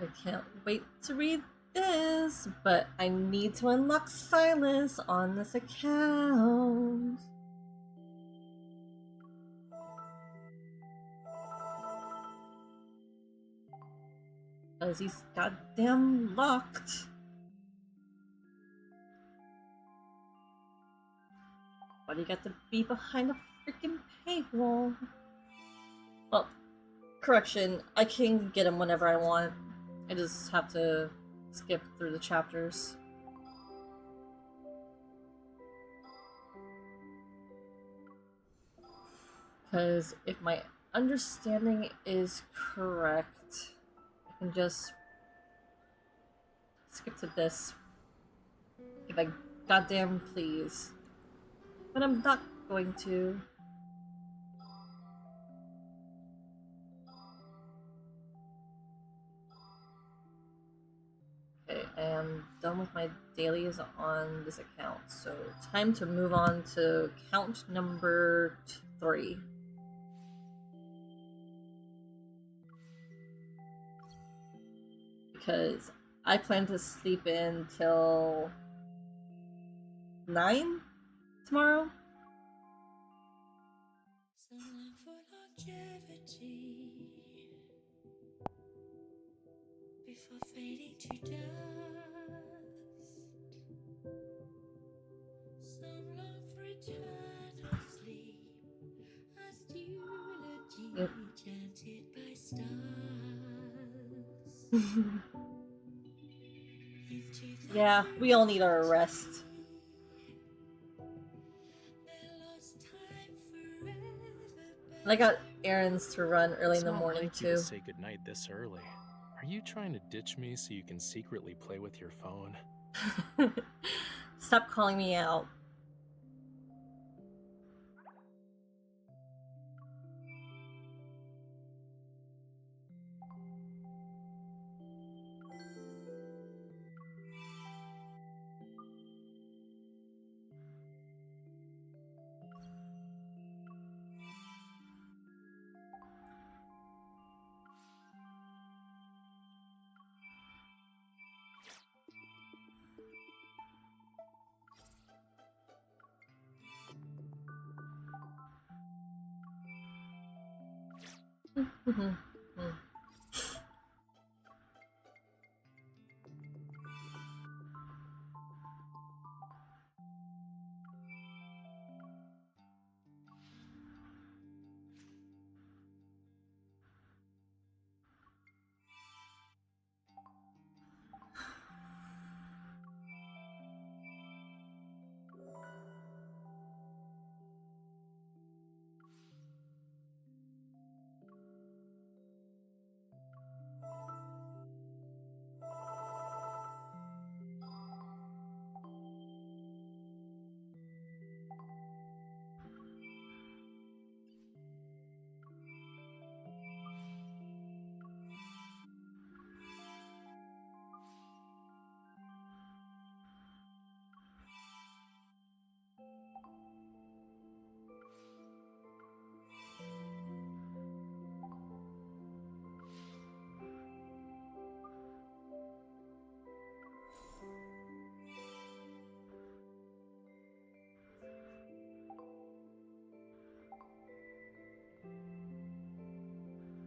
I can't wait to read this, but I need to unlock Silas on this account. Because he's goddamn locked. But he got to be behind a freaking paywall. Well, correction, I can get him whenever I want. I just have to skip through the chapters. Because if my understanding is correct, I can just skip to this. If I goddamn please. But I'm not going to. Okay, I am done with my dailies on this account, so time to move on to count number 3. Because I plan to sleep in till 9 tomorrow. Some long for longevity before fading to dust. Some long for eternal sleep as eulogy Yep. chanted by stars. Yeah, we all need our rest. And I got errands to run early It's in the not morning like you too. to say goodnight this early. Are you trying to ditch me so you can secretly play with your phone? Stop calling me out.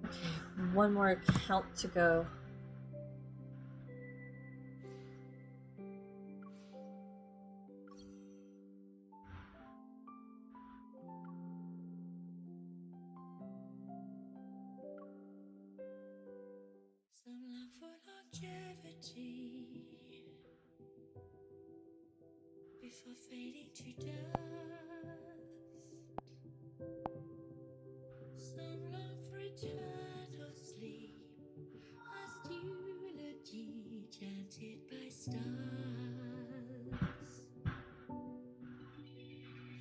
Okay, one more account to go. Some long for longevity before fading to dust. Some long for eternal sleep as eulogy chanted by stars.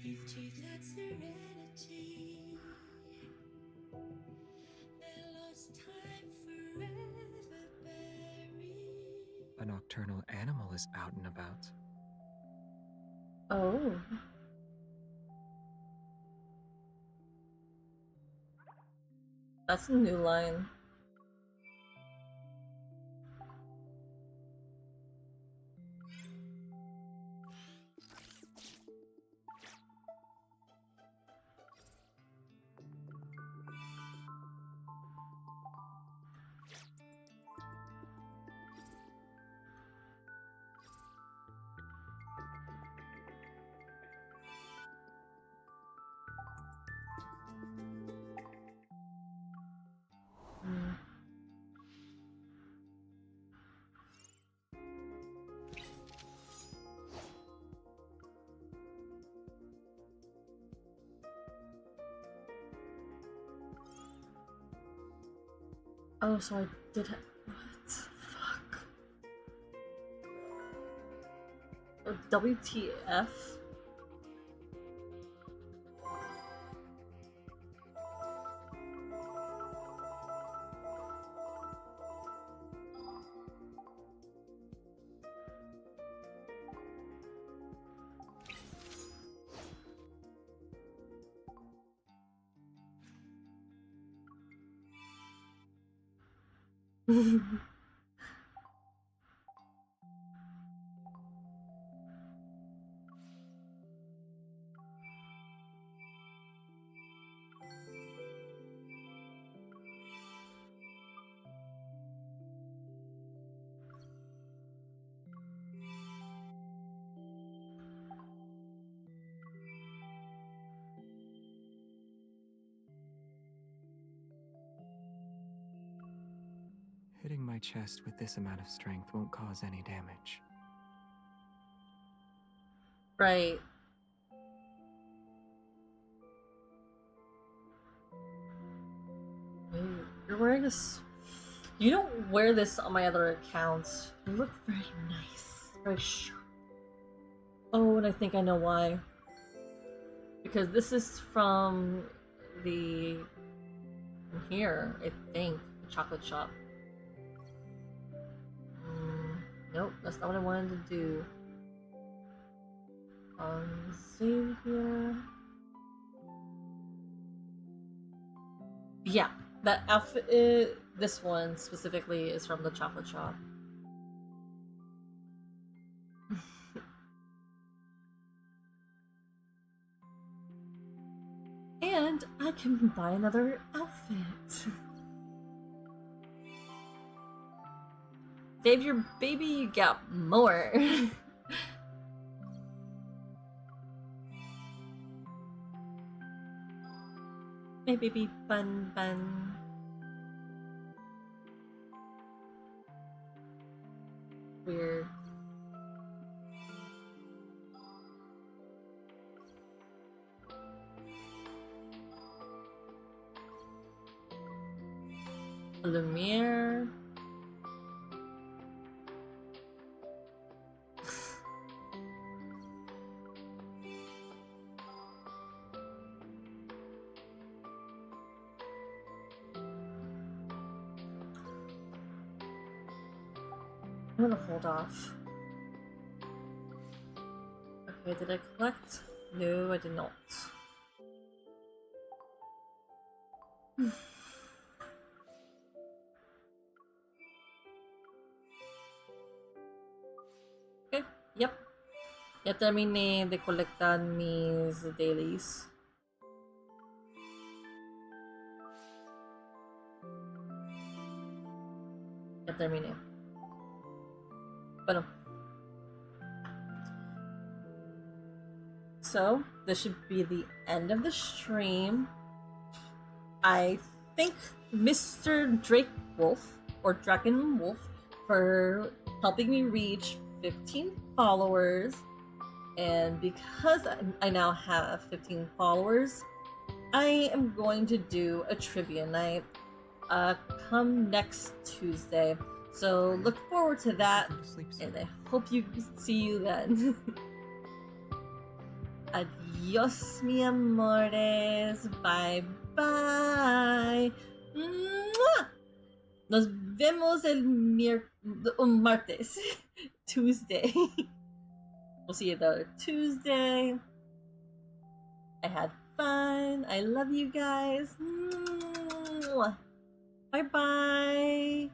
Into that serenity, their lost time forever buried. A nocturnal animal is out and about. Oh. That's a new line. Oh, so I did have. What? Fuck. WTF? Hitting my chest with this amount of strength won't cause any damage. Right. Wait, you're wearing this. You don't wear this on my other accounts. You look very nice. Very sharp. Oh, and I think I know why. Because this is from the. From here, I think. The chocolate shop. Nope, that's not what I wanted to do. Save here. Yeah, that outfit, this one specifically, is from the chocolate shop. And I can buy another outfit. Save your baby, you got more. My baby bun bun. Weird. Lumiere. I'm gonna hold off. Okay, did I collect? No, I did not. Okay, yep. Ya terminé de colectar mis dailies. Ya terminé. Bueno. So, this should be the end of the stream. I thank Mr. Drake Wolf, or Dragon Wolf, for helping me reach 15 followers. And because I now have 15 followers, I am going to do a trivia night come next Tuesday. So look forward to that, and I hope you see you then. Adios, mi amores. Bye bye. ¡Mua! Nos vemos el martes. Tuesday. We'll see you the other Tuesday. I had fun. I love you guys. Bye bye.